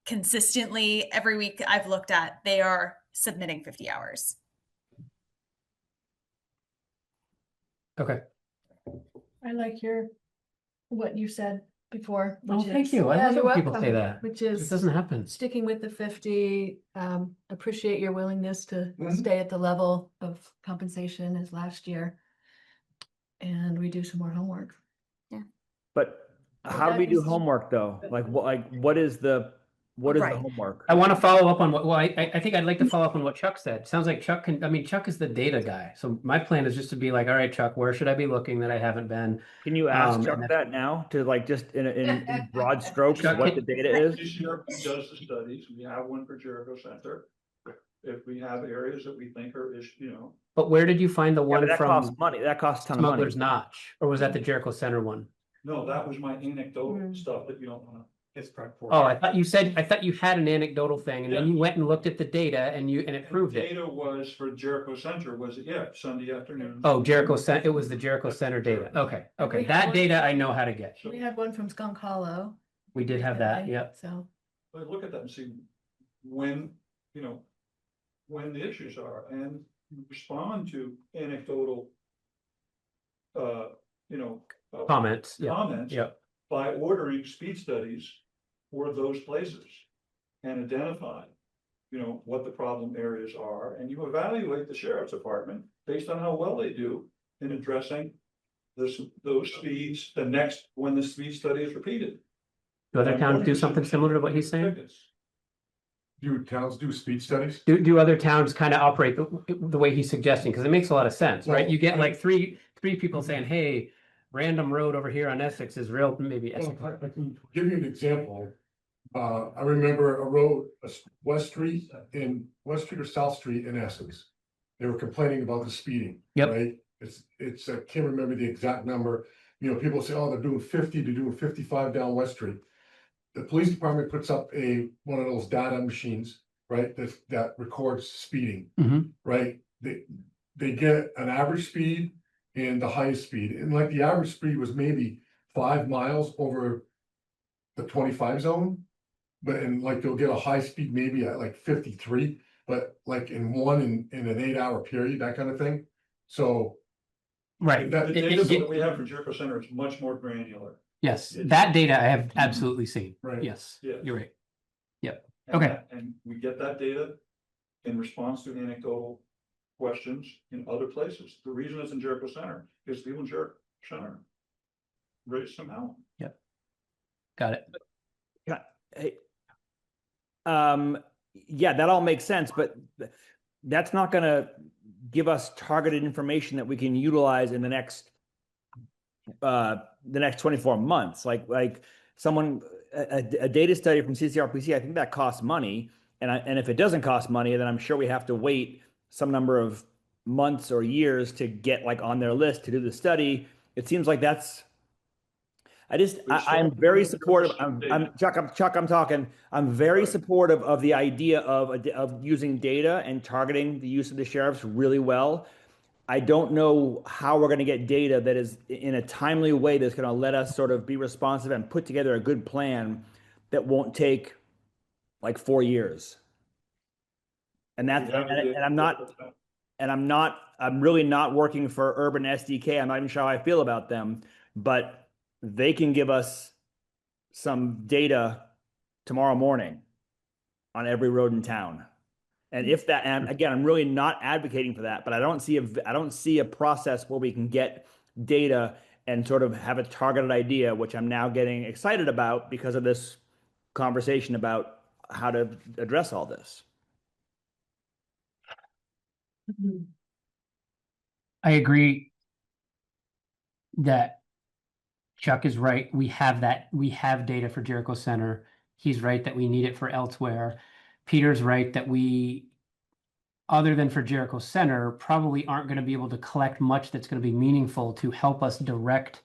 consistently every week I've looked at, they are submitting 50 hours. Okay. I like what you said before. Oh, which thank is- you. I Yeah, love you're when people say welcome, that. Which It is. doesn't happen. Sticking with the 50, appreciate your willingness to stay at the level of compensation as last year. And we do some more homework. But how do we do homework though? Like what is the Right. homework? I want to follow up on I think I'd like to follow up on what Chuck said. Sounds like Chuck Chuck is the data guy. So my plan is just to be like, all right, Chuck, where should I be looking that I haven't been? Can you ask Chuck and that now to like just in broad strokes what the data is? CCRP does the studies. We have one for Jericho Center. If we have areas that we think are, you know. But where did you find the one that from costs money. That costs a ton of money. Smuggler's Notch? Or was that the Jericho Center one? No, that was my anecdotal stuff that you don't wanna. It's for. Oh, I thought you had an anecdotal thing and then you went and looked at the data and it proved it. Data was for Jericho Center, was it? Yeah, Sunday afternoon. Oh, Jericho Center, it was the Jericho Center data. Okay, okay. That data I know how to get. We had one from Skunk Hollow. We did have that, yep. So. But look at that and see when, you know, when the issues are and respond to anecdotal, you know. Comments, Comments. Yep. By ordering speed studies for those places and identify, you know, what the problem areas are, and you evaluate the sheriff's department based on how well they do in addressing those speeds, when the speed study is repeated. Do other towns do something similar to what he's saying? Do towns do speed studies? Do other towns kind of operate the way he's suggesting? Because it makes a lot of sense, right? You get like three people saying, hey, random road over here on Essex is real, maybe Essex. Well, I can give you an example. I remember a road, West Street or South Street in Essex. They were complaining about the speeding. Yep. Right? It's I can't remember the exact number. You know, people say, oh, they're doing 50, they're doing 55 down West Street. The police department puts up one of those data machines, right? That records speeding, right? They get an average speed and the highest speed. And like the average speed was maybe 5 miles over the 25 zone. But like they'll get a high speed maybe at like 53, but like in an 8-hour period, that kind of thing. So. Right. The data that we have for Jericho Center is much more granular. Yes, that data I have absolutely seen. Right. Yes, Yes. you're right. Yep. And Okay. and we get that data in response to anecdotal questions in other places. The reason it's in Jericho Center is people in Jericho Center raised somehow. Yep. Got it. Hey, yeah, that all makes sense, but that's not going to give us targeted information that we can utilize in the next 24 months. Like someone, a data study from CCRPC, I think that costs money. And if it doesn't cost money, then I'm sure we have to wait some number of months or years to get like on their list to do the study. It seems like that's, I'm very supportive. Chuck, I'm talking. I'm very supportive of the idea of using data and targeting the use of the sheriffs really well. I don't know how we're going to get data that is in a timely way that's going to let us sort of be responsive and put together a good plan that won't take like 4 years. And I'm really not working for Urban SDK. I'm not even sure how I feel about them, but they can give us some data tomorrow morning on every road in town. And and again, I'm really not advocating for that, but I don't see a process where we can get data and sort of have a targeted idea, which I'm now getting excited about because of this conversation about how to address all this. I agree that Chuck is right. We have data for Jericho Center. He's right that we need it for elsewhere. Peter's right that we, other than for Jericho Center, probably aren't going to be able to collect much that's going to be meaningful to help us direct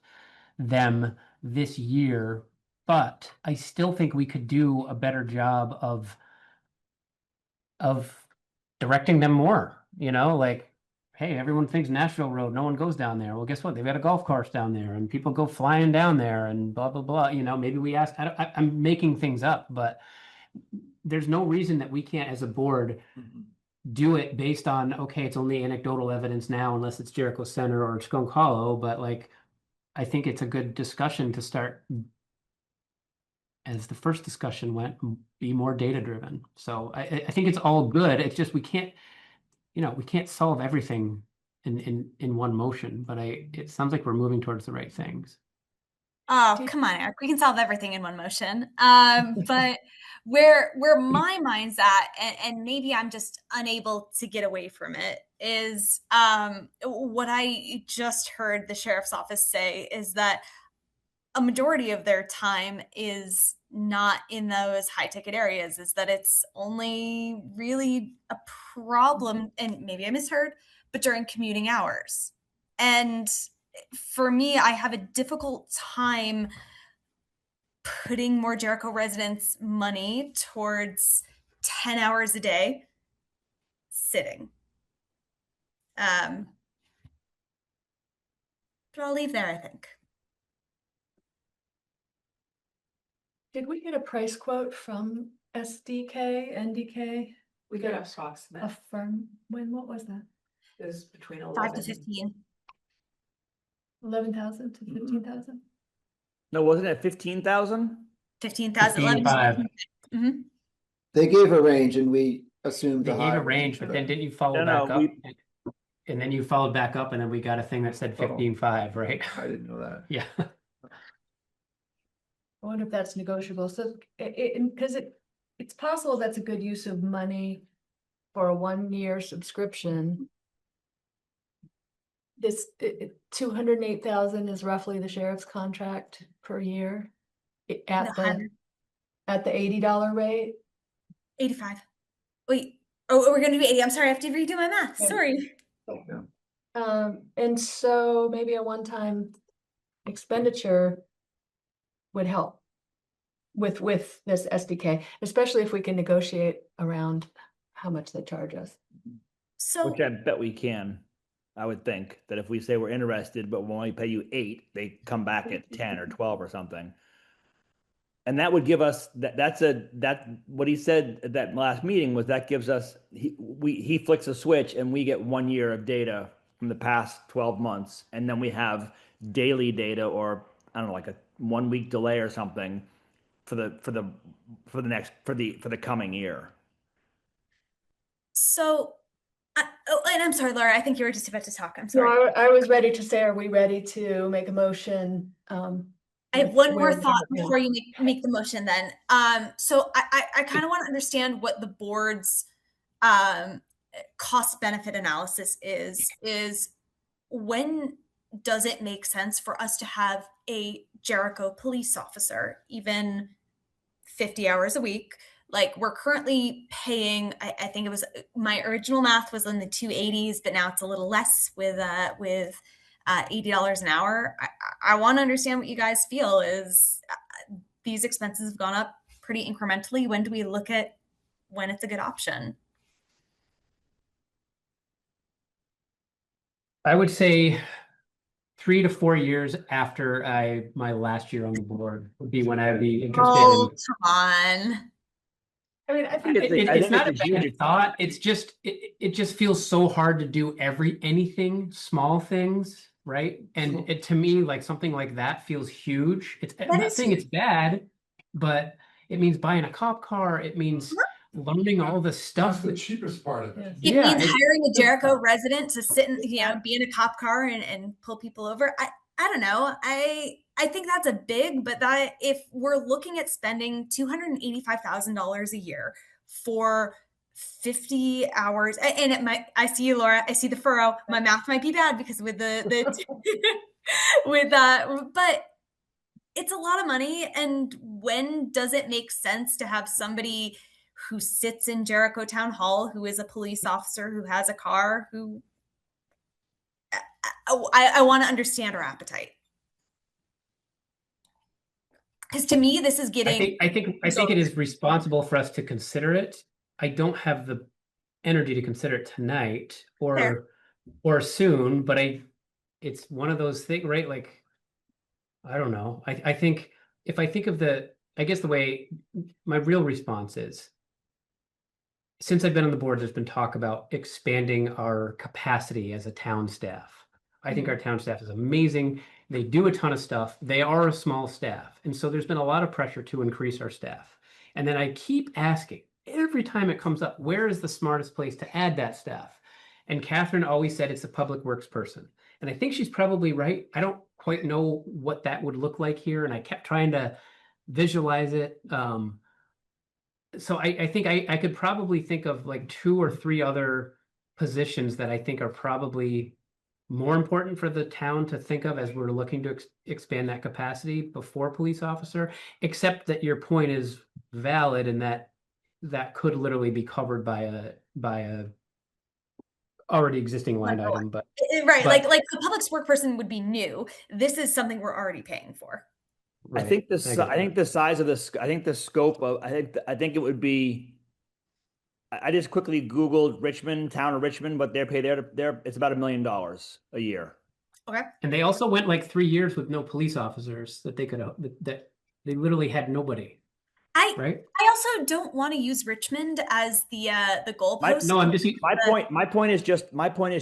them this year. But I still think we could do a better job of directing them more, like, hey, everyone thinks Nashville Road, no one goes down there. Well, guess what? They've got a golf course down there and people go flying down there and blah, blah, blah. Maybe we ask, I'm making things up, but there's no reason that we can't, as a board, do it based on, okay, it's only anecdotal evidence now, unless it's Jericho Center or Skunk Hollow. But like, I think it's a good discussion to start, as the first discussion went, be more data driven. So I think it's all good. It's just, we can't solve everything in one motion, but it sounds like we're moving towards the right things. Oh, come on, Eric. We can solve everything in one motion. But where my mind's at, and maybe I'm just unable to get away from it, is what I just heard the sheriff's office say is that a majority of their time is not in those high ticket areas, is that it's only really a problem, and maybe I misheard, but during commuting hours. And for me, I have a difficult time putting more Jericho residents' money towards 10 hours a day sitting. But I'll leave there, I think. Did we get a price quote from SDK, NDK? We got approximate. A firm, what was that? It was between 5 to 15. 11,000 to 15,000? No, wasn't it 15,000? 15,000. 15,500. Mm-hmm. They gave a range and we assumed They the gave high a range, but then didn't you follow No, back up? And then you followed back up, and then we got a thing that said 15.5, right? I didn't know that. Yeah. I wonder if that's negotiable. So because it's possible that's a good use of money for a 1-year subscription. This 208,000 is roughly the sheriff's contract per year at the $80 rate. 85. Wait. Oh, we're going to do 80. I'm sorry. I have to redo my math. Okay. Sorry. And so maybe a one-time expenditure would help with this SDK, especially if we can negotiate around how much they charge us. So, which I bet we can. I would think that if we say we're interested, but we'll only pay you 8, they come back at 10 or 12 or something. And that would give us what he said at that last meeting was that gives us, he flicks a switch and we get 1 year of data from the past 12 months. And then we have daily data, or I don't know, like a 1 week delay or something for the coming year. So, and I'm sorry, Laura, I think you were just about to talk. I'm sorry. No, I was ready to say, are we ready to make a motion? I have one more thought before you make the motion then. So I kind of want to understand what the board's cost benefit analysis is when does it make sense for us to have a Jericho police officer, even 50 hours a week? Like, we're currently paying, I think it was, my original math was in the 280s, but now it's a little less with $80 an hour. I want to understand what you guys feel is these expenses have gone up pretty incrementally. When do we look at when it's a good option? I would say 3 to 4 years after my last year on the board would be when I would be interested. Oh, come on. I mean, I think it's not a bad thought. It's just it just feels so hard to do anything, small things, right? And to me, like something like that feels huge. I'm not saying it's bad, but it means buying a cop car. It means learning all the stuff. That's the cheapest part of it. It means hiring a Jericho resident to sit and be in a cop car and pull people over. I don't know. I think that's a big, but that if we're looking at spending $285,000 a year for 50 hours, and it might, I see you, Laura, I see the furrow. My math might be bad because with the with but it's a lot of money. And when does it make sense to have somebody who sits in Jericho Town Hall, who is a police officer, who has a car, who I want to understand our appetite. Because to me, this is getting. I think it is responsible for us to consider it. I don't have the energy to consider it tonight or soon, but it's one of those things, right? Like, I don't know. I think if I think of I guess the way my real response is, since I've been on the board, there's been talk about expanding our capacity as a town staff. I think our town staff is amazing. They do a ton of stuff. They are a small staff. And so there's been a lot of pressure to increase our staff. And then I keep asking every time it comes up, where is the smartest place to add that staff? And Catherine always said it's a public works person. And I think she's probably right. I don't quite know what that would look like here. And I kept trying to visualize it. So I think I could probably think of like 2 or 3 other positions that I think are probably more important for the town to think of as we're looking to expand that capacity before police officer, except that your point is valid and that could literally be covered by a already existing line item. But right, like the public work person would be new. This is something we're already paying for. Right. I think the size of this. I think the scope of. I think it would be. I just quickly Googled Richmond, town of Richmond, but they're it's about $1 million a year. Okay. And they also went like 3 years with no police officers that they could that they literally had nobody. Right. I also don't want to use Richmond as the goalpost. My point is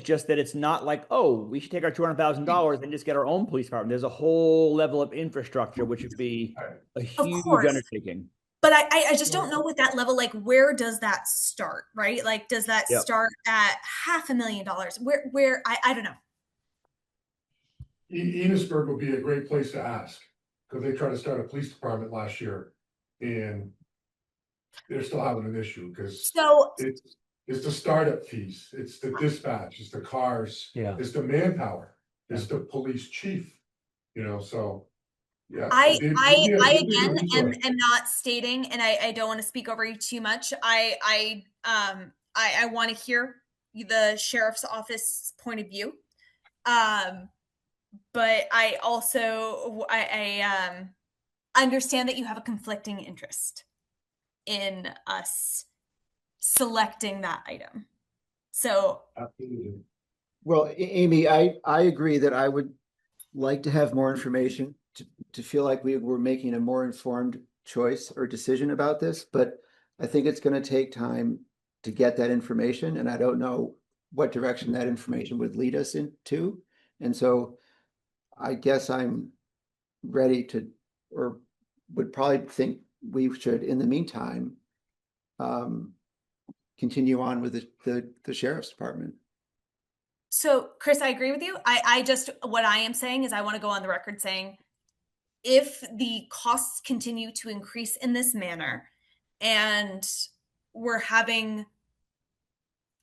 just that it's not like, oh, we should take our $200,000 and just get our own police department. There's a whole level of infrastructure which would be a huge undertaking. But I just don't know with that level, like where does that start, right? Like, does that start at $500,000? Where I don't know. Enosburg would be a great place to ask, because they tried to start a police department last year and they're still having an issue because it's the startup fees, it's the dispatch, it's the cars, it's the manpower, it's the police chief, so. Yeah, I again am not stating, and I don't want to speak over you too much. I want to hear the sheriff's office point of view. But I also I understand that you have a conflicting interest in us selecting that item. So absolutely. Well, Amy, I agree that I would like to have more information to feel like we were making a more informed choice or decision about this, but I think it's going to take time to get that information, and I don't know what direction that information would lead us into. And so I guess I'm ready to, or would probably think we should, in the meantime, continue on with the sheriff's department. So, Chris, I agree with you. What I am saying is I want to go on the record saying, if the costs continue to increase in this manner and we're having,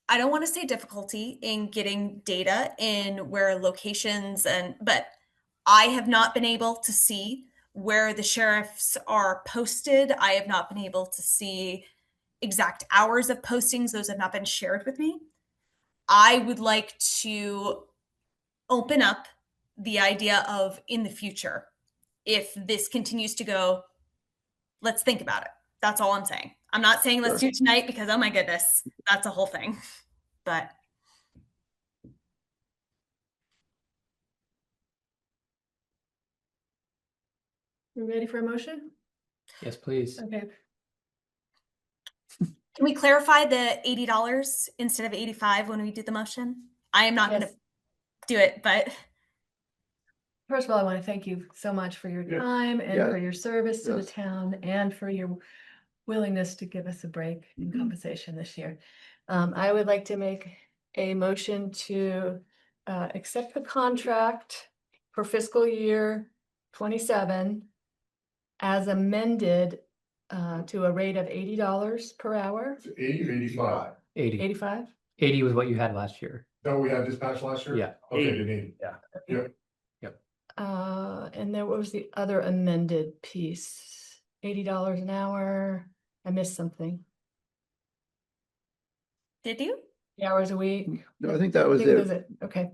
I don't want to say difficulty in getting data in where locations but I have not been able to see where the sheriffs are posted. I have not been able to see exact hours of postings. Those have not been shared with me. I would like to open up the idea of, in the future, if this continues to go, let's think about it. That's all I'm saying. I'm not saying let's do it tonight because, oh my goodness, that's a whole thing. But we ready for a motion? Yes, please. Okay. Can we clarify the $80 instead of $85 when we do the motion? I am not going to do it, but. First of all, I want to thank you so much for your time and for your service to the town and for your willingness to give us a break in compensation this year. I would like to make a motion to accept the contract for fiscal year 27 as amended to a rate of $80 per hour. 80 or 85? 80. 85? 80 was what you had last year. No, we had dispatch last year? Yeah. Okay, 80. then 80. Yeah. Yep. And then what was the other amended piece? $80 an hour. I missed something. Did you? 3 hours a week. No, I think that was I think that it. was it. Okay.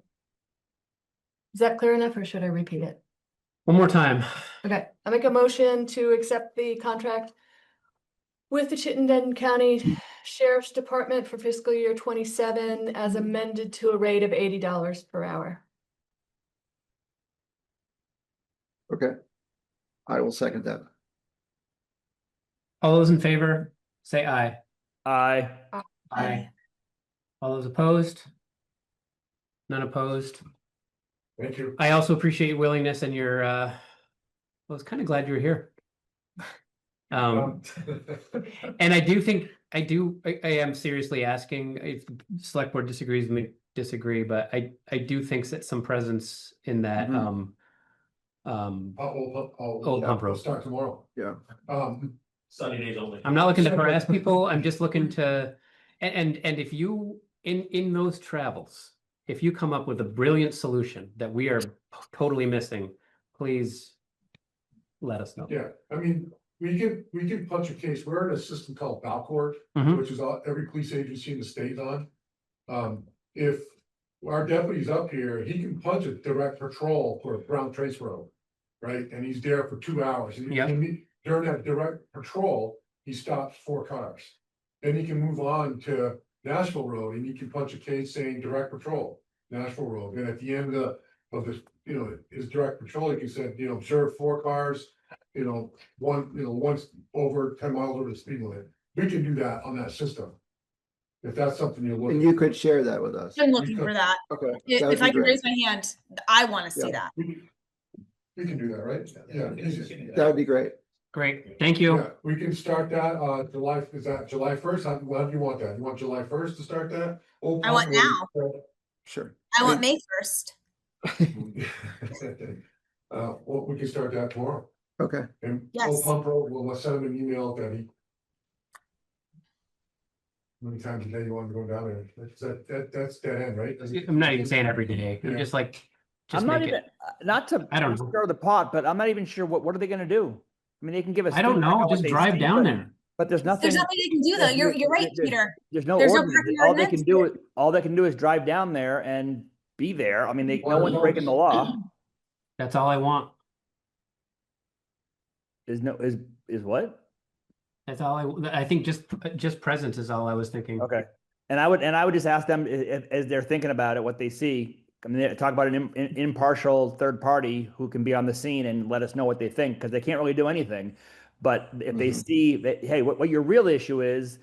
Is that clear enough or should I repeat it? One more time. Okay, I make a motion to accept the contract with the Chittenden County Sheriff's Department for fiscal year 27 as amended to a rate of $80 per hour. Okay. I will second that. All those in favor, say aye. Aye. Aye. All those opposed? None opposed? Thank you. I also appreciate your willingness and your, I was kind of glad you were here. And I do think, I am seriously asking if the select board disagrees with me, disagree, but I do think that some presence in that, Old Pump Road. Start tomorrow. Yeah. Sunny days only. I'm not looking to harass people. I'm just looking to, and if you, in those travels, if you come up with a brilliant solution that we are totally missing, please let us know. Yeah, I mean, we can punch a case. We're in a system called Packard, Mhm. which is every police agency in the state on. If our deputy's up here, he can punch a direct patrol for Brown Trace Road, right? And he's there for 2 hours. And Yeah. During that direct patrol, he stops 4 cars. Then he can move on to Nashville Road and you can punch a case saying direct patrol, Nashville Road. And at the end of this, his direct patrol, like you said, observe 4 cars, one's over 10 miles over the speed limit. We can do that on that system. If that's something you're looking. And you could share that with us. I'm looking for that. Okay. If I can raise my hand, I want to see Yeah. that. We can do that, right? Yeah. That would be great. Great, thank you. Yeah, we can start that, is that July 1st? When do you want that? You want July 1st to start that? I want now. Sure. I want May 1st. Well, we can start that tomorrow. Okay. And Yes. Old Pump Road, we'll send him an email that he. How many times a day you want to go down there? That's dead end, right? I'm not even saying every day. I'm Yeah. just like, just I'm not make even, it. not to I don't know. stir the pot, but I'm not even sure what are they gonna do? I mean, they can give us. I don't feedback know, on what just they drive see, down there. But there's nothing. There's nothing they can do though. You're right, Peter. There's no There's no ordinance. parking All they ordinance. can do all they can do is drive down there and be there. I mean, no one's breaking the law. That's all I want. Is what? That's all I think just presence is all I was thinking. Okay. And I would just ask them as they're thinking about it, what they see. I mean, they talk about an impartial third party who can be on the scene and let us know what they think, because they can't really do anything. But if they see that, hey, what your real issue is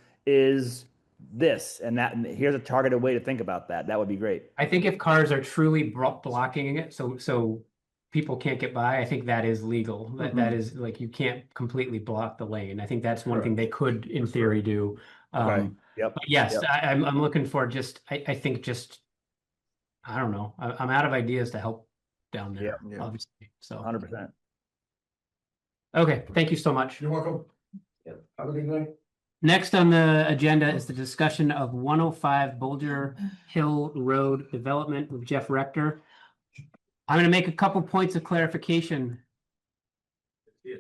this and that, and here's a targeted way to think about that. That would be great. I think if cars are truly blocking it, so people can't get by, I think that is legal. That is like, you can't completely block the lane. I think that's one thing they could, in theory, do. Right. Yep. But yes, Yep. I'm looking for I think just, I don't know. I'm out of ideas to help down there, Yeah. obviously. So 100%. Okay, thank you so much. You're welcome. Have a good night. Next on the agenda is the discussion of 105 Bolger Hill Road development with Jeff Rector. I'm going to make a couple points of clarification.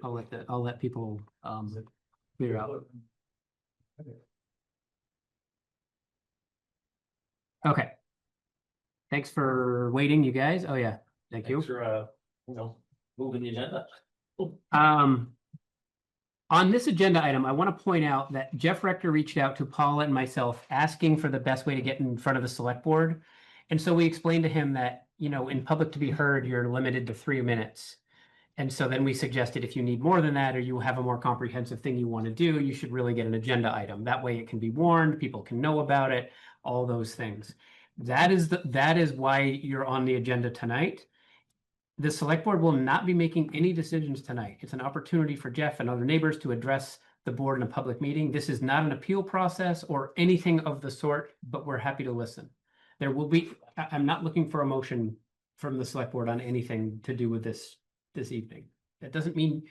I'll let people clear out. Okay. Thanks for waiting, you guys. Oh yeah, thank you. Thanks for, moving the agenda. On this agenda item, I want to point out that Jeff Rector reached out to Paula and myself asking for the best way to get in front of the select board. And so we explained to him that, in public to be heard, you're limited to 3 minutes. And so then we suggested if you need more than that, or you have a more comprehensive thing you want to do, you should really get an agenda item. That way it can be warned, people can know about it, all those things. That is why you're on the agenda tonight. The select board will not be making any decisions tonight. It's an opportunity for Jeff and other neighbors to address the board in a public meeting. This is not an appeal process or anything of the sort, but we're happy to listen. There will be, I'm not looking for a motion from the select board on anything to do with this evening. That doesn't mean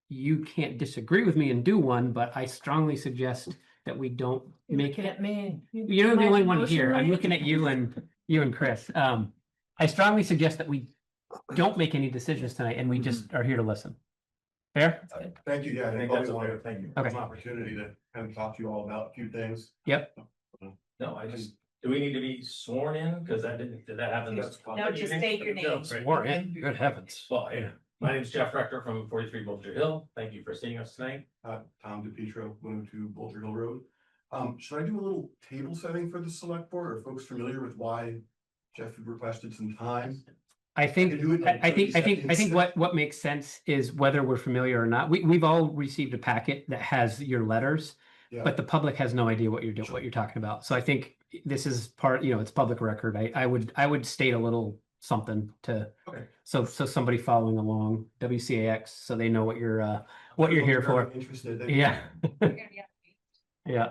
you can't disagree with me and do one, but I strongly suggest that we don't You're make looking it. at me. You're the My only one motion here. I'm right? looking at you and Chris. I strongly suggest that we don't make any decisions tonight and we just are here to listen. Fair? Thank you, yeah, I think think that's that's okay. thank you. Okay. It's an opportunity to kind of talk to you all about a few things. Yep. No, do we need to be sworn in? Cause did that happen? No, just state your name. Sworn in, good heavens. Well, yeah, my name is Jeff Rector from 43 Bolger Hill. Thank you for seeing us tonight. Tom DePietro, 102 Bolger Hill Road. Should I do a little table setting for the select board? Are folks familiar with why Jeff had requested some time? I think what makes sense is whether we're familiar or not. We've all received a packet that has your letters, but the public has no idea what you're doing, what you're talking about. So I think this is part, it's public record. I would state a little something to, so somebody following along WCAX, so they know what you're here for. Interested. Yeah. Yeah.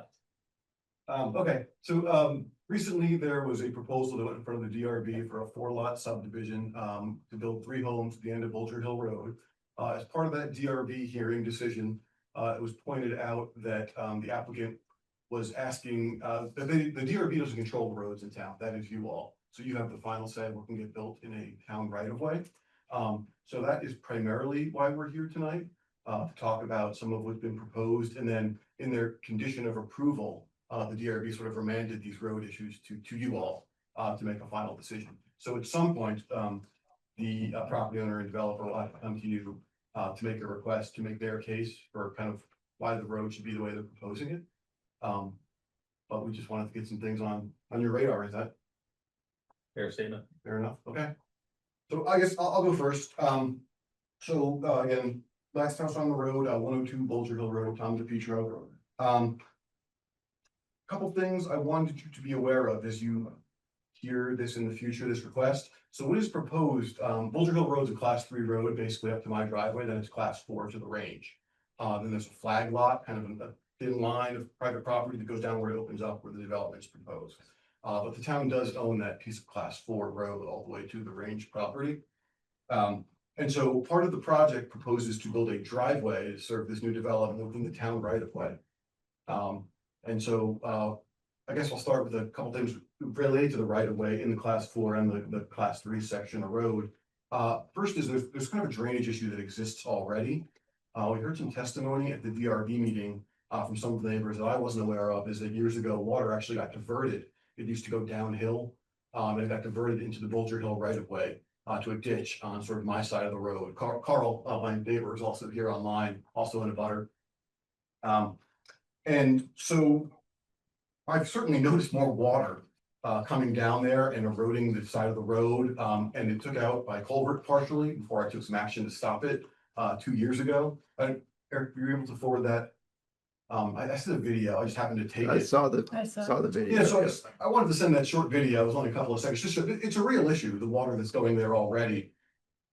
Okay, so recently there was a proposal that went in front of the DRB for a 4-lot subdivision to build 3 homes at the end of Bolger Hill Road. As part of that DRB hearing decision, it was pointed out that the applicant was asking that the DRB doesn't control the roads in town. That is you all. So you have the final say what can get built in a town right of way. So that is primarily why we're here tonight, to talk about some of what's been proposed, and then in their condition of approval, the DRB sort of remanded these road issues to you all to make a final decision. So at some point, the property owner and developer will have to come to you to make a request to make their case for kind of why the road should be the way they're proposing it. But we just wanted to get some things on your radar. Is that fair statement? Fair enough. Okay. So I guess I'll go first. Again, last house on the road, 102 Bolger Hill Road, Tom DePietro. Couple things I wanted you to be aware of as you hear this in the future, this request. So what is proposed, Bolger Hill Road is a class 3 road, basically up to my driveway, then it's class 4 to the range. Then there's a flag lot, kind of a thin line of private property that goes down where it opens up where the development is proposed. But the town does own that piece of class 4 road all the way to the range property. And so part of the project proposes to build a driveway to serve this new development within the town right of way. And so I guess I'll start with a couple things related to the right of way in the class 4 and the class 3 section of road. First is there's kind of a drainage issue that exists already. We heard some testimony at the DRB meeting from some of the neighbors that I wasn't aware of, is that years ago water actually got diverted. It used to go downhill and it got diverted into the Bolger Hill right of way to a ditch on sort of my side of the road. Carl, my neighbor, is also here online, also in a butter. And so I've certainly noticed more water coming down there and eroding the side of the road. And it took out by culvert partially before I took some action to stop it 2 years ago. Eric, were you able to forward that? I saw the video. I just happened to take it. I saw the video. Yeah, so I wanted to send that short video. It was only a couple of seconds. It's a real issue, the water that's going there already.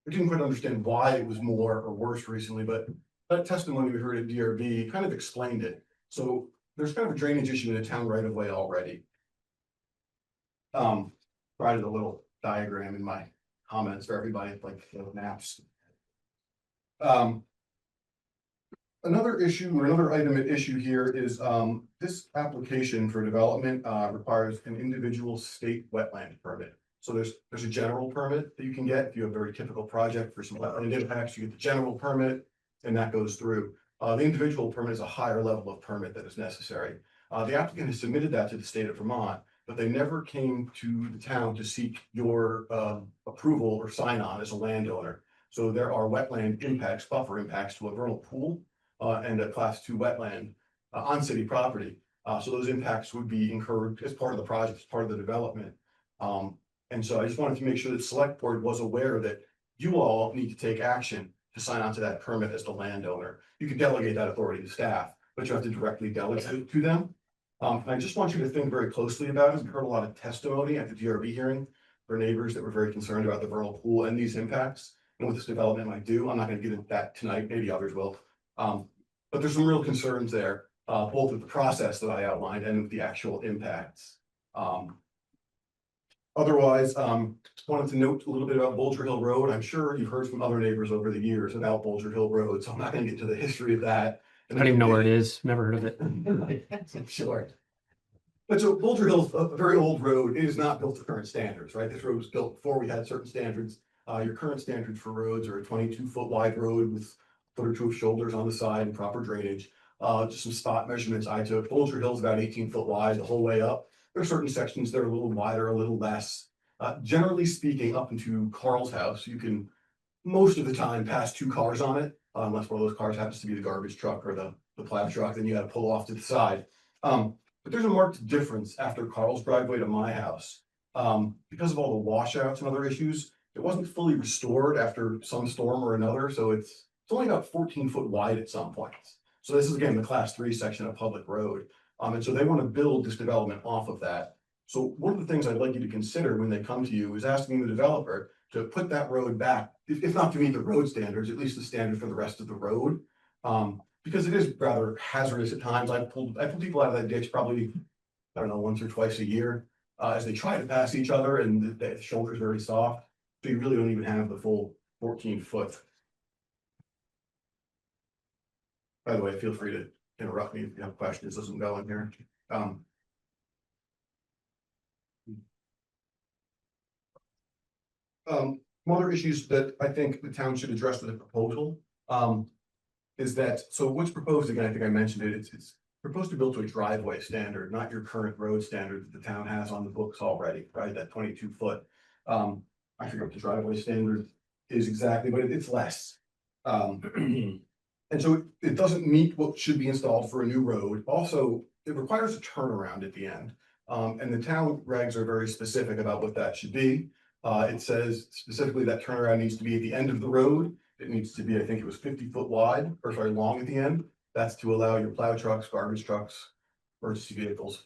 I didn't quite understand why it was more or worse recently, but that testimony we heard at DRB kind of explained it. So there's kind of a drainage issue in the town right of way already. Provided a little diagram in my comments for everybody, like maps. Another issue or another item at issue here is this application for development requires an individual state wetland permit. So there's a general permit that you can get if you have a very typical project for some wetland impacts. You get the general permit and that goes through. The individual permit is a higher level of permit that is necessary. The applicant has submitted that to the state of Vermont, but they never came to the town to seek your approval or sign on as a landowner. So there are wetland impacts, buffer impacts to a vernal pool and a class 2 wetland on city property. So those impacts would be incurred as part of the project, as part of the development. And so I just wanted to make sure that select board was aware that you all need to take action to sign on to that permit as the landowner. You can delegate that authority to staff, but you have to directly delegate it to them. And I just want you to think very closely about it. We heard a lot of testimony at the DRB hearing for neighbors that were very concerned about the vernal pool and these impacts and what this development might do. I'm not going to get into that tonight, maybe others will. But there's some real concerns there, both with the process that I outlined and with the actual impacts. Otherwise, just wanted to note a little bit about Bolger Hill Road. I'm sure you've heard from other neighbors over the years about Bolger Hill Road, so I'm not gonna get to the history of that. I don't even know where it is. Never heard of it. I'm sure. But so Bolger Hill's a very old road. It is not built to current standards, right? This road was built before we had certain standards. Your current standards for roads are a 22-foot wide road with a foot or two of shoulders on the side and proper drainage. Just some spot measurements I took. Bolger Hill's about 18-foot wide the whole way up. There are certain sections that are a little wider, a little less. Generally speaking, up into Carl's house, you can most of the time pass two cars on it, unless one of those cars happens to be the garbage truck or the plow truck, then you gotta pull off to the side. But there's a marked difference after Carl's driveway to my house. Because of all the washouts and other issues, it wasn't fully restored after some storm or another, so it's only about 14-foot wide at some points. So this is again the class 3 section of public road. And so they want to build this development off of that. So one of the things I'd like you to consider when they come to you is asking the developer to put that road back, if not to meet the road standards, at least the standard for the rest of the road. Because it is rather hazardous at times. I pull people out of that ditch probably, I don't know, once or twice a year, as they try to pass each other, and the shoulder's very soft. So you really don't even have the full 14-foot. By the way, feel free to interrupt me if you have questions as I'm going here. Some other issues that I think the town should address with the proposal is that, so what's proposed, again, I think I mentioned it, it's proposed to build to a driveway standard, not your current road standard that the town has on the books already, right? That 22-foot. I forget what the driveway standard is exactly, but it's less. And so it doesn't meet what should be installed for a new road. Also, it requires a turnaround at the end. And the town regs are very specific about what that should be. It says specifically that turnaround needs to be at the end of the road. It needs to be, I think it was 50-foot wide, or sorry, long at the end. That's to allow your plow trucks, garbage trucks, emergency vehicles,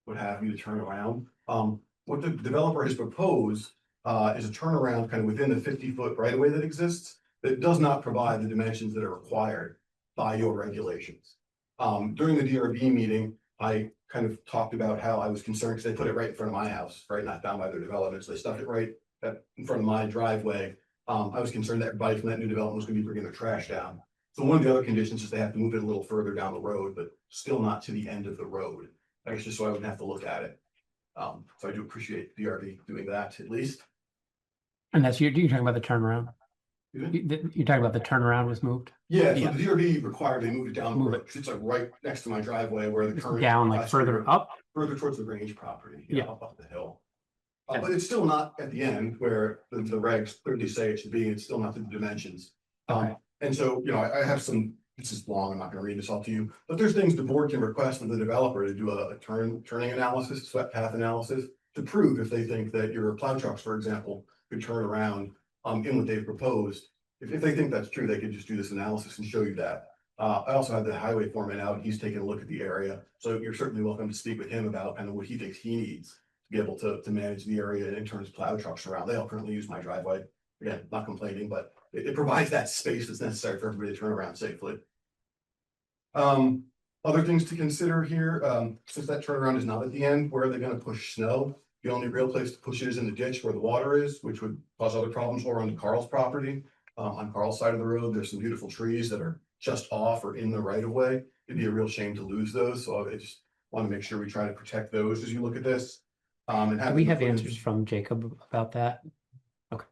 what have you, to turn around. What the developer has proposed is a turnaround kind of within the 50-foot right of way that exists, that does not provide the dimensions that are required by your regulations. During the DRB meeting, I kind of talked about how I was concerned because they put it right in front of my house, right, not down by their development. So they stuck it right in front of my driveway. I was concerned that everybody from that new development was going to be bringing their trash down. So one of the other conditions is they have to move it a little further down the road, but still not to the end of the road. I guess just so I wouldn't have to look at it. So I do appreciate DRB doing that at least. And that's you're talking about the turnaround. You're talking about the turnaround was moved? Yeah, so the DRB required they move it down the road, because it's like right next to my driveway where the current. Down like further up? Further towards the range property, Yeah. up the hill. But it's still not at the end where the regs clearly say it should be, it's still not the dimensions. And so, you know, I have some, this is long, I'm not gonna read this all to you, but there's things the board can request from the developer to do a turning analysis, swept path analysis, to prove if they think that your plow trucks, for example, could turn around in what they've proposed. If they think that's true, they could just do this analysis and show you that. I also had the highway foreman out, he's taking a look at the area, so you're certainly welcome to speak with him about kind of what he thinks he needs to be able to manage the area in terms of plow trucks around. They all currently use my driveway. Again, not complaining, but it provides that space that's necessary for everybody to turn around safely. Other things to consider here, since that turnaround is not at the end, where are they going to push snow? The only real place to push it is in the ditch where the water is, which would cause other problems, or on Carl's property. On Carl's side of the road, there's some beautiful trees that are just off or in the right of way. It'd be a real shame to lose those, so I just want to make sure we try to protect those as you look at this. And Do we have answers from Jacob about that? Okay.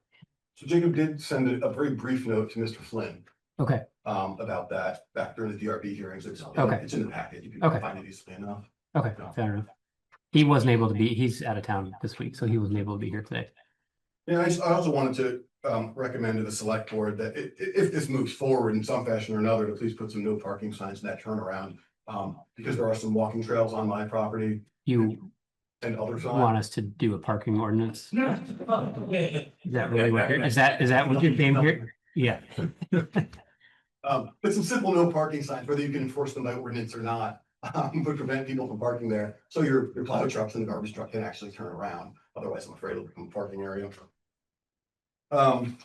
So Jacob did send a very brief note to Mr. Flynn. Okay. About that back during the DRB hearings. It's in the packet. You can find it easily enough. Okay, fair enough. He wasn't able to be, he's out of town this week, so he wasn't able to be here today. Yeah, I also wanted to recommend to the select board that if this moves forward in some fashion or another, to please put some no parking signs in that turnaround. Because there are some walking trails on my property. And other signs. Want us to do a parking ordinance? Is that really what is that what you came here? Yeah. But some simple no parking signs, whether you can enforce them by ordinance or not, would prevent people from parking there. So your plow trucks and the garbage truck can actually turn around. Otherwise, I'm afraid it'll become a parking area. And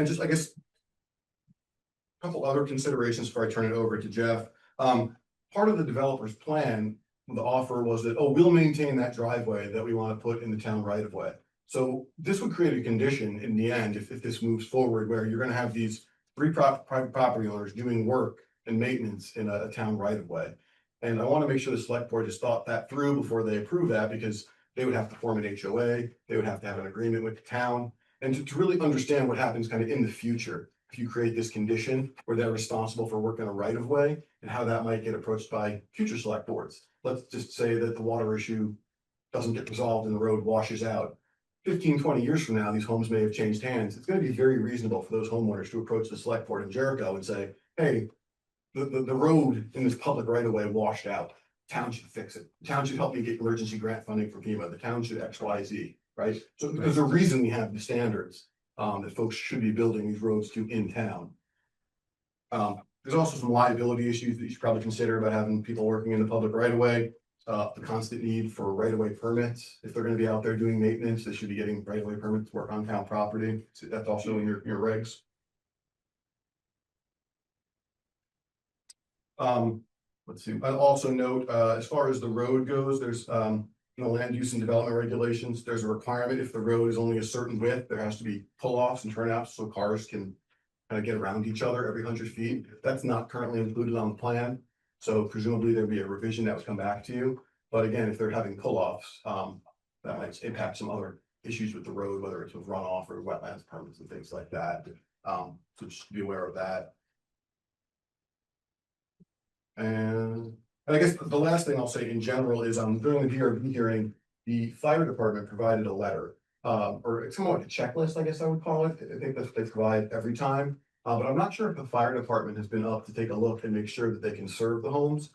just, I guess, a couple other considerations before I turn it over to Jeff. Part of the developer's plan the offer was that, oh, we'll maintain that driveway that we want to put in the town right of way. So this would create a condition in the end, if this moves forward, where you're gonna have these three private property owners doing work and maintenance in a town right of way. And I want to make sure the select board has thought that through before they approve that, because they would have to form an HOA, they would have to have an agreement with the town. And to really understand what happens kind of in the future, if you create this condition where they're responsible for working a right of way, and how that might get approached by future select boards. Let's just say that the water issue doesn't get resolved and the road washes out. 15, 20 years from now, these homes may have changed hands. It's going to be very reasonable for those homeowners to approach the select board in Jericho and say, hey, the road in this public right of way washed out. Town should fix it. The town should help me get emergency grant funding from FEMA. The town should X, Y, Z, right? So there's a reason we have the standards that folks should be building these roads to in town. There's also some liability issues that you should probably consider about having people working in the public right of way. The constant need for right of way permits. If they're going to be out there doing maintenance, they should be getting right of way permits to work on town property. So that's also in your regs. Let's see. I'll also note, as far as the road goes, there's land use and development regulations. There's a requirement if the road is only a certain width, there has to be pull-offs and turnouts so cars can kind of get around each other every 100 feet. That's not currently included on the plan. So presumably there'd be a revision that would come back to you. But again, if they're having pull-offs, that might impact some other issues with the road, whether it's with runoff or wetlands permits and things like that. So just be aware of that. And I guess the last thing I'll say in general is during the PRB hearing, the fire department provided a letter, or it's somewhat like a checklist, I guess I would call it. I think that's what they provide every time. But I'm not sure if the fire department has been up to take a look and make sure that they can serve the homes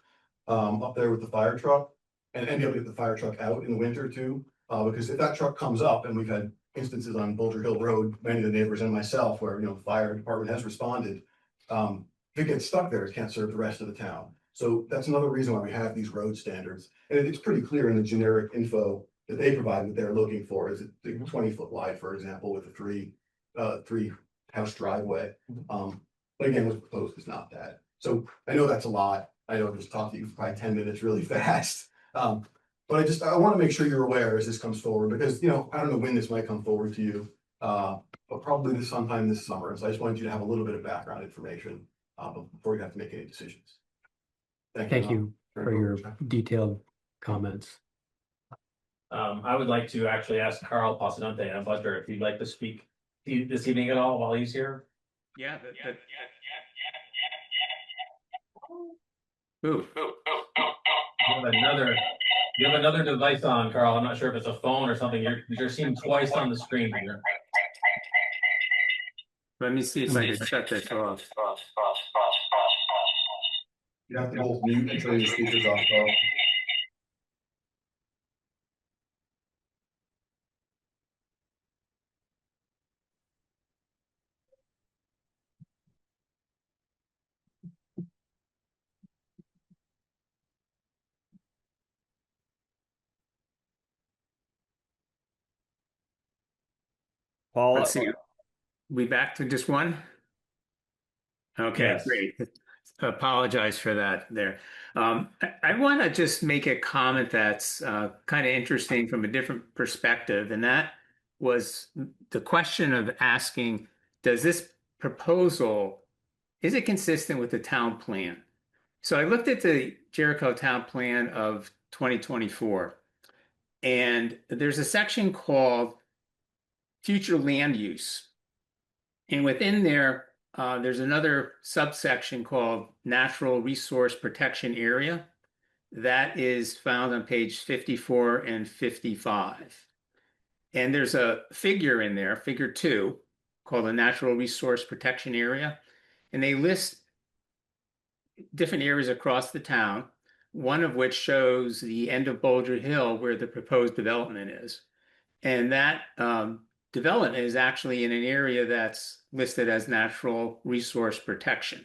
up there with the fire truck and be able to get the fire truck out in the winter too. Because if that truck comes up, and we've had instances on Bolger Hill Road, many of the neighbors and myself, where the fire department has responded. If it gets stuck there, it can't serve the rest of the town. So that's another reason why we have these road standards. And it's pretty clear in the generic info that they provide what they're looking for. Is it 20-foot wide, for example, with a three house driveway. But again, what's proposed is not that. So I know that's a lot. I know I just talked to you for probably 10 minutes really fast. But I want to make sure you're aware as this comes forward, because I don't know when this might come forward to you, but probably sometime this summer. So I just wanted you to have a little bit of background information before you have to make any decisions. Thank you for your detailed comments. I would like to actually ask Carl Pasadante and Butler if you'd like to speak this evening at all while he's here. Yeah. Ooh. You have another device on, Carl. I'm not sure if it's a phone or something. You're seen twice on the screen here. Let me see if I can shut this off. You have to both mute and turn your speakers off, Carl. Paul, let's see. We back to just one? Okay, Yes. Great. Apologize for that there. I want to just make a comment that's kind of interesting from a different perspective, and that was the question of asking, does this proposal, is it consistent with the town plan? So I looked at the Jericho town plan of 2024, and there's a section called future land use. And within there, there's another subsection called natural resource protection area. That is found on page 54 and 55. And there's a figure in there, figure 2, called a natural resource protection area. And they list different areas across the town, one of which shows the end of Bolger Hill where the proposed development is. And that development is actually in an area that's listed as natural resource protection.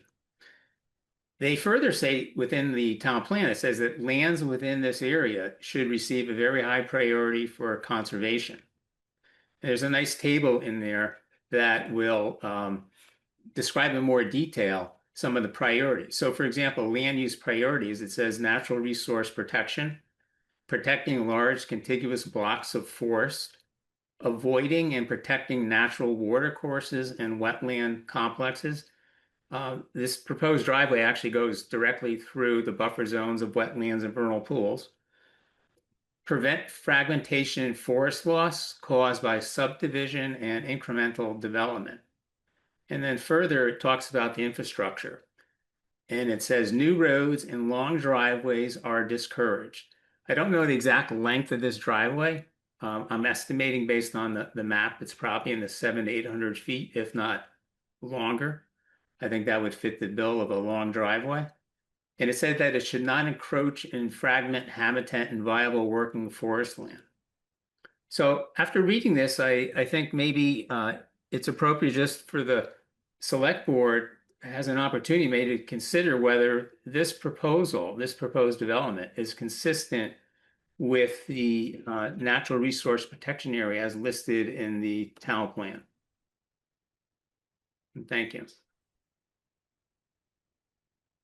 They further say within the town plan, it says that lands within this area should receive a very high priority for conservation. There's a nice table in there that will describe in more detail some of the priorities. So for example, land use priorities, it says natural resource protection, protecting large contiguous blocks of forest, avoiding and protecting natural water courses and wetland complexes. This proposed driveway actually goes directly through the buffer zones of wetlands and vernal pools. Prevent fragmentation and forest loss caused by subdivision and incremental development. And then further, it talks about the infrastructure. And it says new roads and long driveways are discouraged. I don't know the exact length of this driveway. I'm estimating based on the map, it's probably in the 700 to 800 feet, if not longer. I think that would fit the bill of a long driveway. And it said that it should not encroach and fragment habitat and viable working forest land. So after reading this, I think maybe it's appropriate just for the select board has an opportunity maybe to consider whether this proposed development is consistent with the natural resource protection area as listed in the town plan. And thank you.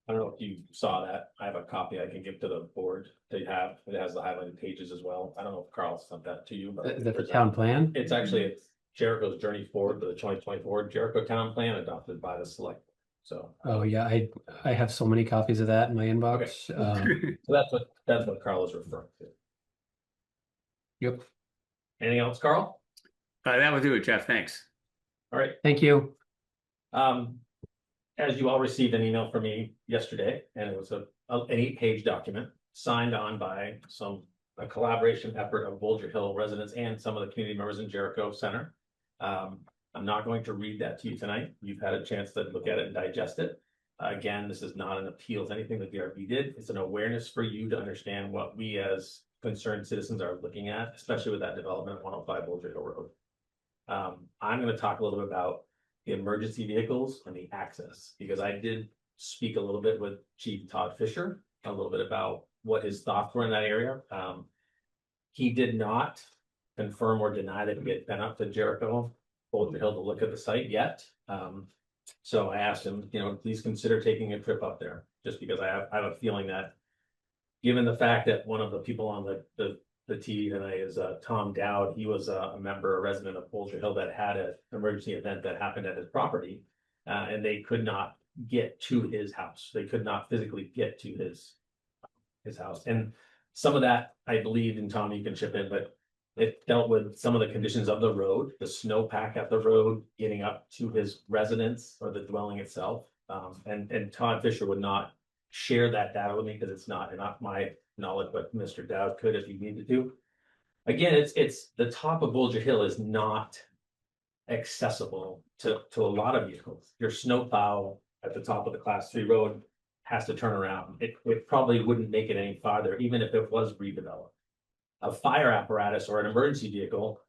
I don't know if you saw that. I have a copy I can give to the board to have. It has the highlighted pages as well. I don't know if Carl sent that to you, but The town plan? it's actually it's Jericho's journey forward to the 2024 Jericho Town Plan adopted by the select. So Oh, yeah, I have so many copies of that in my inbox. so that's what Carl is referring to. Yep. Anything else, Carl? That would do it, Jeff. Thanks. All right. Thank you. As you all received an email from me yesterday, and it was an 8-page document signed on by a collaboration effort of Bolger Hill residents and some of the community members in Jericho Center. I'm not going to read that to you tonight. You've had a chance to look at it and digest it. Again, this is not an appeal to anything that the DRB did. It's an awareness for you to understand what we as concerned citizens are looking at, especially with that development at 105 Bolger Hill Road. I'm going to talk a little bit about the emergency vehicles and the access, because I did speak a little bit with Chief Todd Fisher, a little bit about what his thoughts were in that area. He did not confirm or deny that he had been up to Jericho, Bolger Hill to look at the site yet. So I asked him, please consider taking a trip up there, just because I have a feeling that given the fact that one of the people on the TV tonight is Tom Dowd. He was a member, a resident of Bolger Hill that had an emergency event that happened at his property, and they could not get to his house. They could not physically get to his house. And some of that, I believe, and Tom, you can chip in, but it dealt with some of the conditions of the road, the snowpack at the road, getting up to his residence or the dwelling itself. And Todd Fisher would not share that data with me because it's not my knowledge, but Mr. Dowd could if he needed to. Again, it's the top of Bolger Hill is not accessible to a lot of vehicles. Your snowplow at the top of the Class 3 road has to turn around. It probably wouldn't make it any farther, even if it was redeveloped. A fire apparatus or an emergency vehicle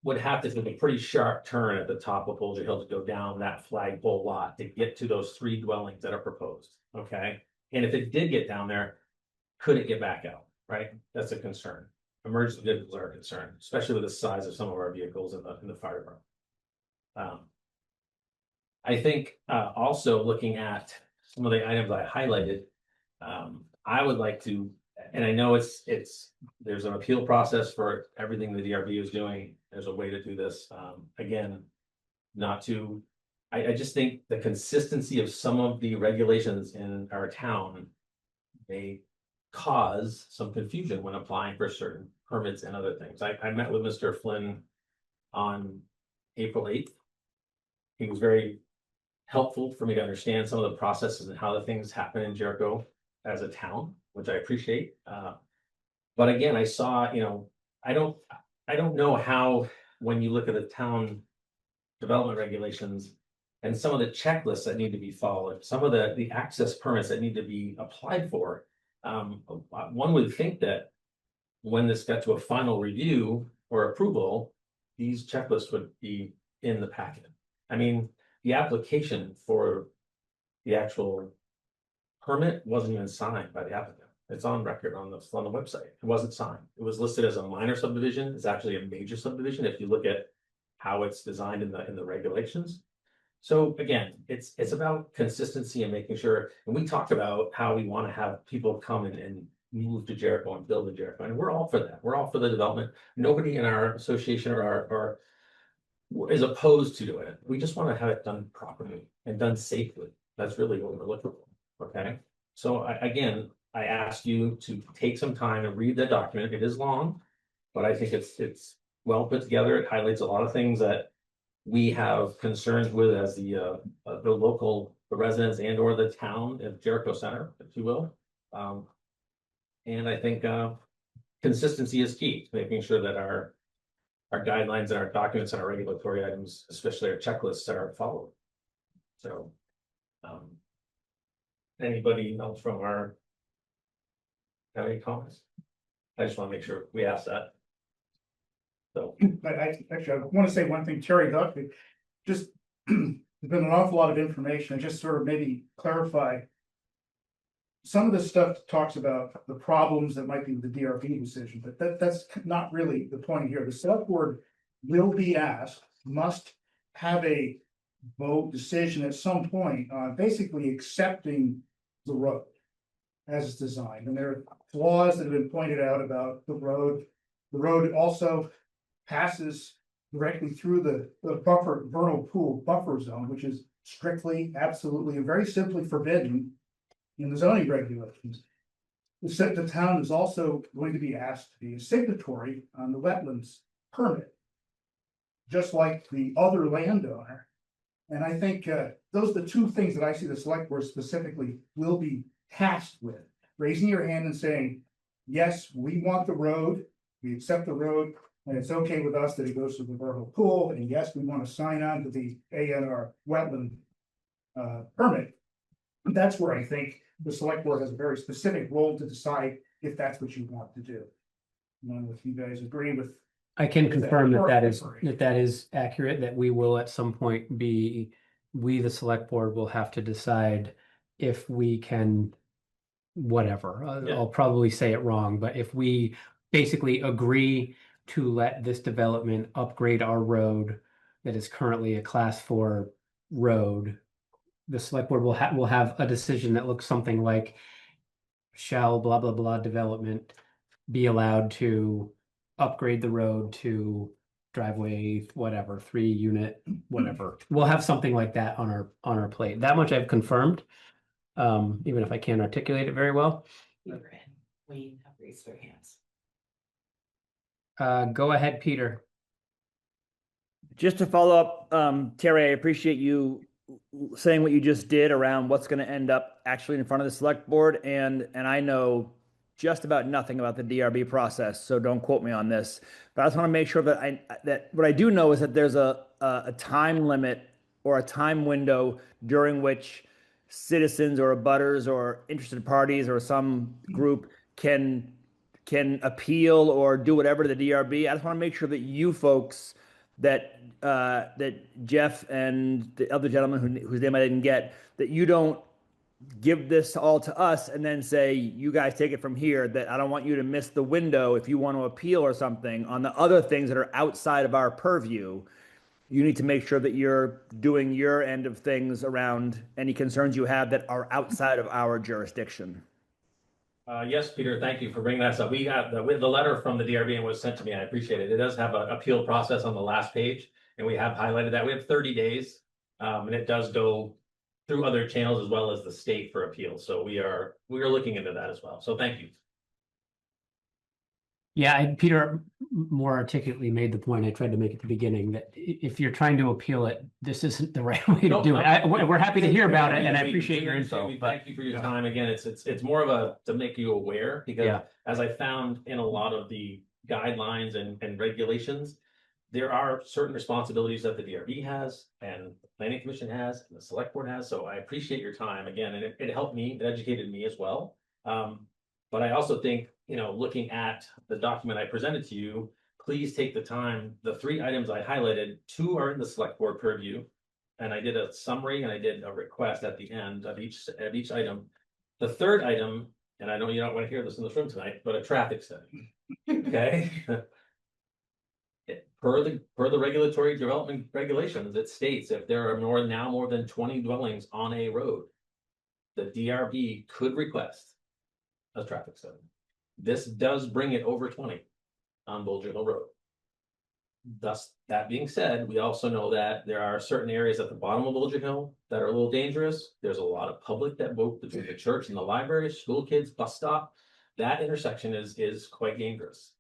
would have to take a pretty sharp turn at the top of Bolger Hill to go down that flagpole lot to get to those 3 dwellings that are proposed. Okay. And if it did get down there, could it get back out? Right. That's a concern. Emergency vehicles are a concern, especially with the size of some of our vehicles in the fire department. I think also looking at some of the items I highlighted, I would like to, and I know there's an appeal process for everything the DRB is doing. There's a way to do this. Again, I just think the consistency of some of the regulations in our town may cause some confusion when applying for certain permits and other things. I met with Mr. Flynn on April 8th. He was very helpful for me to understand some of the processes and how the things happen in Jericho as a town, which I appreciate. But again, I saw, I don't know how, when you look at the town development regulations and some of the checklists that need to be followed, some of the access permits that need to be applied for, one would think that when this got to a final review or approval, these checklists would be in the packet. I mean, the application for the actual permit wasn't even signed by the applicant. It's on record on the website. It wasn't signed. It was listed as a minor subdivision. It's actually a major subdivision if you look at how it's designed in the regulations. So again, it's about consistency and making sure, and we talked about how we want to have people come and move to Jericho and build in Jericho, and we're all for that. We're all for the development. Nobody in our association or is opposed to doing it. We just want to have it done properly and done safely. That's really what we're looking for, okay? So again, I ask you to take some time and read the document. It is long, but I think it's well put together. It highlights a lot of things that we have concerns with as the local, the residents and or the town of Jericho Center, if you will. And I think consistency is key, making sure that our guidelines and our documents and our regulatory items, especially our checklists, are followed. So anybody else from our have any comments? I just want to make sure we ask that. So I want to say one thing, Terry Duffy, just there's been an awful lot of information, just sort of maybe clarify. Some of this stuff talks about the problems that might be with the DRB decision, but that's not really the point here. The select board will be asked, must have a vote decision at some point on basically accepting the road as it's designed. And there are flaws that have been pointed out about the road. The road also passes directly through the buffer, vernal pool buffer zone, which is strictly, absolutely, and very simply forbidden in the zoning regulations. The town is also going to be asked to be a signatory on the wetlands permit, just like the other landowner. And I think those are the two things that I see the select board specifically will be tasked with. Raising your hand and saying, yes, we want the road, we accept the road, and it's okay with us that it goes to the vernal pool, and yes, we want to sign on to the ANR wetland permit. That's where I think the select board has a very specific role to decide if that's what you want to do. And if you guys agree with. I can confirm that is accurate, that we will at some point we the select board will have to decide if we can, whatever, I'll probably say it wrong, but if we basically agree to let this development upgrade our road that is currently a class 4 road, the select board will have a decision that looks something like, shall blah blah blah development be allowed to upgrade the road to driveway whatever 3-unit whatever. We'll have something like that on our plate. That much I've confirmed, even if I can't articulate it very well. We have raised their hands. Go ahead, Peter. Just to follow up, Terry, I appreciate you saying what you just did around what's going to end up actually in front of the select board. And I know just about nothing about the DRB process, so don't quote me on this. But I just want to make sure that what I do know is that there's a time limit or a time window during which citizens or abutters or interested parties or some group can appeal or do whatever to the DRB. I just want to make sure that you folks, that Jeff and the other gentleman whose name I didn't get, that you don't give this all to us and then say, you guys take it from here, that I don't want you to miss the window if you want to appeal or something on the other things that are outside of our purview. You need to make sure that you're doing your end of things around any concerns you have that are outside of our jurisdiction. Yes, Peter, thank you for bringing that up. We got the letter from the DRB and was sent to me. I appreciate it. It does have an appeal process on the last page, and we have highlighted that. We have 30 days, and it does go through other channels as well as the state for appeal. So we are looking into that as well. So thank you. Yeah, Peter more articulately made the point I tried to make at the beginning, that if you're trying to appeal it, this isn't the right way to do it. We're happy to hear about it, and I appreciate your info. Thank you for your time. Again, it's more of to make you aware, because as I found in a lot of the guidelines and regulations, there are certain responsibilities that the DRB has and the Planning Commission has and the Select Board has. So I appreciate your time again, and it helped me, it educated me as well. But I also think, looking at the document I presented to you, please take the time. The 3 items I highlighted, 2 are in the Select Board purview, and I did a summary and I did a request at the end of each item. The 3rd item, and I know you don't want to hear this in this room tonight, but a traffic study. Okay. Per the regulatory development regulations, it states if there are more than 20 dwellings on a road, the DRB could request a traffic study. This does bring it over 20 on Bolger Hill Road. Thus, that being said, we also know that there are certain areas at the bottom of Bolger Hill that are a little dangerous. There's a lot of public that both between the church and the library, school kids, bus stop. That intersection is quite dangerous.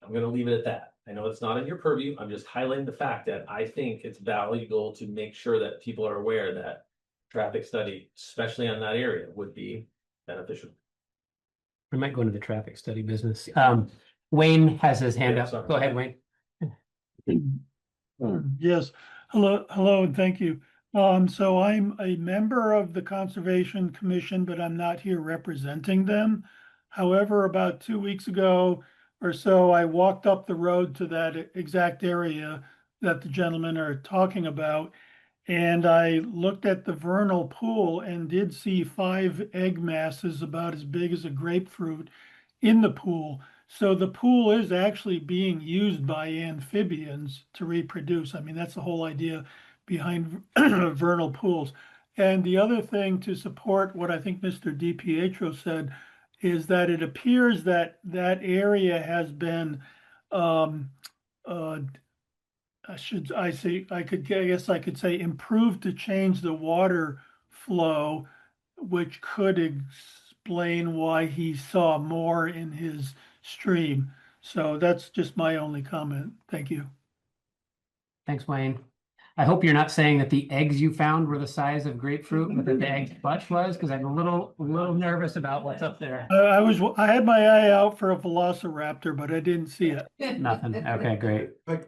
I'm gonna leave it at that. I know it's not in your purview. I'm just highlighting the fact that I think it's valuable to make sure that people are aware that traffic study, especially on that area, would be beneficial. We might go into the traffic study business. Wayne has his hand Yeah, up. sorry. Go ahead, Wayne. Yes, hello, and thank you. So I'm a member of the Conservation Commission, but I'm not here representing them. However, about 2 weeks ago or so, I walked up the road to that exact area that the gentlemen are talking about. And I looked at the vernal pool and did see 5 egg masses about as big as a grapefruit in the pool. So the pool is actually being used by amphibians to reproduce. I mean, that's the whole idea behind vernal pools. And the other thing to support what I think Mr. DiPietro said is that it appears that that area has been I guess I could say improved to change the water flow, which could explain why he saw more in his stream. So that's just my only comment. Thank you. Thanks, Wayne. I hope you're not saying that the eggs you found were the size of grapefruit, but that the egg clutch was, because I'm a little nervous about what's up there. I had my eye out for a velociraptor, but I didn't see it. Nothing. Okay, great. I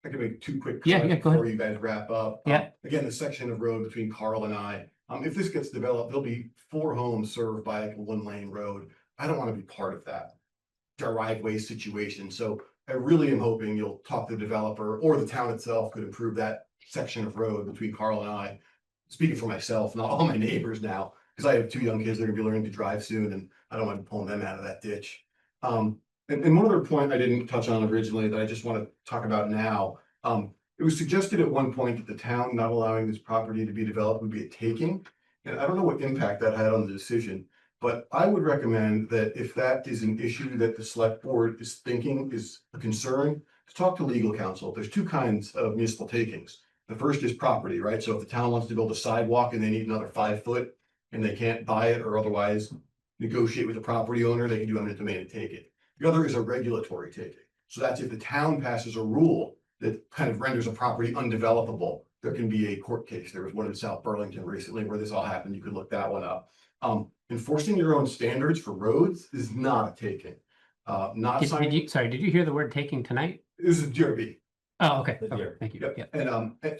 can make 2 quick Yeah, comments go ahead. before you guys wrap up. Yeah. Again, the section of road between Carl and I, if this gets developed, there'll be 4 homes served by like a 1-lane road. I don't want to be part of that driveway situation. So I really am hoping you'll talk to the developer or the town itself could improve that section of road between Carl and I. Speaking for myself, not all my neighbors now, because I have 2 young kids that are gonna be learning to drive soon and I don't want to be pulling them out of that ditch. And one other point I didn't touch on originally that I just want to talk about now. It was suggested at one point that the town not allowing this property to be developed would be a taking. And I don't know what impact that had on the decision, but I would recommend that if that is an issue that the select board is thinking is a concern, to talk to legal counsel. There's 2 kinds of municipal takings. The first is property, right? So if the town wants to build a sidewalk and they need another 5 foot and they can't buy it or otherwise negotiate with the property owner, they can do eminent domain and take it. The other is a regulatory taking. So that's if the town passes a rule that kind of renders a property undevelopable, there can be a court case. There was one in South Burlington recently where this all happened. You could look that one up. Enforcing your own standards for roads is not a taking. Did you hear the word taking tonight? This is DRB. Oh, okay. Okay, thank you. Yep. And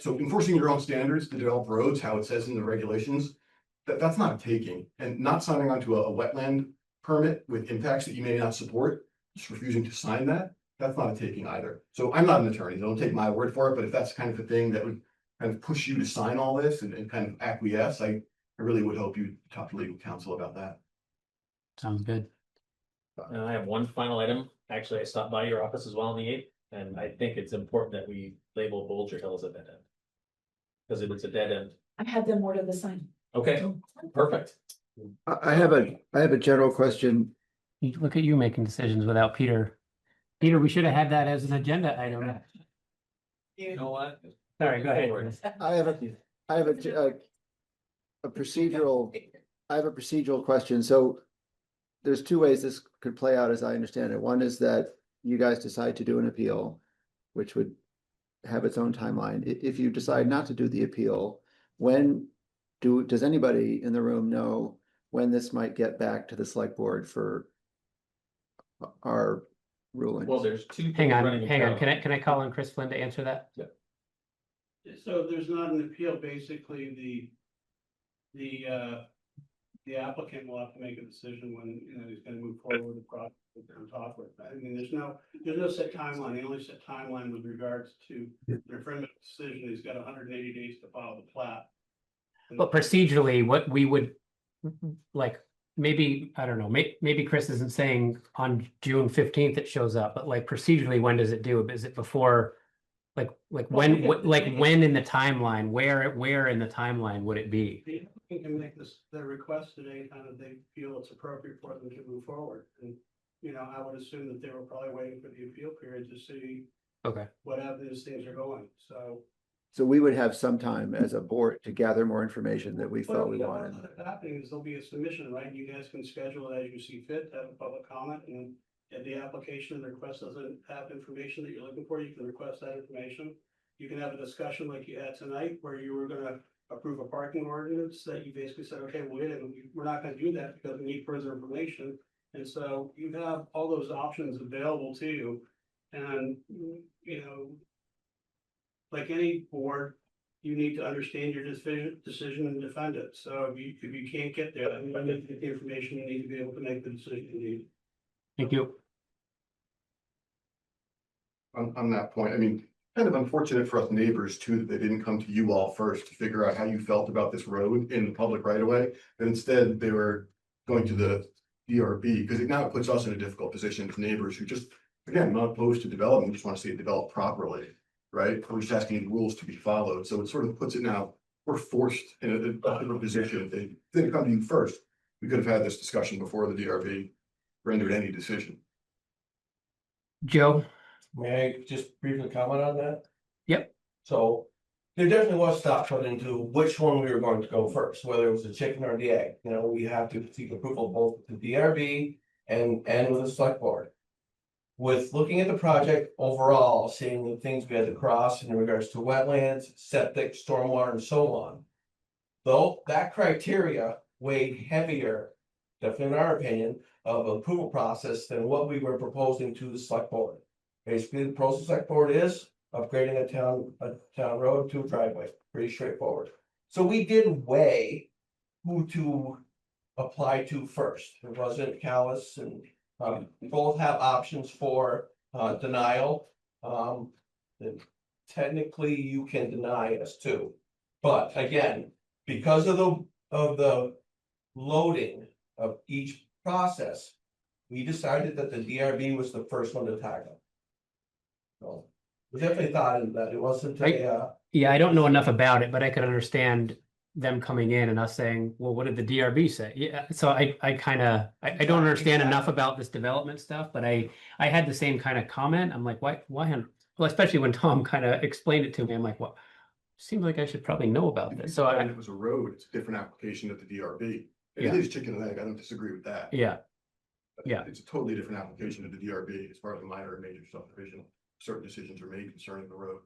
so enforcing your own standards to develop roads, how it says in the regulations, that's not a taking. And not signing onto a wetland permit with impacts that you may not support, just refusing to sign that, that's not a taking either. So I'm not an attorney, don't take my word for it, but if that's kind of a thing that would kind of push you to sign all this and kind of acquiesce, I really would hope you talk to legal counsel about that. Sounds good. And I have one final item. Actually, I stopped by your office as well on the 8th, and I think it's important that we label Bolger Hill as a dead end. Because if it's a dead end. I had them order the sign. Okay, perfect. I have a general question. Look at you making decisions without Peter. Peter, we should have had that as an agenda item. You know what? Sorry, go ahead. I have a procedural question. So there's 2 ways this could play out as I understand it. One is that you guys decide to do an appeal, which would have its own timeline. If you decide not to do the appeal, does anybody in the room know when this might get back to the select board for our ruling? Well, there's 2. Hang on. Can I call on Chris Flynn to answer that? Yeah. So there's not an appeal, basically the applicant will have to make a decision when, he's gonna move forward with the project and talk with. I mean, there's no set timeline. The only set timeline with regards to their affirmative decision, he's got 180 days to file the plat. But procedurally, what we would like maybe, I don't know, maybe Chris isn't saying on June 15th it shows up, but like procedurally, when does it do it? Is it before? Like when, when in the timeline, where in the timeline would it be? You can make the request at any time that they feel it's appropriate for them to move forward. And, you know, I would assume that they were probably waiting for the appeal period to see Okay. what these things are going, so. So we would have some time as a board to gather more information that we felt we Well, wanted. what's happening is there'll be a submission, right? You guys can schedule it as you see fit, to have a public comment, and if the application and the request doesn't have information that you're looking for, you can request that information. You can have a discussion like you had tonight, where you were gonna approve a parking ordinance that you basically said, okay, we're not gonna do that because we need further information. And so you have all those options available to you, and, you know, like any board, you need to understand your decision and defend it. So if you can't get there, then you need to get the information you need to be able to make the decision you need. Thank you. On that point, I mean, kind of unfortunate for us neighbors too, that they didn't come to you all first to figure out how you felt about this road in the public right of way. But instead they were going to the DRB, because it now puts us in a difficult position as neighbors who just, again, not opposed to development, just want to see it developed properly, right? We're just asking the rules to be followed. So it sort of puts it now, we're forced in a different position. If they didn't come to you first, we could have had this discussion before the DRB rendered any decision. Joe? May I just briefly comment on that? Yep. So there definitely was thought put into which one we were going to go first, whether it was the chicken or the egg. You know, we have to seek approval both with the DRB and with the select board. With looking at the project overall, seeing the things we had to cross in regards to wetlands, septic, stormwater, and so on. Though that criteria weighed heavier, definitely in our opinion, of approval process than what we were proposing to the select board. Basically, the process select board is upgrading a town road to a driveway, pretty straightforward. So we did weigh who to apply to first. It wasn't callous, and we both have options for denial. And technically you can deny us too. But again, because of the loading of each process, we decided that the DRB was the first one to tackle. So we definitely thought in that it wasn't Yeah, I don't know enough about it, but I could understand them coming in and us saying, well, what did the DRB say? Yeah, so I don't understand enough about this development stuff, but I had the same kind of comment. I'm like, why? Well, especially when Tom kind of explained it to me, I'm like, well, seems like I should probably know about this. So it was a road, it's a different application at the DRB. It is chicken and egg, I don't disagree with that. Yeah. Yeah. It's a totally different application at the DRB as far as the minor and major subdivision. Certain decisions are made concerning the road.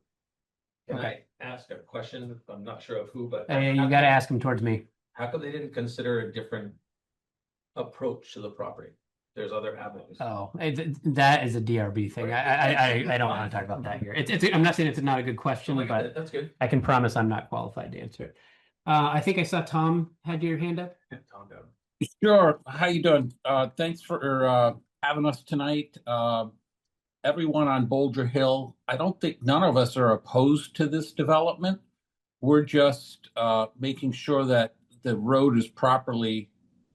Can I ask a question? I'm not sure of who, but. You got to ask them towards me. How come they didn't consider a different approach to the property? There's other avenues. Oh, that is a DRB thing. I don't want to talk about that here. I'm not saying it's not a good question, but that's good. I can promise I'm not qualified to answer it. I think I saw Tom had your hand up. Yeah, Tom got Sure. How you doing? Thanks for having us tonight. Everyone on Bolger Hill, I don't think none of us are opposed to this development. We're just making sure that the road is properly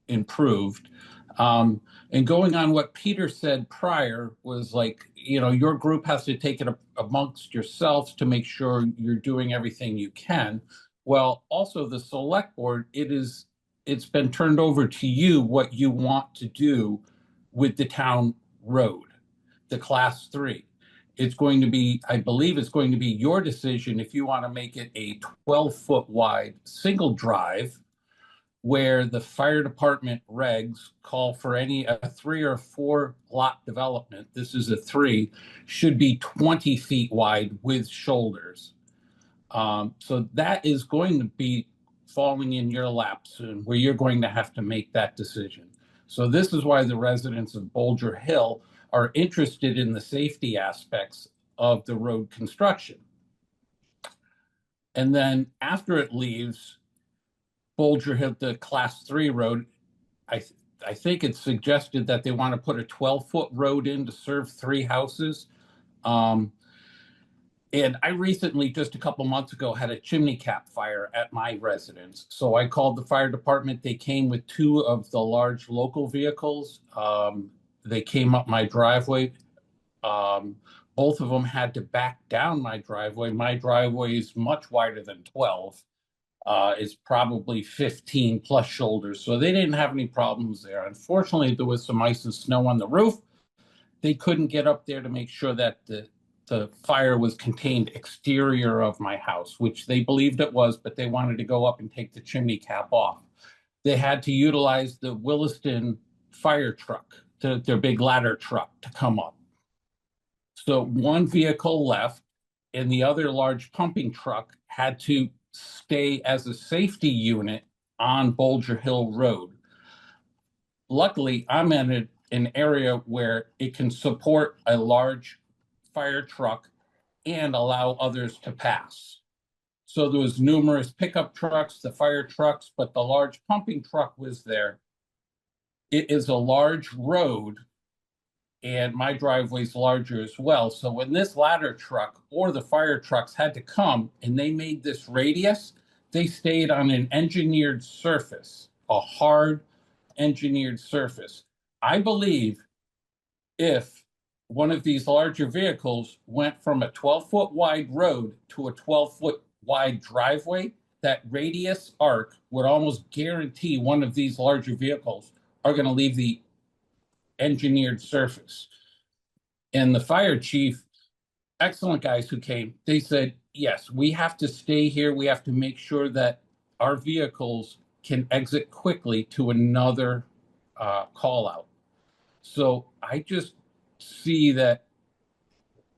improved. And going on what Peter said prior was like, you know, your group has to take it amongst yourselves to make sure you're doing everything you can. Well, also the select board, it's been turned over to you what you want to do with the town road, the class 3. It's going to be, I believe it's going to be your decision if you want to make it a 12-foot wide single drive, where the fire department regs call for a 3 or 4 lot development. This is a 3, should be 20 feet wide with shoulders. So that is going to be falling in your lap soon, where you're going to have to make that decision. So this is why the residents of Bolger Hill are interested in the safety aspects of the road construction. And then after it leaves Bolger Hill, the class 3 road, I think it's suggested that they want to put a 12-foot road in to serve 3 houses. And I recently, just a couple months ago, had a chimney cap fire at my residence. So I called the fire department. They came with 2 of the large local vehicles. They came up my driveway. Both of them had to back down my driveway. My driveway is much wider than 12. It's probably 15 plus shoulders. So they didn't have any problems there. Unfortunately, there was some ice and snow on the roof. They couldn't get up there to make sure that the fire was contained exterior of my house, which they believed it was, but they wanted to go up and take the chimney cap off. They had to utilize the Williston fire truck, their big ladder truck, to come up. So one vehicle left, and the other large pumping truck had to stay as a safety unit on Bolger Hill Road. Luckily, I'm in an area where it can support a large fire truck and allow others to pass. So there was numerous pickup trucks, the fire trucks, but the large pumping truck was there. It is a large road, and my driveway's larger as well. So when this ladder truck or the fire trucks had to come and they made this radius, they stayed on an engineered surface, a hard engineered surface. I believe if one of these larger vehicles went from a 12-foot wide road to a 12-foot wide driveway, that radius arc would almost guarantee one of these larger vehicles are going to leave the engineered surface. And the fire chief, excellent guys who came, they said, yes, we have to stay here. We have to make sure that our vehicles can exit quickly to another call out. So I just see that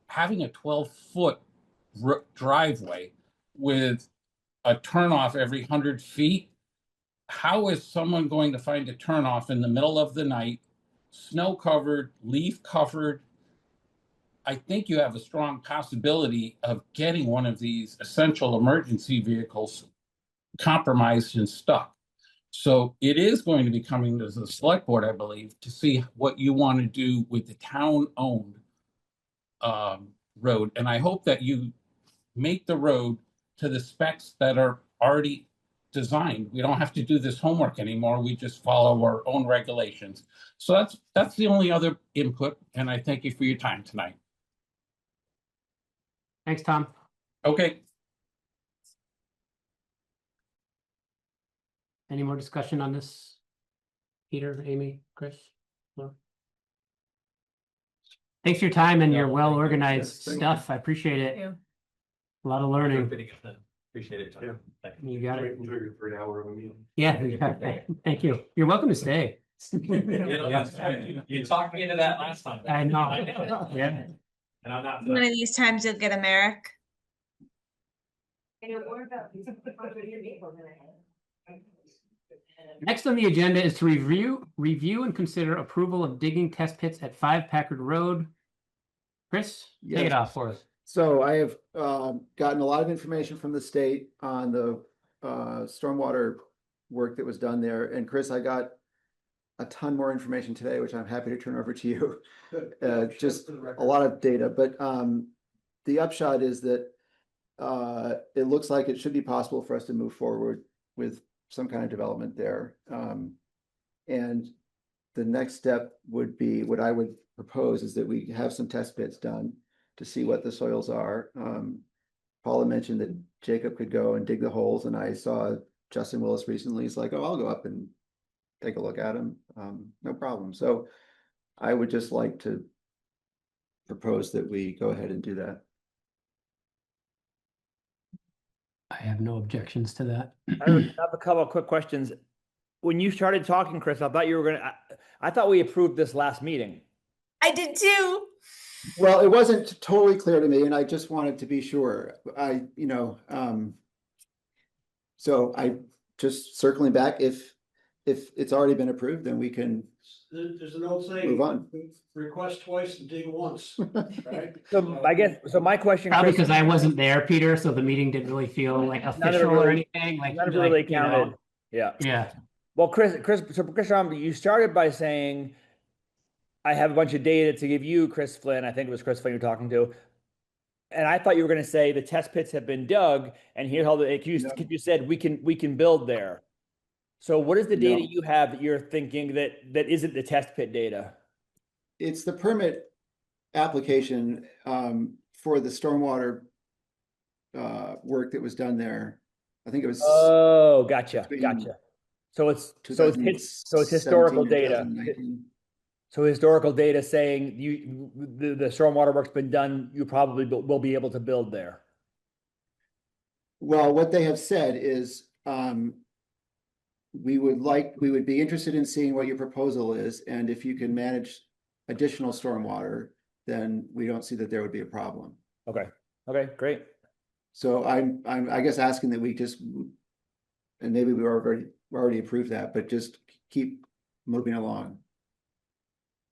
having a 12-foot driveway with a turnoff every 100 feet, how is someone going to find a turnoff in the middle of the night, snow covered, leaf covered? I think you have a strong possibility of getting one of these essential emergency vehicles compromised and stuck. So it is going to be coming to the select board, I believe, to see what you want to do with the town-owned road. And I hope that you make the road to the specs that are already designed. We don't have to do this homework anymore. We just follow our own regulations. So that's the only other input. And I thank you for your time tonight. Thanks, Tom. Okay. Any more discussion on this? Peter, Amy, Chris? No? Thanks for your time and your well-organized stuff. I appreciate it. Yeah. A lot of learning. Appreciate it, Tom. Thank you. You got it. Enjoy your 3-hour of a meal. Yeah, thank you. You're welcome to stay. You talked me into that last time. I know. Yeah. And I'm not. One of these times you'll get a Merrick. Next on the agenda is to review and consider approval of digging test pits at 5 Packard Road. Chris, take it off for us. So I have gotten a lot of information from the state on the stormwater work that was done there. And Chris, I got a ton more information today, which I'm happy to turn over to you. Just a lot of data, but the upshot is that it looks like it should be possible for us to move forward with some kind of development there. And the next step would be, what I would propose is that we have some test pits done to see what the soils are. Paula mentioned that Jacob could go and dig the holes, and I saw Justin Willis recently. He's like, oh, I'll go up and take a look at them. No problem. So I would just like to propose that we go ahead and do that. I have no objections to that. I have a couple of quick questions. When you started talking, Chris, I thought you were gonna. I thought we approved this last meeting. I did too. Well, it wasn't totally clear to me, and I just wanted to be sure. So I just circling back. If it's already been approved, then we can There's an old saying. move on. Request twice and dig once, right? So I guess so. My question, Probably Chris, because I wasn't there, Peter, so the meeting didn't really feel like official or anything. Like none of it really counted. Yeah. Yeah. Well, Chris, you started by saying, I have a bunch of data to give you, Chris Flynn. I think it was Chris Flynn you're talking to. And I thought you were gonna say the test pits have been dug and here's how you said we can build there. So what is the data No. you have that you're thinking that isn't the test pit data? It's the permit application for the stormwater work that was done there. I think it was. Oh, gotcha. between So it's historical 2017 and data. 2019. So historical data saying the stormwater work's been done, you probably will be able to build there. Well, what they have said is, we would be interested in seeing what your proposal is, and if you can manage additional stormwater, then we don't see that there would be a problem. Okay, great. So I'm I guess asking that we just, and maybe we already approved that, but just keep moving along.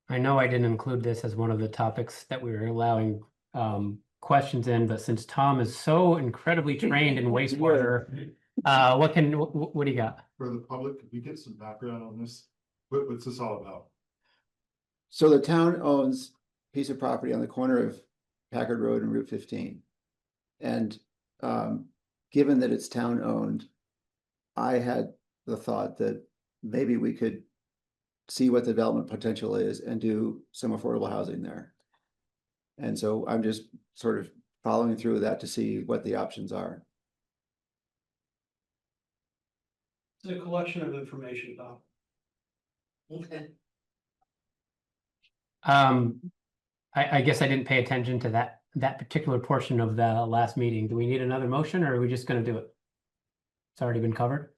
I know I didn't include this as one of the topics that we were allowing questions in, but since Tom is so incredibly trained in wastewater, what do you got? For the public, could we get some background on this? What's this all about? So the town owns a piece of property on the corner of Packard Road and Route 15. And given that it's town owned, I had the thought that maybe we could see what the development potential is and do some affordable housing there. And so I'm just sort of following through with that to see what the options are. It's a collection of information, Bob. Okay. I guess I didn't pay attention to that particular portion of the last meeting. Do we need another motion or are we just gonna do it? It's already been covered?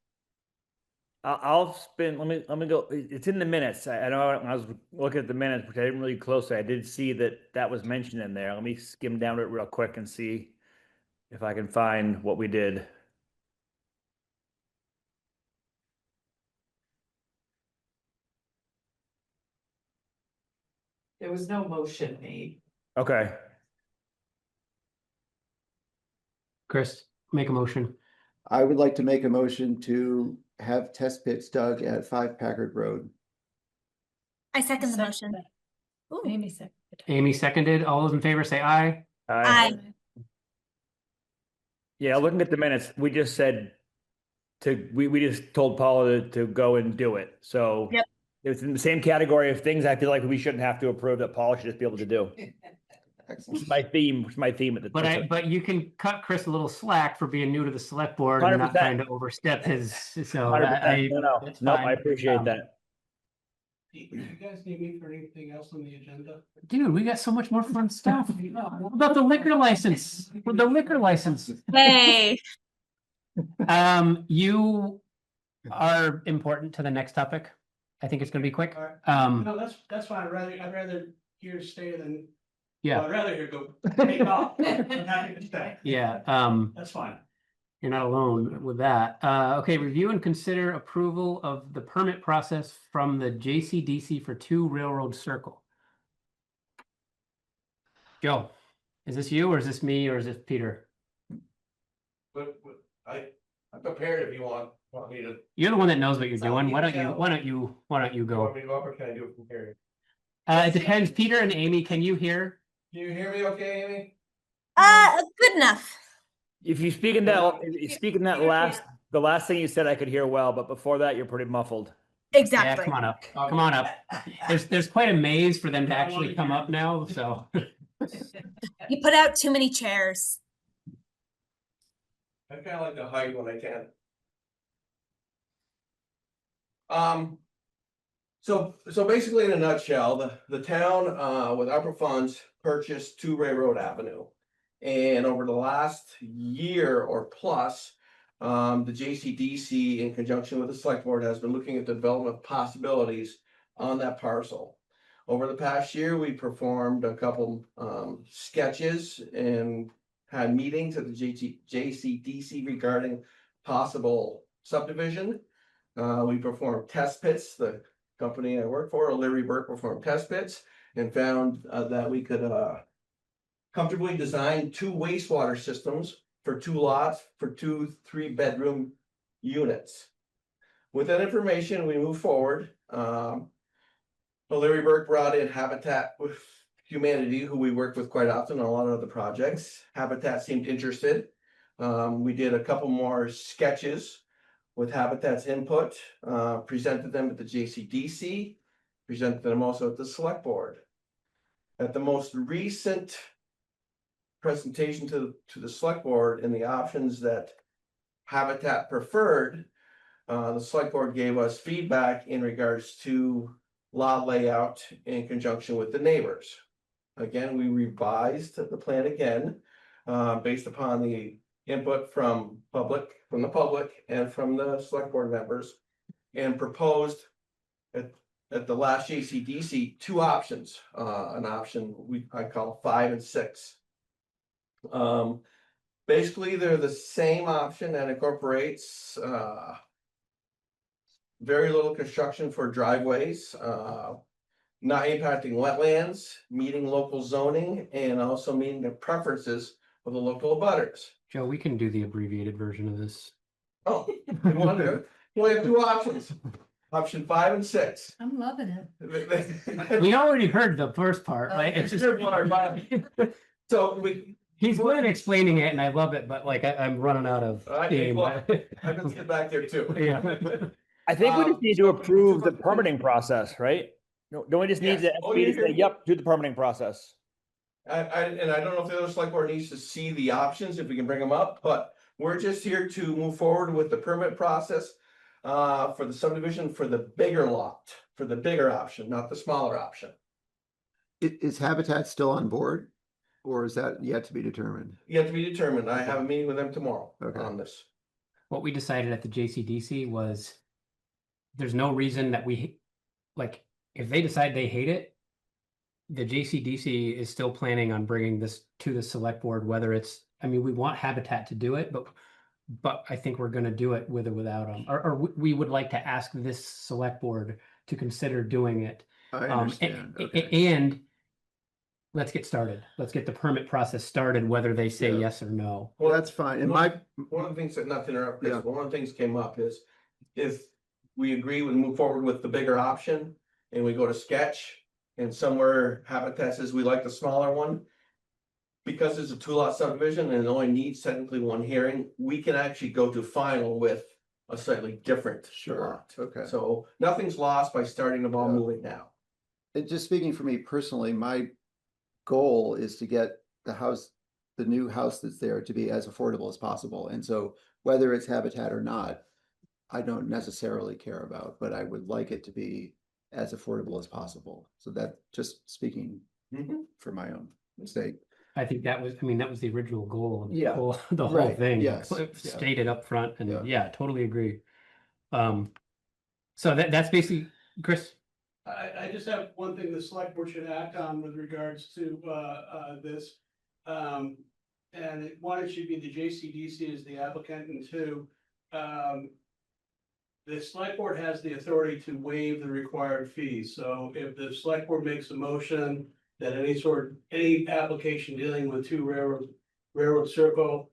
I'll spin. Let me go. It's in the minutes. I know when I was looking at the minutes, which I didn't really closely. I did see that was mentioned in there. Let me skim down it real quick and see if I can find what we did. There was no motion made. Okay. Chris, make a motion. I would like to make a motion to have test pits dug at 5 Packard Road. I second the motion. Amy seconded. Amy seconded. All those in favor say aye. Aye. Yeah, looking at the minutes, we just said we just told Paula to go and do it. So yep. It's in the same category of things I feel like we shouldn't have to approve that Paula should just be able to do. It's my theme at the But you can cut Chris a little slack for being new to the select board and not 100%. trying to overstep his, so 100%. No, I appreciate that. Do you guys need me for anything else on the agenda? Dude, we got so much more fun stuff. What about the liquor license? The liquor license. Hey. You are important to the next topic. I think it's gonna be quick. No, that's fine. I'd rather here stay than. Yeah. Well, I'd rather here go take off. I'm happy to stay. Yeah, That's fine. you're not alone with that. Okay, review and consider approval of the permit process from the JCDC for 2 Railroad Circle. Joe, is this you or is this me or is this Peter? But I'm prepared if you want me to. You're the one that knows what you're doing. Why don't you You want go? me to go up or can I do it from here? It depends. Peter and Amy, can you hear? Can you hear me okay, Amy? Good enough. If you speak in the last thing you said, I could hear well, but before that, you're pretty muffled. Exactly. Yeah, come on up. Come on up. There's quite a maze for them to actually come up now, so. You put out too many chairs. I kind of like to hide when I can. So basically in a nutshell, the town, with ARPA funds purchased 2 Railroad Avenue. And over the last year or plus, the JCDC in conjunction with the select board has been looking at the development possibilities on that parcel. Over the past year, we performed a couple sketches and had meetings at the JCDC regarding possible subdivision. We performed test pits. The company I work for, O'Leary Burke, performed test pits and found that we could comfortably design 2 wastewater systems for 2 lots for 2 3-bedroom units. With that information, we move forward. O'Leary Burke brought in Habitat Humanity, who we work with quite often on a lot of other projects. Habitat seemed interested. We did a couple more sketches with Habitat's input, presented them at the JCDC, presented them also at the Select Board. At the most recent presentation to the Select Board and the options that Habitat preferred, the Select Board gave us feedback in regards to lot layout in conjunction with the neighbors. Again, we revised the plan again, based upon the input from the public and from the Select Board members, and proposed at the last JCDC 2 options, an option I call 5 and 6. Basically, they're the same option that incorporates very little construction for driveways, not impacting wetlands, meeting local zoning, and also meeting the preferences of the local abutters. Joe, we can do the abbreviated version of this. Oh, you want to? You only have 2 options. Option 5 and 6. I'm loving it. We already heard the first part, right? It's just so he's good at explaining it, and I love it, but like I'm running out of steam. I've been sitting back there too. Yeah. I think we just need to approve the permitting process, right? No, don't we just need Yes. to say, yep, do the permitting process? And I don't know if the other Select Board needs to see the options, if we can bring them up, but we're just here to move forward with the permit process for the subdivision for the bigger lot, for the bigger option, not the smaller option. Is Habitat still on board? Or is that yet to be determined? Yet to be determined. I have a meeting with them tomorrow on this. What we decided at the JCDC was there's no reason that if they decide they hate it, the JCDC is still planning on bringing this to the Select Board, whether it's, we want Habitat to do it, but I think we're going to do it with or without them, or we would like to ask this Select Board to consider doing it. I understand. And let's get started. Let's get the permit process started, whether they say yes or no. Well, that's fine. And one of the things that, not to interrupt, Chris, but one of the things came up is if we agree we move forward with the bigger option and we go to sketch and somewhere Habitat says we like the smaller one, because it's a 2-lot subdivision and it only needs technically 1 hearing, we can actually go to final with a slightly different lot. Okay. So nothing's lost by starting the ball moving now. Just speaking for me personally, my goal is to get the new house that's there to be as affordable as possible. And so whether it's Habitat or not, I don't necessarily care about, but I would like it to be as affordable as possible. So that just speaking for my own sake. I think that was the original goal of Yeah. the whole thing. Yes. Stated up front, and totally agree. So that's basically, Chris. I just have one thing the Select Board should act on with regards to this. And one, it should be the JCDC as the applicant, and 2, the Select Board has the authority to waive the required fees. So if the Select Board makes a motion that any application dealing with 2 railroad circle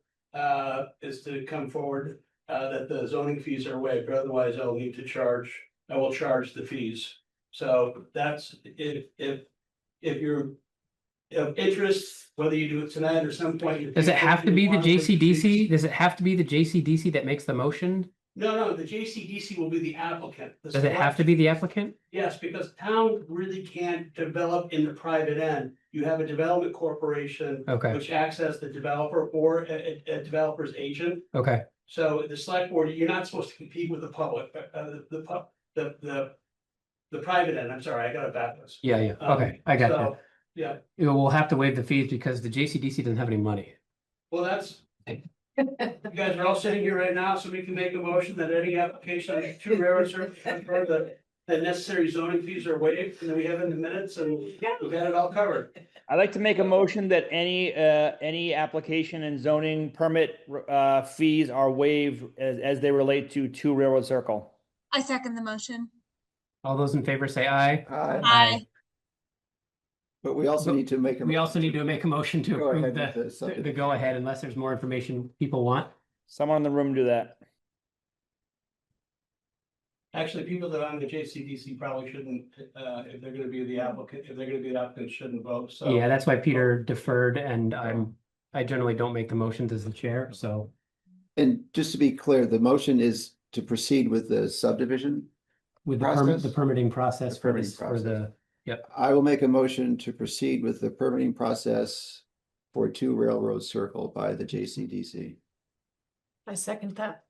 is to come forward, that the zoning fees are waived, otherwise I will charge the fees. So that's if you're of interest, whether you do it tonight or some point. Does it have to be the JCDC? Does it have to be the JCDC that makes the motion? No, the JCDC will be the applicant. Does it have to be the applicant? Yes, because town really can't develop in the private end. You have a development corporation. Okay. Which acts as the developer or a developer's agent. Okay. So the Select Board, you're not supposed to compete with the public, the private end. I'm sorry, I got it backwards. Yeah. Okay, I got that. Yeah, We'll have to waive the fees because the JCDC doesn't have any money. well, that's. You guys are all sitting here right now, so we can make a motion that any application on 2 railroad circuits, the necessary zoning fees are waived, and then we have in the minutes, and we've got it all covered. I'd like to make a motion that any application and zoning permit fees are waived as they relate to 2 Railroad Circle. I second the motion. All those in favor say aye. Aye. But we also need to make We also need to make a motion to Go approve ahead with the the go ahead unless there's more information people want. Someone in the room do that. Actually, people that are on the JCDC probably shouldn't, if they're gonna be the applicant, if they're gonna be an applicant, shouldn't vote, so. Yeah, that's why Peter deferred, and I generally don't make the motions as the chair, so. And just to be clear, the motion is to proceed with the subdivision. With the process? permitting process The for permitting this, for process. the, yep. I will make a motion to proceed with the permitting process for 2 Railroad Circle by the JCDC. I second that.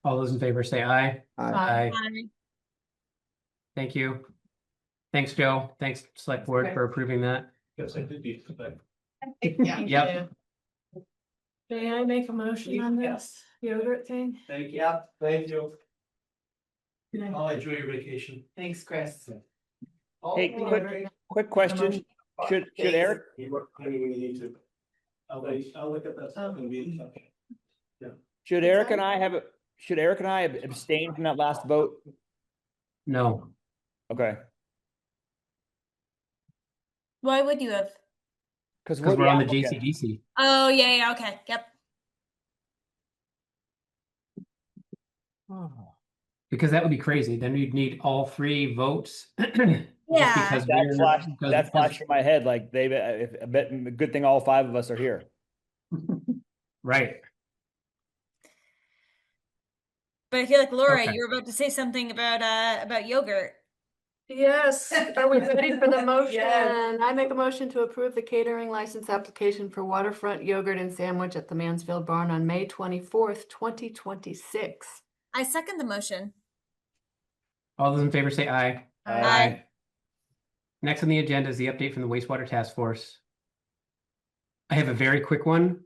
All those in favor say aye. Aye. Thank you. Thanks, Joe. Thanks, Select Board, Okay. for approving that. Yes, I did beat the Yep. May I make a motion on this yogurt thing? Thank you. Thank you. I'll enjoy your vacation. Thanks, Chris. Hey, quick question. Should Eric, I mean, when you need to. I'll look at that stuff and be in touch. should Eric and I abstain from that last vote? No. Okay. Why would you have? Because we're on the JCDC. Oh, yeah, okay, yep. Because that would be crazy. Then you'd need all 3 votes. Yeah. Because That flashed through my head, like I bet good thing all 5 of us are here. Right. But I feel like Laura, Okay. you were about to say something about yogurt. Yes, are we ready for the motion? Yes. I make a motion to approve the catering license application for waterfront yogurt and sandwich at the Mansfield Barn on May 24th, 2026. I second the motion. All those in favor say aye. Aye. Next on the agenda is the update from the Wastewater Task Force. I have a very quick one.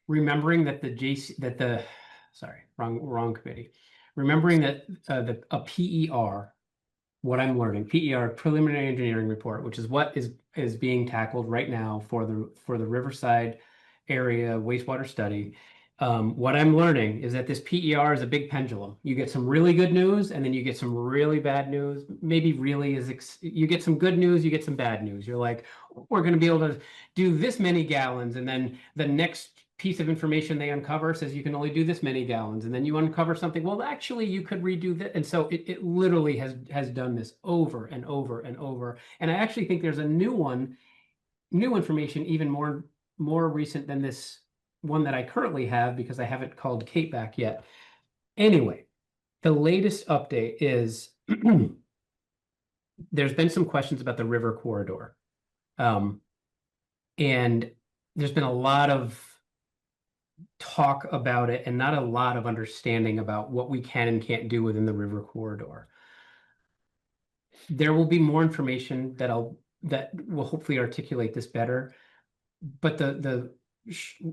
Remembering that wrong committee. Remembering that a PER, what I'm learning, PER, preliminary engineering report, which is what is being tackled right now for the Riverside area wastewater study. What I'm learning is that this PER is a big pendulum. You get some really good news, and then you get some really bad news. Maybe really you get some good news, you get some bad news. You're like, we're going to be able to do this many gallons, and then the next piece of information they uncover says you can only do this many gallons, and then you uncover something. Well, actually, you could redo that, and so it literally has done this over and over and over. And I actually think there's a new information, even more recent than this one that I currently have, because I haven't called Kate back yet. Anyway, the latest update is there's been some questions about the river corridor. And there's been a lot of talk about it and not a lot of understanding about what we can and can't do within the river corridor. There will be more information that will hopefully articulate this better. But the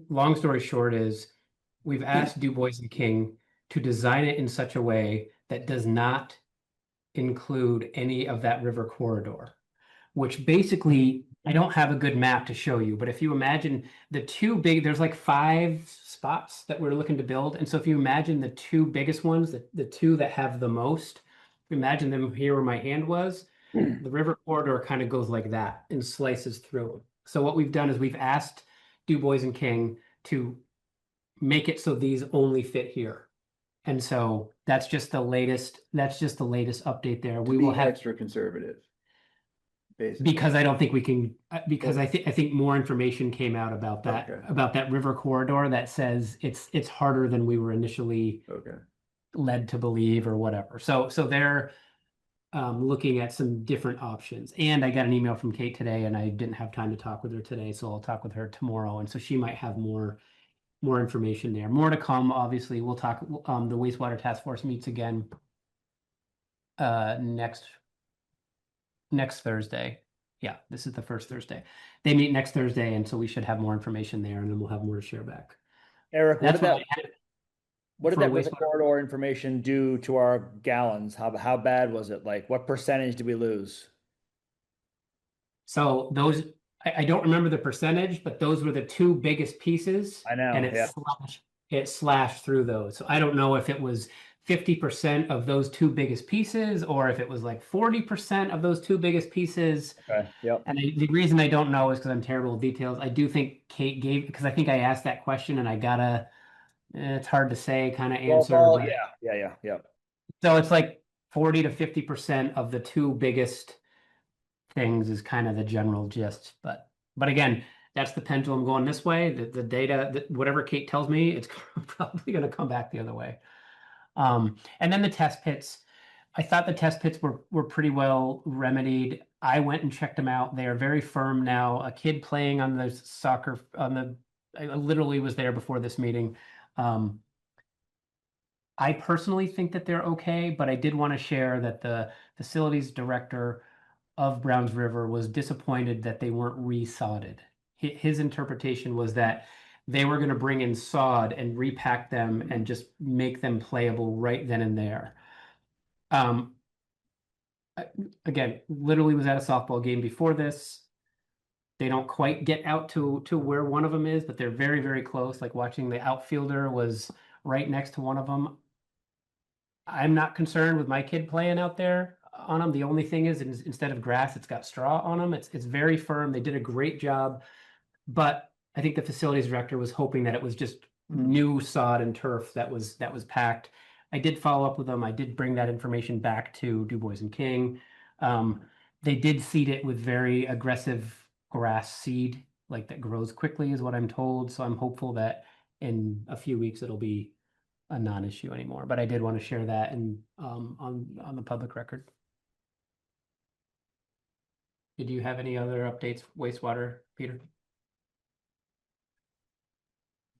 long story short is we've asked Du Bois and King to design it in such a way that does not include any of that river corridor, which basically, I don't have a good map to show you, but if you imagine there's like 5 spots that we're looking to build. And so if you imagine the 2 biggest ones, the 2 that have the most, imagine them here where my hand was, the river corridor kind of goes like that and slices through. So what we've done is we've asked Du Bois and King to make it so these only fit here. And so that's just the latest update there. We will have extra conservative. Basically. Because I don't think we can, because I think more information came out about that, about that river corridor that says it's harder than we were initially led to believe or whatever. So they're looking at some different options. And I got an email from Kate today, and I didn't have time to talk with her today, so I'll talk with her tomorrow. And so she might have more information there. More to come, obviously. We'll talk, the Wastewater Task Force meets again next Thursday. Yeah, this is the first Thursday. They meet next Thursday, and so we should have more information there, and then we'll have more to share back. Eric, what did that river wastewater corridor information do to our gallons? How bad was it? Like, what percentage did we lose? So those, I don't remember the percentage, but those were the 2 biggest pieces. I know, and it slashed through those. So I don't know if it was 50% of those 2 biggest pieces, or if it was like 40% of those 2 biggest pieces. Okay. Yep. And the reason I don't know is because I'm terrible with details. I do think Kate gave, because I think I asked that question and I got a it's hard to say kind of Well, answer. well, but- yeah. So it's like 40 to 50% of the two biggest things is kind of the general gist. But again, that's the pendulum going this way. The data, whatever Kate tells me, it's probably going to come back the other way. And then the test pits. I thought the test pits were pretty well remedied. I went and checked them out. They are very firm now. A kid playing on the soccer I literally was there before this meeting. I personally think that they're okay, but I did want to share that the facilities director of Browns River was disappointed that they weren't resodded. His interpretation was that they were going to bring in sod and repack them and just make them playable right then and there. Again, literally was at a softball game before this. They don't quite get out to where one of them is, but they're very, very close. Like watching the outfielder was right next to one of them. I'm not concerned with my kid playing out there on them. The only thing is instead of grass, it's got straw on them. It's very firm. They did a great job, but I think the facilities director was hoping that it was just new sod and turf that was packed. I did follow up with them. I did bring that information back to DuBois and King. They did seed it with very aggressive grass seed, like that grows quickly is what I'm told. So I'm hopeful that in a few weeks it'll be a non-issue anymore. But I did want to share that on the public record. Did you have any other updates, wastewater, Peter?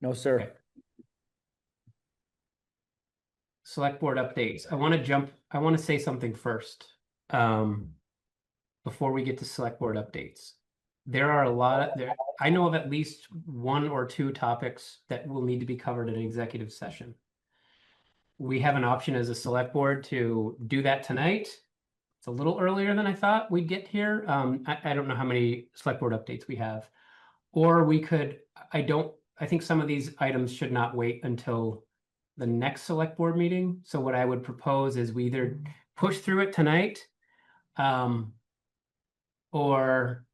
No, sir. Okay. Select board updates. I want to say something first. Before we get to select board updates. There are a lot of I know of at least one or two topics that will need to be covered in an executive session. We have an option as a select board to do that tonight. It's a little earlier than I thought we'd get here. I don't know how many select board updates we have. Or we could, I think some of these items should not wait until the next select board meeting. So what I would propose is we either push through it tonight, or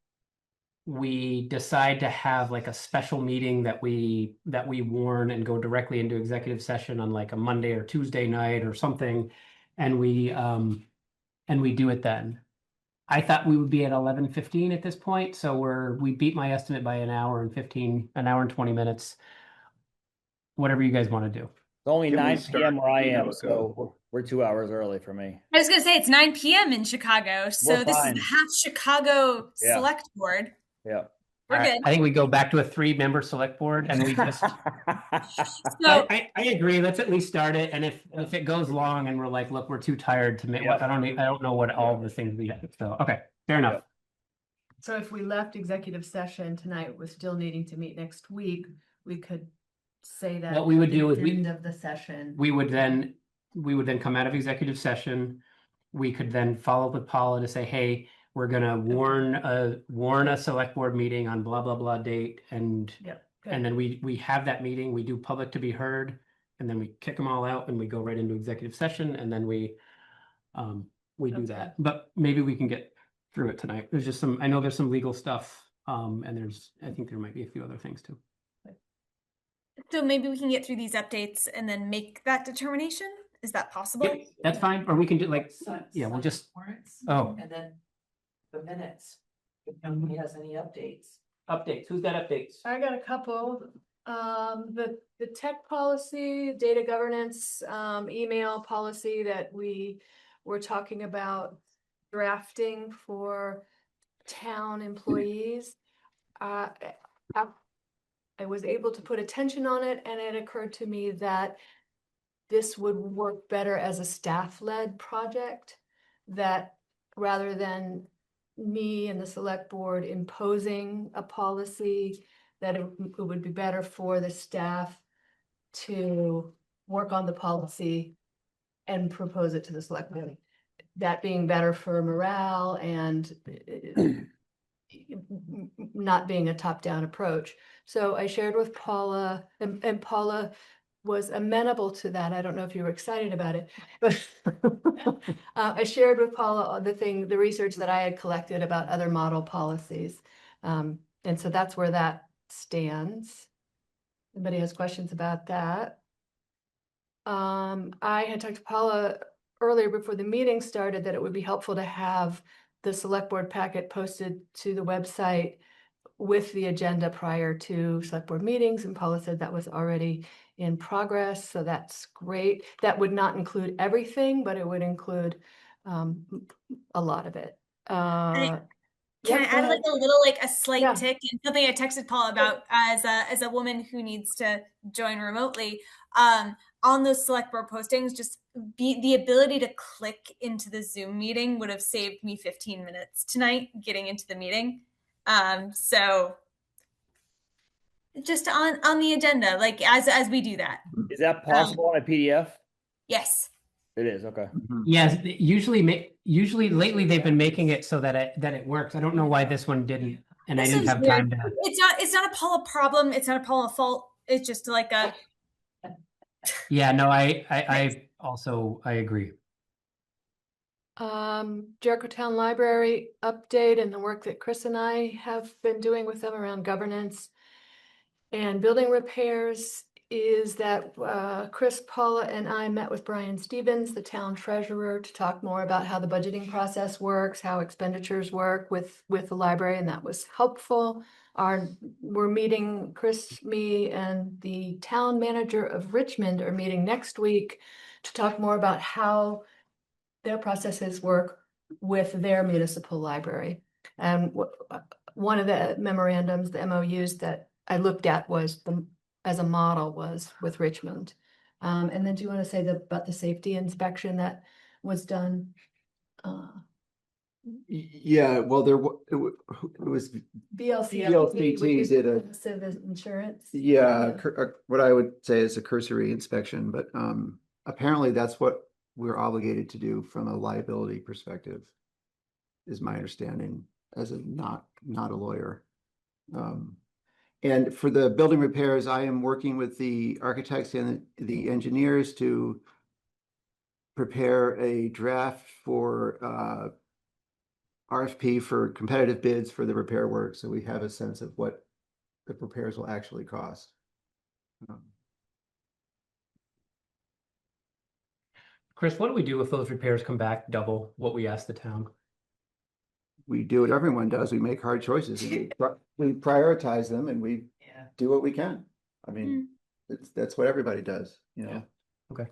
we decide to have like a special meeting that we warn and go directly into executive session on like a Monday or Tuesday night or something, and we do it then. I thought we would be at 11:15 at this point, so we beat my estimate by an hour and 20 minutes. Whatever you guys want to do. It's only Can we 9 start? p.m. where I am, Yeah, so we're 2 hours early for me. I was gonna say it's 9 p.m. in Chicago, so We're this fine. is half Chicago Yeah. select board. Yeah. We're good. I think we go back to a 3-member select board and we just. So I agree. Let's at least start it. And if it goes long and we're like, look, we're too tired to make. Yeah. I don't know what all the things we have. So okay, fair enough. So if we left executive session tonight, we're still needing to meet next week, we could say that. What we would at the do is end of the session. We would then come out of executive session. We could then follow up with Paula to say, hey, we're gonna warn a select board meeting on blah blah blah date, and Yep. and then we have that meeting. We do public to be heard, and then we kick them all out, and we go right into executive session, and then we do That's that. But maybe we can get through it tonight. There's just I know there's some legal stuff, and I think there might be a few other things too. So maybe we can get through these updates and then make that determination. Is that possible? Yep, that's fine. Or we can do like, we'll just. Warrants. Oh. And then the minutes, if nobody has any updates. Updates. Who's got updates? I got a couple. The tech policy, data governance, email policy that we were talking about drafting for town employees. I was able to put attention on it, and it occurred to me that this would work better as a staff-led project, that rather than me and the select board imposing a policy, that it would be better for the staff to work on the policy and propose it to the select board. That being better for morale and not being a top-down approach. So I shared with Paula, and Paula was amenable to that. I don't know if you were excited about it, but I shared with Paula the research that I had collected about other model policies. And so that's where that stands. Anybody has questions about that? I had talked to Paula earlier before the meeting started that it would be helpful to have the select board packet posted to the website with the agenda prior to select board meetings, and Paula said that was already in progress, so that's great. That would not include everything, but it would include a lot of it. Can I Yep, go add like ahead. a little, like a slight Yeah. tick and something I texted Paul about as a woman who needs to join remotely, on those select board postings, just the ability to click into the Zoom meeting would have saved me 15 minutes tonight getting into the meeting. So just on the agenda, like as we do that. Is that possible on a PDF? Yes. It is, okay. Yes, usually lately they've been making it so that it works. I don't know why this one didn't, and I This didn't is have weird. time to. It's not a Paula problem. It's not a Paula fault. It's just like a. Yeah, no, I also agree. Jericho Town Library update and the work that Chris and I have been doing with them around governance and building repairs is that Chris, Paula, and I met with Brian Stevens, the town treasurer, to talk more about how the budgeting process works, how expenditures work with the library, and that was helpful. We're meeting, Chris, me, and the town manager of Richmond are meeting next week to talk more about how their processes work with their municipal library. And one of the memorandums, the MOUs that I looked at was as a model was with Richmond. And then do you want to say about the safety inspection that was done? Yeah, well, it was VLCT did a Civic insurance. What I would say is a cursory inspection, but apparently that's what we're obligated to do from a liability perspective, is my understanding as a not a lawyer. And for the building repairs, I am working with the architects and the engineers to prepare a draft for RFP for competitive bids for the repair work, so we have a sense of what the repairs will actually cost. Chris, what do we do if those repairs come back double what we asked the town? We do what everyone does. We make hard choices. We prioritize them and we do what we can. I mean, that's what everybody does, you know? Yeah. Okay.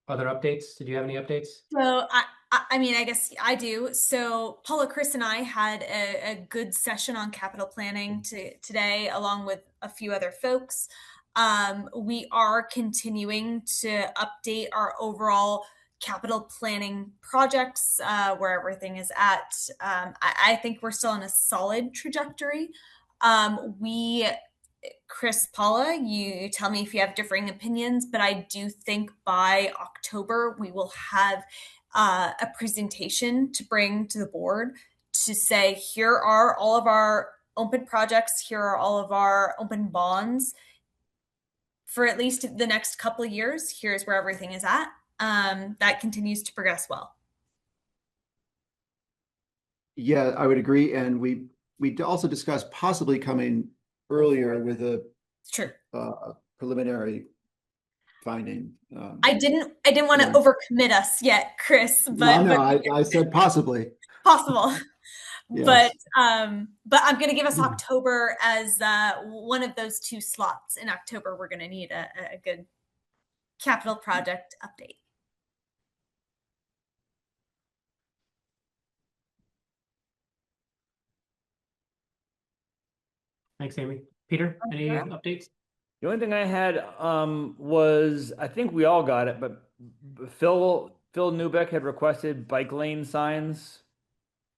Other updates? Did you have any updates? So I mean, I guess I do. So Paula, Chris, and I had a good session on capital planning today, along with a few other folks. We are continuing to update our overall capital planning projects, where everything is at. I think we're still on a solid trajectory. Chris, Paula, you tell me if you have differing opinions, but I do think by October we will have a presentation to bring to the board to say, here are all of our open projects, here are all of our open bonds for at least the next couple of years. Here's where everything is at. That continues to progress well. Yeah, I would agree. And we also discussed possibly coming earlier with a preliminary finding. I didn't want to overcommit us yet, Chris, but I said possibly. Possible. Yes. But I'm going to give us October as one of those two slots. In October, we're going to need a good capital project update. Thanks, Amy. Peter, any updates? The only thing I had was, I think we all got it, but Phil Newbeck had requested bike lane signs.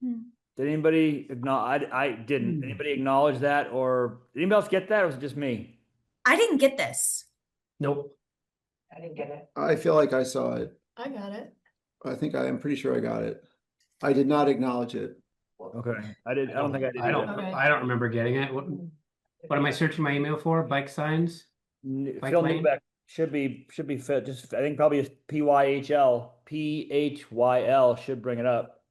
Did anybody acknowledge? I didn't. Anybody acknowledge that, or did anybody else get that, or was it just me? I didn't get this. Nope. I didn't get it. I feel like I saw it. I got it. I'm pretty sure I got it. I did not acknowledge it. Okay. I don't think I did. I don't remember getting it. What am I searching my email for? Bike signs? Phil Newbeck should be fit. Just I think probably PYHL should bring it up.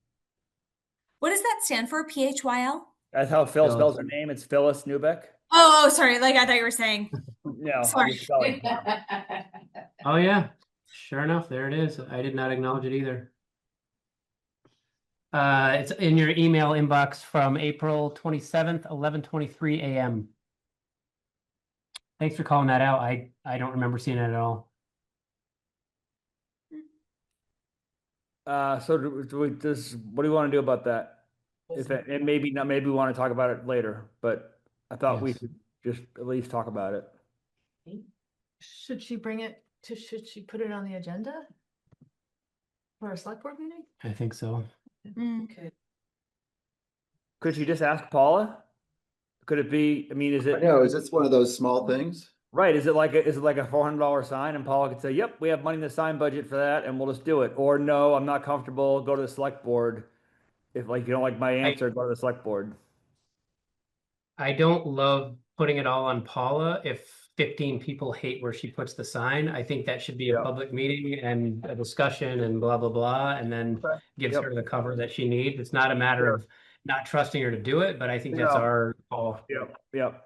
What does that stand for? PHYL? That's how Phil spells her name. It's Phyllis Newbeck. Oh, sorry. Like I thought you were saying. No, Sorry. just spelling. Oh, yeah, sure enough, there it is. I did not acknowledge it either. It's in your email inbox from April 27th, 11:23 a.m. Thanks for calling that out. I don't remember seeing it at all. So what do you want to do about that? And maybe not, maybe we want to talk about it later, but I thought we Yes. should just at least talk about it. Should she bring it to, should she put it on the agenda? For a select board meeting? I think so. Okay. Could you just ask Paula? Could it be, I mean, is it? No, is this one of those small things? Right, is it like a $400 sign and Paula could say, yep, we have money in the sign budget for that and we'll just do it. Or no, I'm not comfortable, go to the select board. If like you don't like my answer, go to the select board. I don't love putting it all on Paula if 15 people hate where she puts the sign. I think that should be a public meeting and a discussion and blah, blah, blah, and then gives her the cover that she needs. It's not a matter of not trusting her to do it, but I think that's our call. Yep.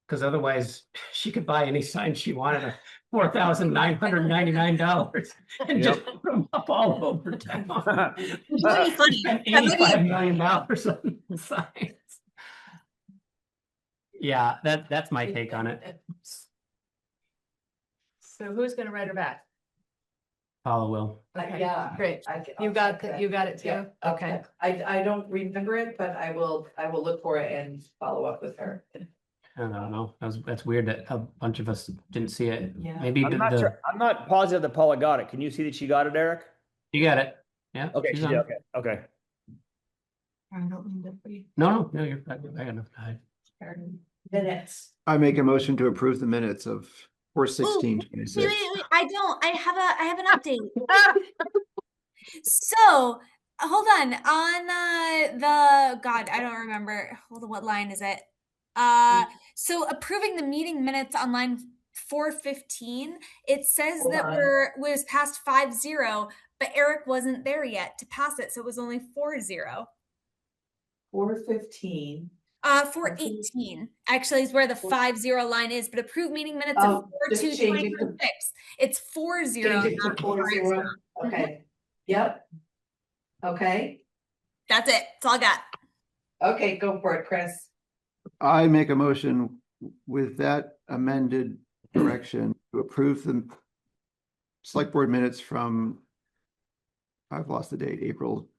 Because otherwise she could buy any sign she wanted at $4,999 and just put them up all over town. Really funny. $85 million on the signs. Yeah, that's my take on it. So who's gonna write her back? Paula will. Okay, Yeah, great. You got it too? Yeah, Okay. I don't remember it, but I will look for it and follow up with her. I don't know. That's weird that a bunch of us didn't see it. Yeah. Maybe I'm not sure. I'm not positive that Paula got it. Can you see that she got it, Eric? You got it. Yeah. Okay, she's she did. on. Okay. I don't mean to be. No, you're I got enough time. Minutes. I make a motion to approve the minutes of 4/16/26. Wait. I have an update. So hold on. On God, I don't remember. Hold on, what line is it? So approving the meeting minutes on line 415, it says Hold that on. was passed 5-0, but Eric wasn't there yet to pass it, so it was only 4-0. 4:15. 418 actually is where the 5-0 line is, but approved meeting minutes of just change it to- 4/2/2026. It's 4-0. Change it to not 4-0. 5-0. Okay. Yep. Okay. That's it. That's all I got. Okay, go for it, Chris. I make a motion with that amended direction to approve the select board minutes from, I've lost the date, April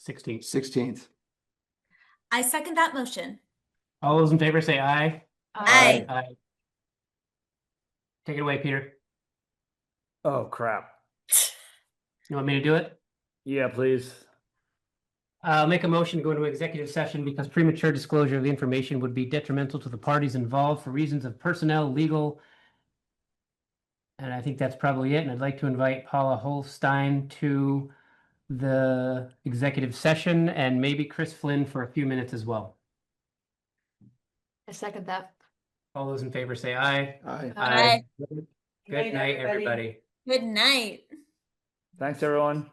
16th. I second that motion. All those in favor say aye. Aye. Aye. Take it away, Peter. Oh, crap. You want me to do it? Yeah, please. I'll make a motion to go into executive session because premature disclosure of the information would be detrimental to the parties involved for reasons of personnel, legal. And I think that's probably it. And I'd like to invite Paula Holstein to the executive session and maybe Chris Flynn for a few minutes as well. I second that. All those in favor say aye. Aye. Aye. Good night, everybody. Good night. Thanks, everyone.